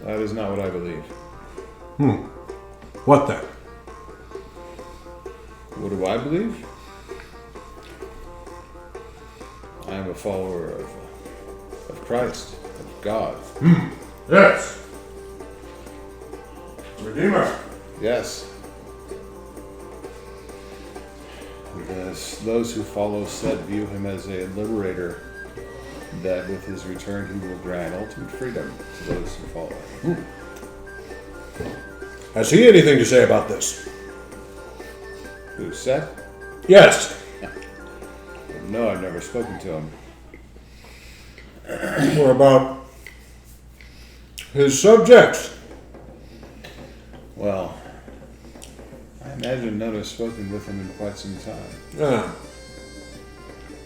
That is not what I believe. What then? What do I believe? I am a follower of Christ, of God. Yes. Redeemer. Yes. Those who follow Set view him as a liberator, that with his return he will grant ultimate freedom to those who follow him. Has he anything to say about this? Who, Set? Yes. No, I've never spoken to him. Or about his subjects? Well, I imagine none have spoken with him in quite some time. Ah.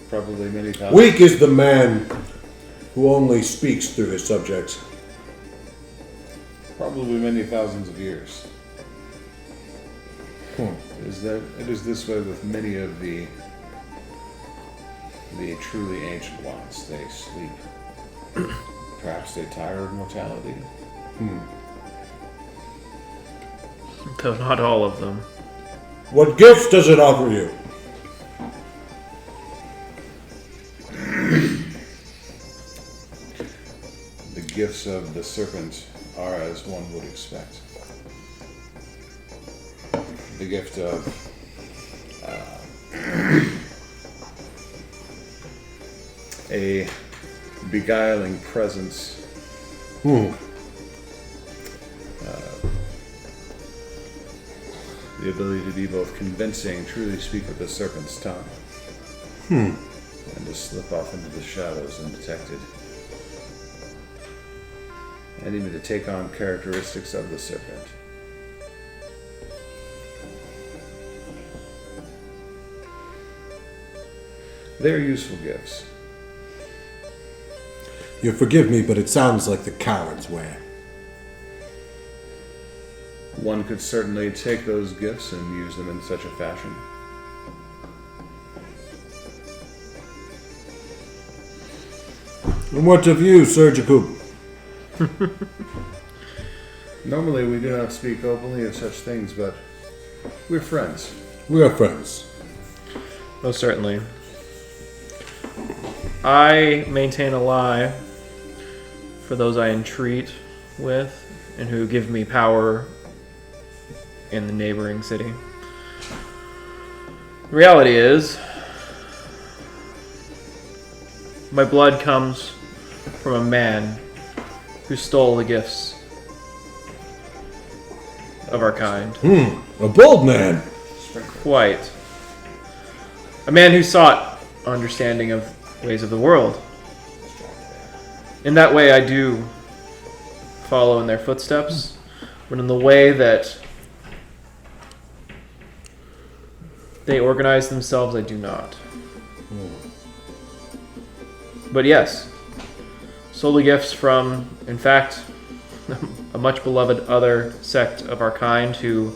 Probably many thousands. Weak is the man who only speaks through his subjects. Probably many thousands of years. It is this way with many of the truly ancient ones. They sleep. Perhaps they tire of mortality. Though not all of them. What gifts does it offer you? The gifts of the serpent are as one would expect. The gift of a beguiling presence, the ability to be both convincing, truly speak with the serpent's tongue, and to slip off into the shadows undetected, and even to take on characteristics of the serpent. They're useful gifts. You forgive me, but it sounds like the coward's way. One could certainly take those gifts and use them in such a fashion. And what of you, Sir Jacob? Normally we do not speak openly of such things, but we're friends. We are friends. Most certainly. I maintain a lie for those I entreat with and who give me power in the neighboring city. The reality is, my blood comes from a man who stole the gifts of our kind. A bold man. Quite. A man who sought understanding of ways of the world. In that way, I do follow in their footsteps, but in the way that they organize themselves, I do not. But yes, solely gifts from, in fact, a much beloved other sect of our kind who,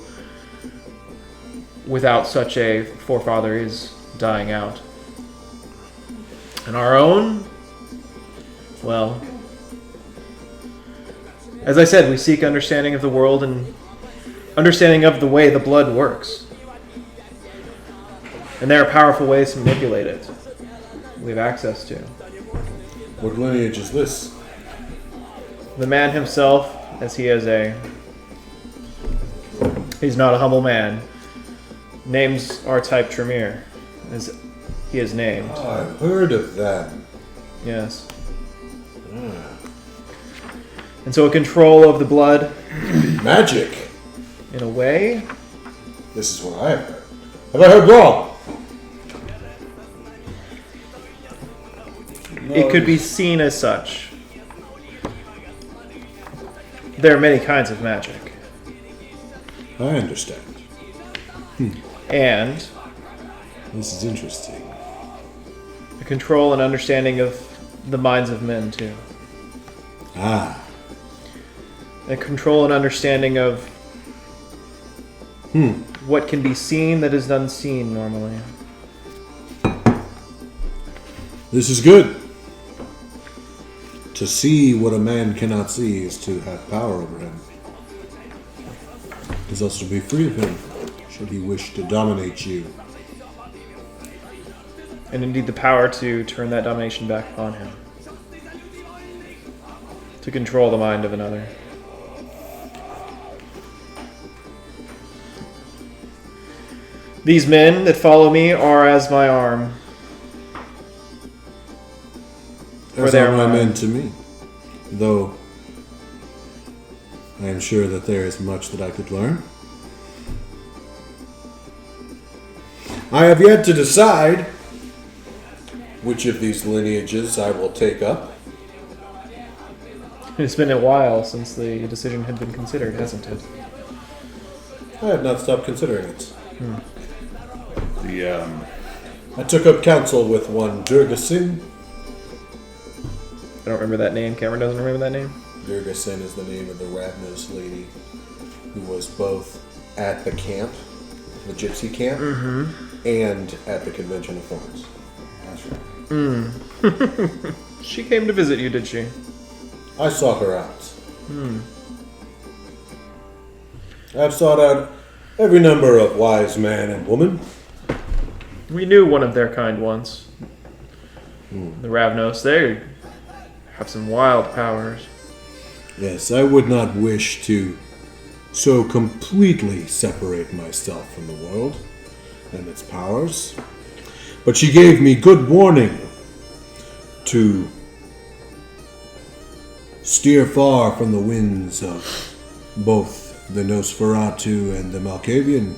without such a forefather, is dying out. And our own, well, as I said, we seek understanding of the world and understanding of the way the blood works. And there are powerful ways to manipulate it. We have access to. What lineage is this? The man himself, as he is he's not a humble man, names R-Type Tremere, as he is named. Oh, I've heard of that. Yes. And so a control of the blood, Magic. in a way, This is what I have heard. Have I heard wrong? it could be seen as such. There are many kinds of magic. I understand. And This is interesting. a control and understanding of the minds of men, too. Ah. A control and understanding of what can be seen that is unseen normally. This is good. To see what a man cannot see is to have power over him. It is also to be free of him, should he wish to dominate you. And indeed the power to turn that domination back upon him. To control the mind of another. These men that follow me are as my arm. As they are are my mine. men to me. Though I am sure that there is much that I could learn. I have yet to decide which of these lineages I will take up. It's been a while since the decision had been considered, hasn't it? I have not stopped considering it. The I took up counsel with one Durga Singh. I don't remember that name. Cameron doesn't remember that name? Durga Singh is the name of the Ravnos lady who was both at the camp, the gypsy camp, and at the Convention of Thorns. that's right. She came to visit you, did she? I sought her out. I've sought out every number of wise man and woman. We knew one of their kind once. The Ravnos, they have some wild powers. Yes, I would not wish to so completely separate myself from the world and its powers. But she gave me good warning to steer far from the winds of both the Nosferatu and the Malkavian.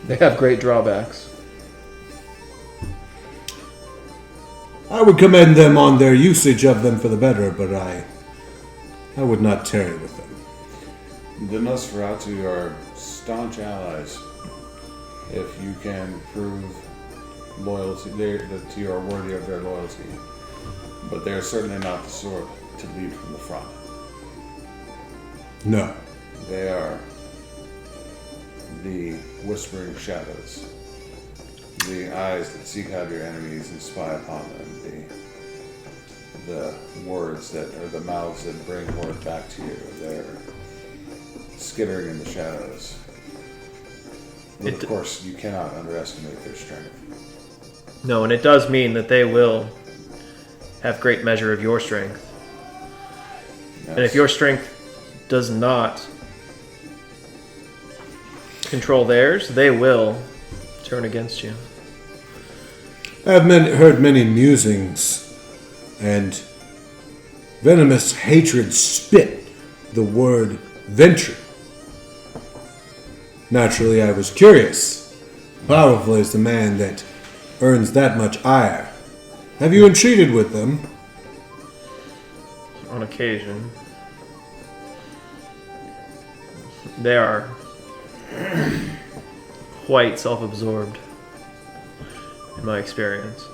They have great drawbacks. I would commend them on their usage of them for the better, but I would not tarry with them. The Nosferatu are staunch allies. If you can prove loyalty, that you are worthy of their loyalty. But they are certainly not the sort to lead from the front. No. They are the whispering shadows, the eyes that seek out your enemies and spy upon them, the words that are the mouths that bring word back to you. They're skittering in the shadows. But of course, you cannot underestimate their strength. No, and it does mean that they will have great measure of your strength. And if your strength does not control theirs, they will turn against you. I have heard many musings and venomous hatred spit the word venture. Naturally, I was curious. Powerful is the man that earns that much ire. Have you entreated with them? On occasion. They are quite self-absorbed, in my experience.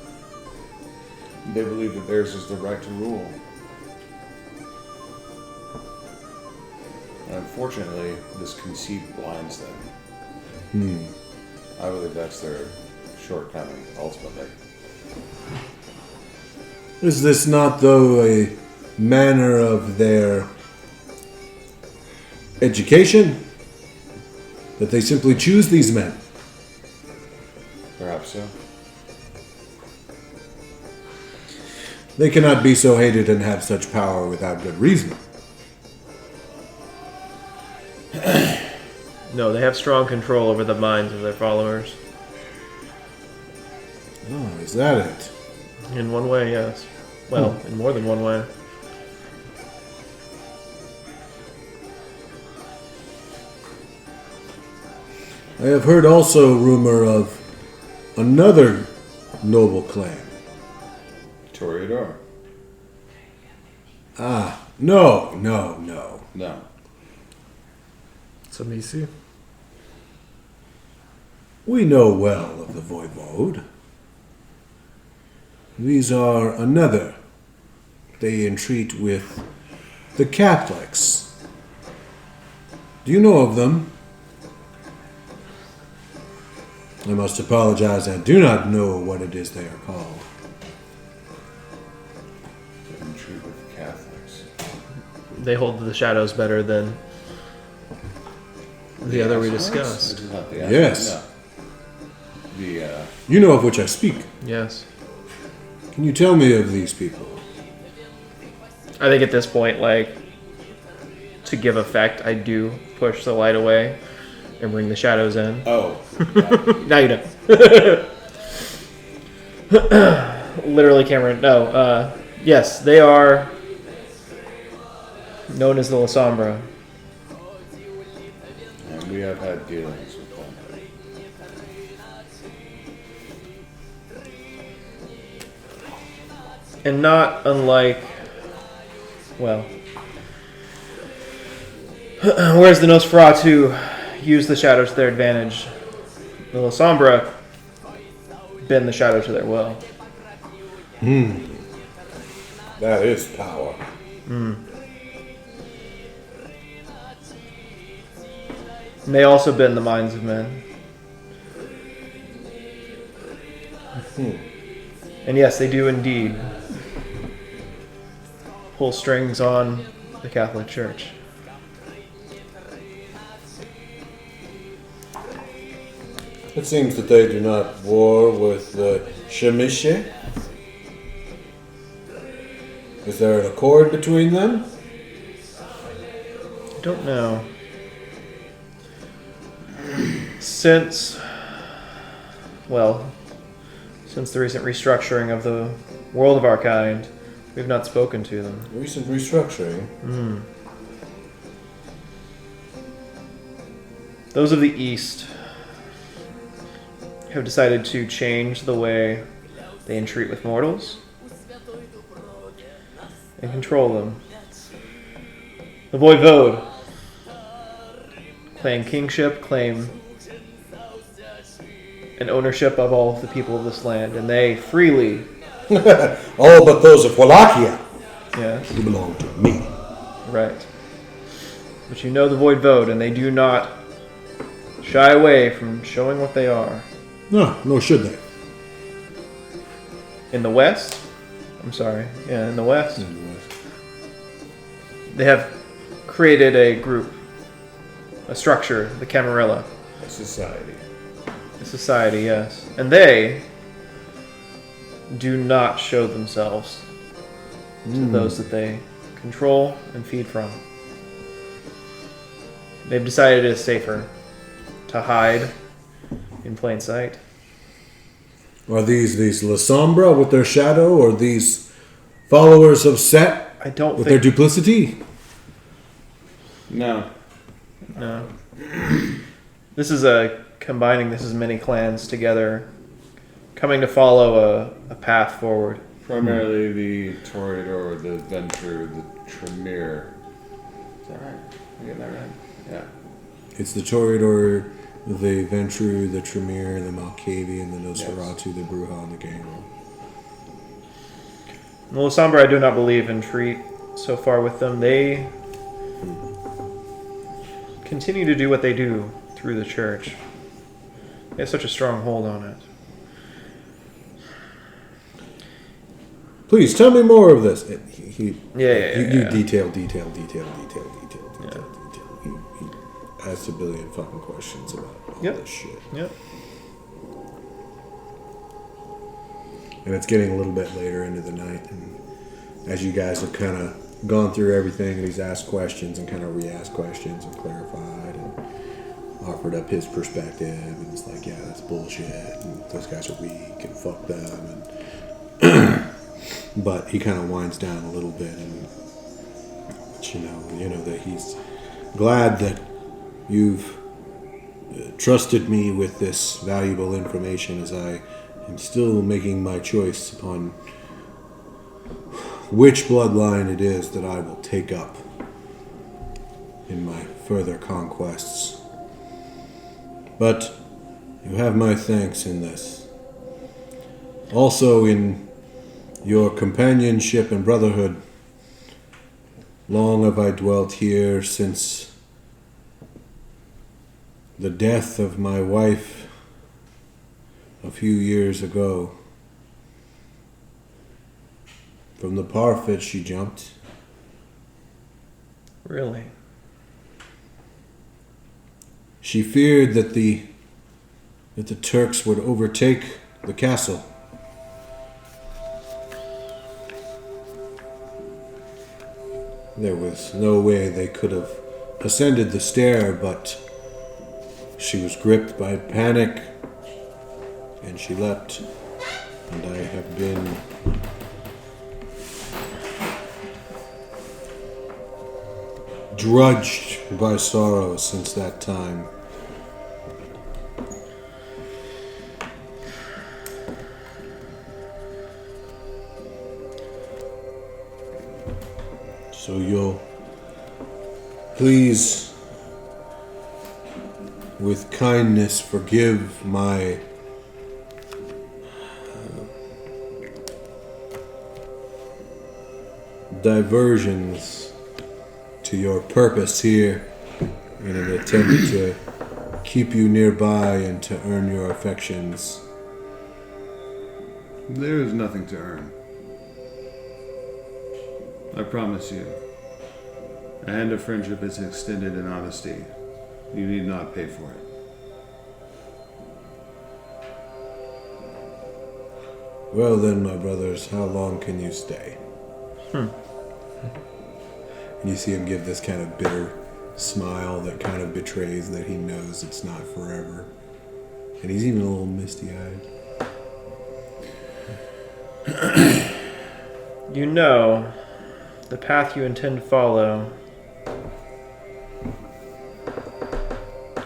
They believe that theirs is the right to rule. And unfortunately, this conceit blinds them. I believe that's their shortcoming, ultimately. Is this not, though, a manner of their education? That they simply choose these men? Perhaps so. They cannot be so hated and have such power without good reason. No, they have strong control over the minds of their followers. Oh, is that it? In one way, yes. Well, in more than one way. I have heard also rumor of another noble clan. Toreador. No. No. Samisi? We know well of the Voivode. These are another. They entreat with the Catholics. Do you know of them? I must apologize, I do not know what it is they are called. They intrude with the Catholics. They hold the shadows better than the other we discussed. This is not the Yes. No. The You know of which I speak. Yes. Can you tell me of these people? I think at this point, like, to give effect, I do push the light away and bring the shadows in. oh, yeah. Now you don't. Literally, Cameron. No. Yes, they are known as the La Sombra. And we have had dealings with them. And not unlike, well, whereas the Nosferatu use the shadows to their advantage, the La Sombra bend the shadow to their will. That is power. And they also bend the minds of men. And yes, they do indeed pull strings on the Catholic Church. It seems that they do not war with the Shemishe. Is there an accord between them? I don't know. Since the recent restructuring of the world of our kind, we've not spoken to them. Recent restructuring. Those of the East have decided to change the way they entreat with mortals and control them. The Voivode claim kingship, claim an ownership of all of the people of this land, and they freely, All but those of Wallachia. yes, You belong to me. right. But you know the Voivode, and they do not shy away from showing what they are. No, nor should they. In the West, in the West, they have created a group, a structure, the Camarilla. Society. A society, yes. And they do not show themselves to those that they control and feed from. They've decided it is safer to hide in plain sight. Are these La Sombra with their shadow, or these followers of Set I don't with their think... duplicity? No. No. This is combining this as many clans together, coming to follow a path forward. Primarily the Toreador, the Venture, the Tremere. Is that right? Am I getting that right? Yeah. It's the Toreador, the Ventru, the Tremere, the Malkavian, the Nosferatu, the Bruja, and the Gangrel. The Lasombra I do not believe in treat so far with them. They continue to do what they do through the church. They have such a strong hold on it. Please tell me more of this. You Yeah. detail. He asked a billion fucking questions about all Yep. this shit. Yep. And it's getting a little bit later into the night, and as you guys have kind of gone through everything, and he's asked questions and kind of re-asked questions and clarified and offered up his perspective, and it's like, yeah, that's bullshit, and those guys are weak, and fuck them, and but he kind of winds down a little bit, and you know that he's glad that you've trusted me with this valuable information as I am still making my choice upon which bloodline it is that I will take up in my further conquests. But you have my thanks in this. Also in your companionship and brotherhood. Long have I dwelt here since the death of my wife a few years ago. From the parfit she jumped. Really? She feared that the Turks would overtake the castle. There was no way they could have ascended the stair, but she was gripped by panic, and she leapt, and I have been drudged by sorrow since that time. So you'll please, with kindness, forgive my diversions to your purpose here in an attempt to keep you nearby and to earn your affections. There is nothing to earn. I promise you. A hand of friendship is extended in honesty. You need not pay for it. Well then, my brothers, how long can you stay? And you see him give this kind of bitter smile that kind of betrays that he knows it's not forever. And he's even a little misty-eyed. You know, the path you intend to follow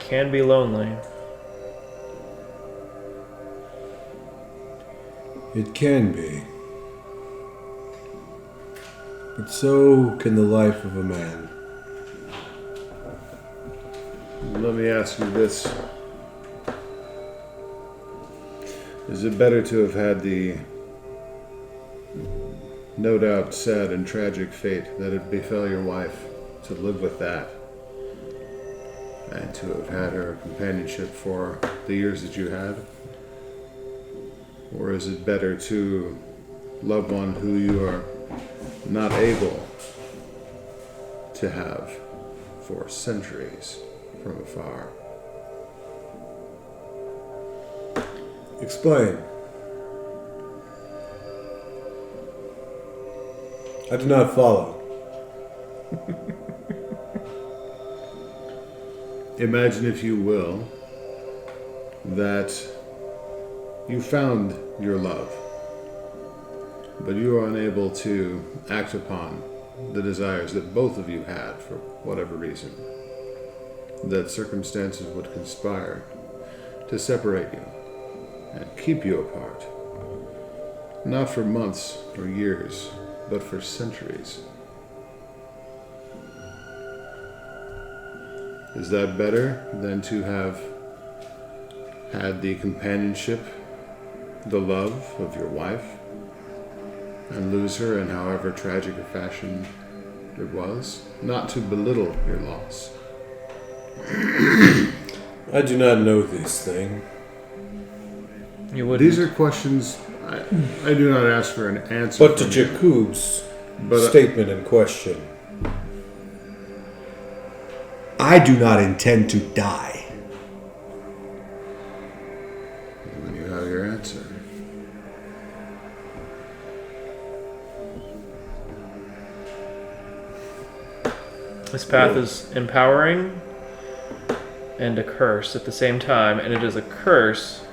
can be lonely. It can be. But so can the life of a man. Let me ask you this. Is it better to have had the no doubt sad and tragic fate that it befell your wife, to live with that, and to have had her companionship for the years that you had? Or is it better to love one who you are not able to have for centuries from afar? Explain. I do not follow. Imagine, if you will, that you found your love, but you are unable to act upon the desires that both of you had for whatever reason. That circumstances would conspire to separate you and keep you apart, not for months or years, but for centuries. Is that better than to have had the companionship, the love of your wife, and lose her in however tragic a fashion it was? Not to belittle your loss. I do not know these things. You would. These are questions I do not ask for an answer. But to from you. Jakub's But, statement in question, I do not intend to die. when you have your answer. This path is empowering and a curse at the same time, and it is a curse.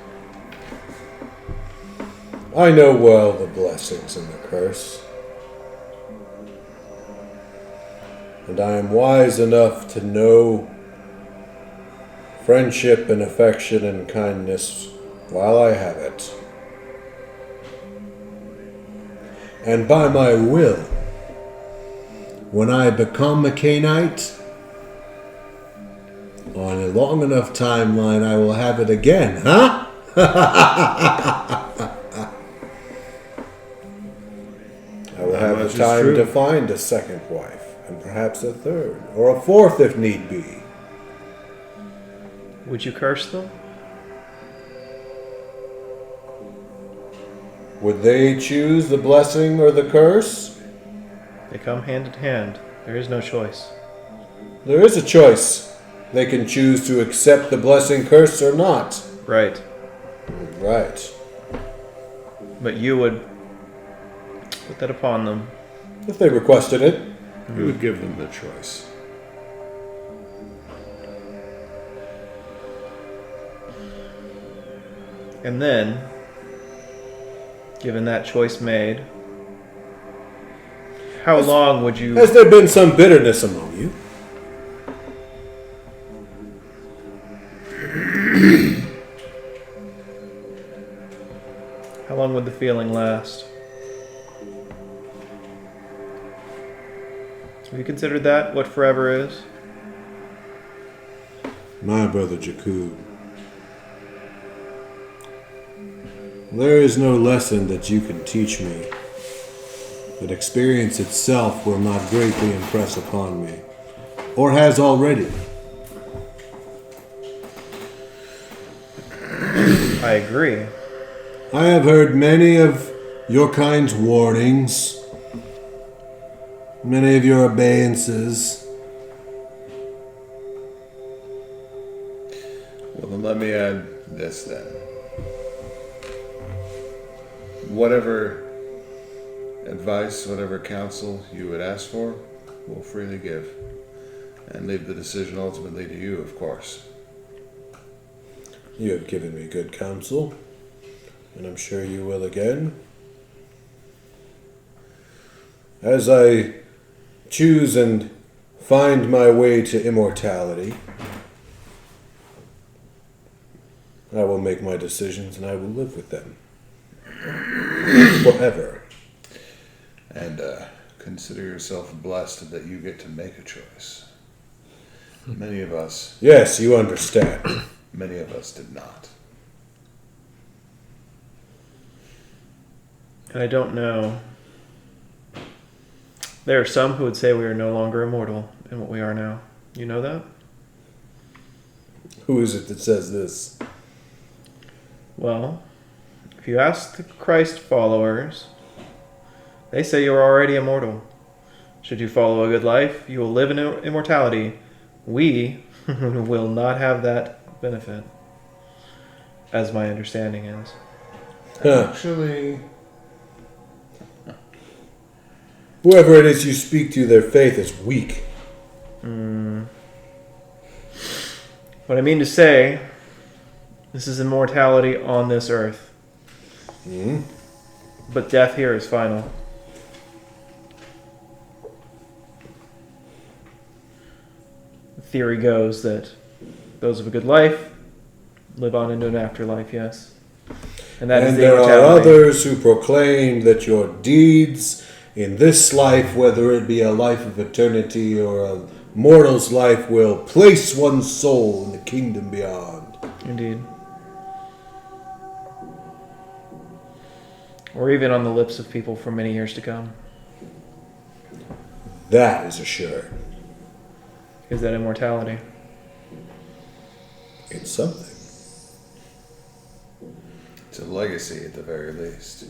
I know well the blessings and the curse. And I am wise enough to know friendship and affection and kindness while I have it. And by my will, when I become a Canaanite, on a long enough timeline, I will have it again, huh? I will have the much is time true. to find a second wife, and perhaps a third, or a fourth if need be. Would you curse them? Would they choose the blessing or the curse? They come hand in hand. There is no choice. There is a choice. They can choose to accept the blessing curse or not. Right. Right. But you would put that upon them. If they requested it. You would give them the choice. And then, given that choice made, how long would you... Has there been some bitterness among you? How long would the feeling last? Have you considered that, what forever is? My brother Jakub, there is no lesson that you can teach me, but experience itself will not greatly impress upon me, or has already. I agree. I have heard many of your kind's warnings, many of your obeyances. Well, then let me add this then. Whatever advice, whatever counsel you would ask for, we'll freely give. And leave the decision ultimately to you, of course. You have given me good counsel, and I'm sure you will again. As I choose and find my way to immortality, I will make my decisions and I will live with them forever. And consider yourself blessed that you get to make a choice. Many of us Yes, you understand. did not. And I don't know. There are some who would say we are no longer immortal in what we are now. You know that? Who is it that says this? Well, if you ask the Christ followers, they say you are already immortal. Should you follow a good life, you will live in immortality. We will not have that benefit, as my understanding is. Huh. Actually, Whoever it is you speak to, their faith is weak. What I mean to say, this is immortality on this earth. But death here is final. The theory goes that those of a good life live on into an afterlife, yes. And that is And the there are immortality. others who proclaim that your deeds in this life, whether it be a life of eternity or a mortal's life, will place one's soul in the kingdom beyond. Indeed. Or even on the lips of people for many years to come. That is assured. Is that immortality? It's something. it's a legacy at the very least.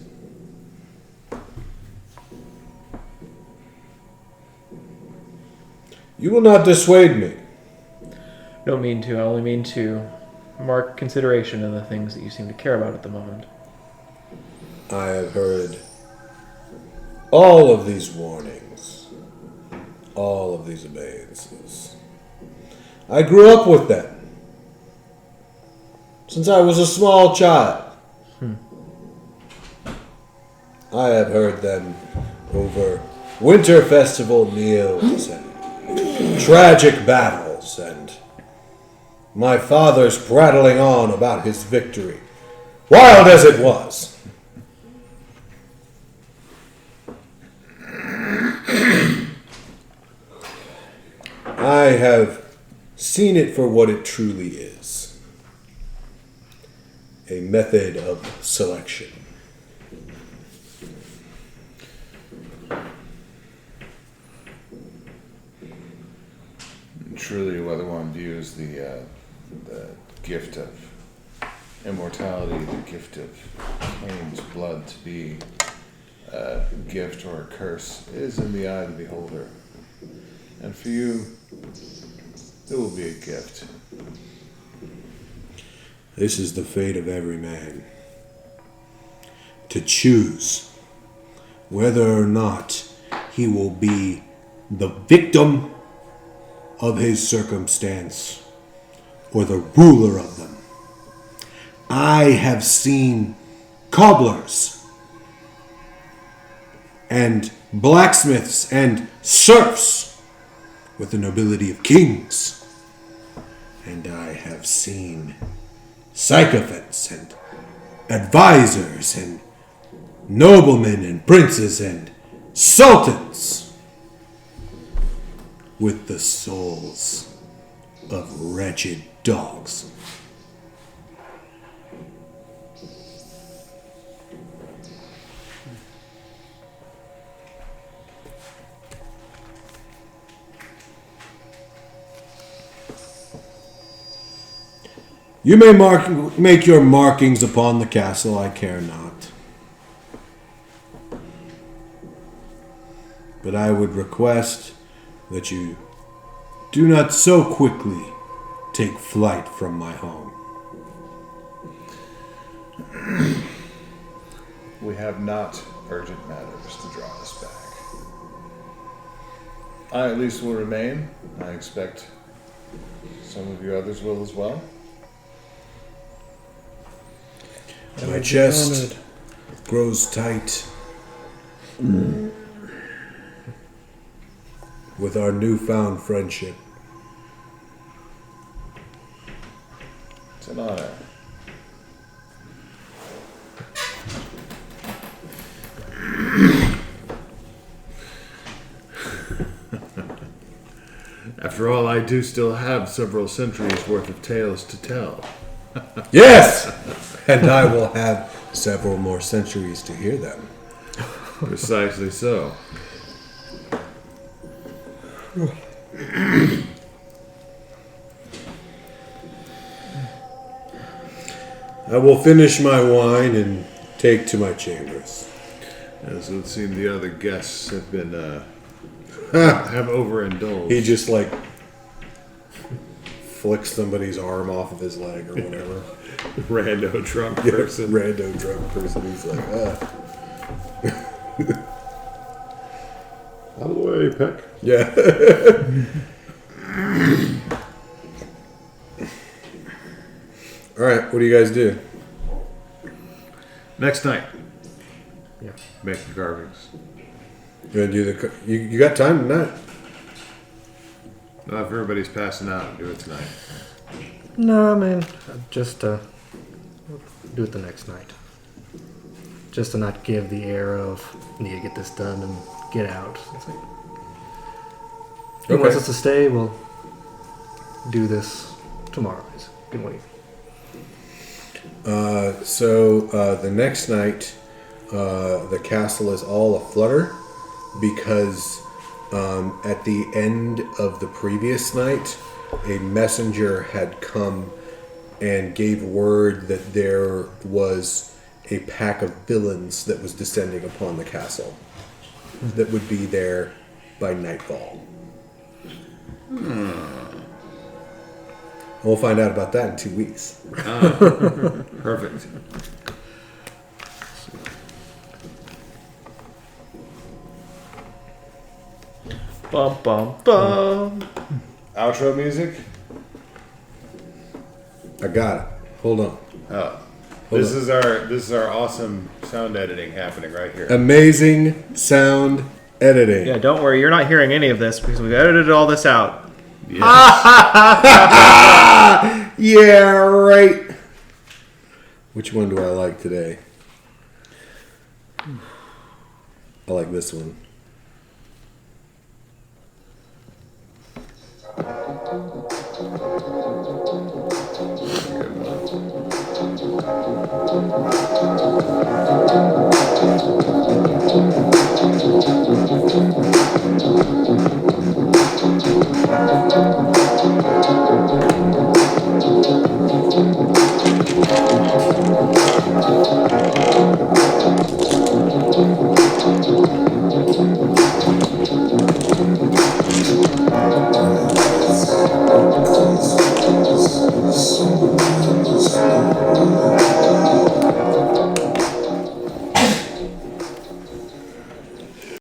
You will not dissuade me. Don't mean to. I only mean to mark consideration in the things that you seem to care about at the moment. I have heard all of these warnings, all of these obeyances. I grew up with them since I was a small child. I have heard them over winter festival meals and tragic battles, and my father's prattling on about his victory, wild as it was. I have seen it for what it truly is, a method of selection. Truly, whether one views the gift of immortality, the gift of Cain's blood to be a gift or a curse, is in the eye of the beholder. And for you, it will be a gift. This is the fate of every man. To choose whether or not he will be the victim of his circumstance or the ruler of them. I have seen cobblers and blacksmiths and serfs with the nobility of kings. And I have seen sycophants and advisors and noblemen and princes and sultans with the souls of wretched dogs. You may make your markings upon the castle, I care not. But I would request that you do not so quickly take flight from my home. we have not urgent matters to draw us back. I at least will remain. I expect some of you others will as well. My chest grows tight with our newfound friendship. It's an honor. After all, I do still have several centuries worth of tales to tell. Yes! And I will have several more centuries to hear them. Precisely so. I will finish my wine and take to my chambers. As it would seem the other guests have been, have overindulged. He just like flicks somebody's arm off of his leg or whatever. Rando drunk Yeah, person. random drunk person. He's like, Out of the way, Peck. yeah. All right, what do you guys do? Next night. Yeah. Make the carvings. You gonna do the? You got time tonight? Not if everybody's passing out, do it tonight. No, man. Just do it the next night. Just to not give the air of need to get this done and get out. It's like, he Okay. wants us to stay. We'll do this tomorrow. He's been waiting. So the next night, the castle is all aflutter because at the end of the previous night, a messenger had come and gave word that there was a pack of villains that was descending upon the castle that would be there by nightfall. We'll find out about that in 2 weeks. Perfect. Bum bum bum. Outro music? I got it. Hold on. Oh. Hold This on. is our awesome sound editing happening right here. Amazing sound editing. Yeah, don't worry, you're not hearing any of this because we've edited all this out. Yes. Yeah, right. Which one do I like today? I like this one. Good one.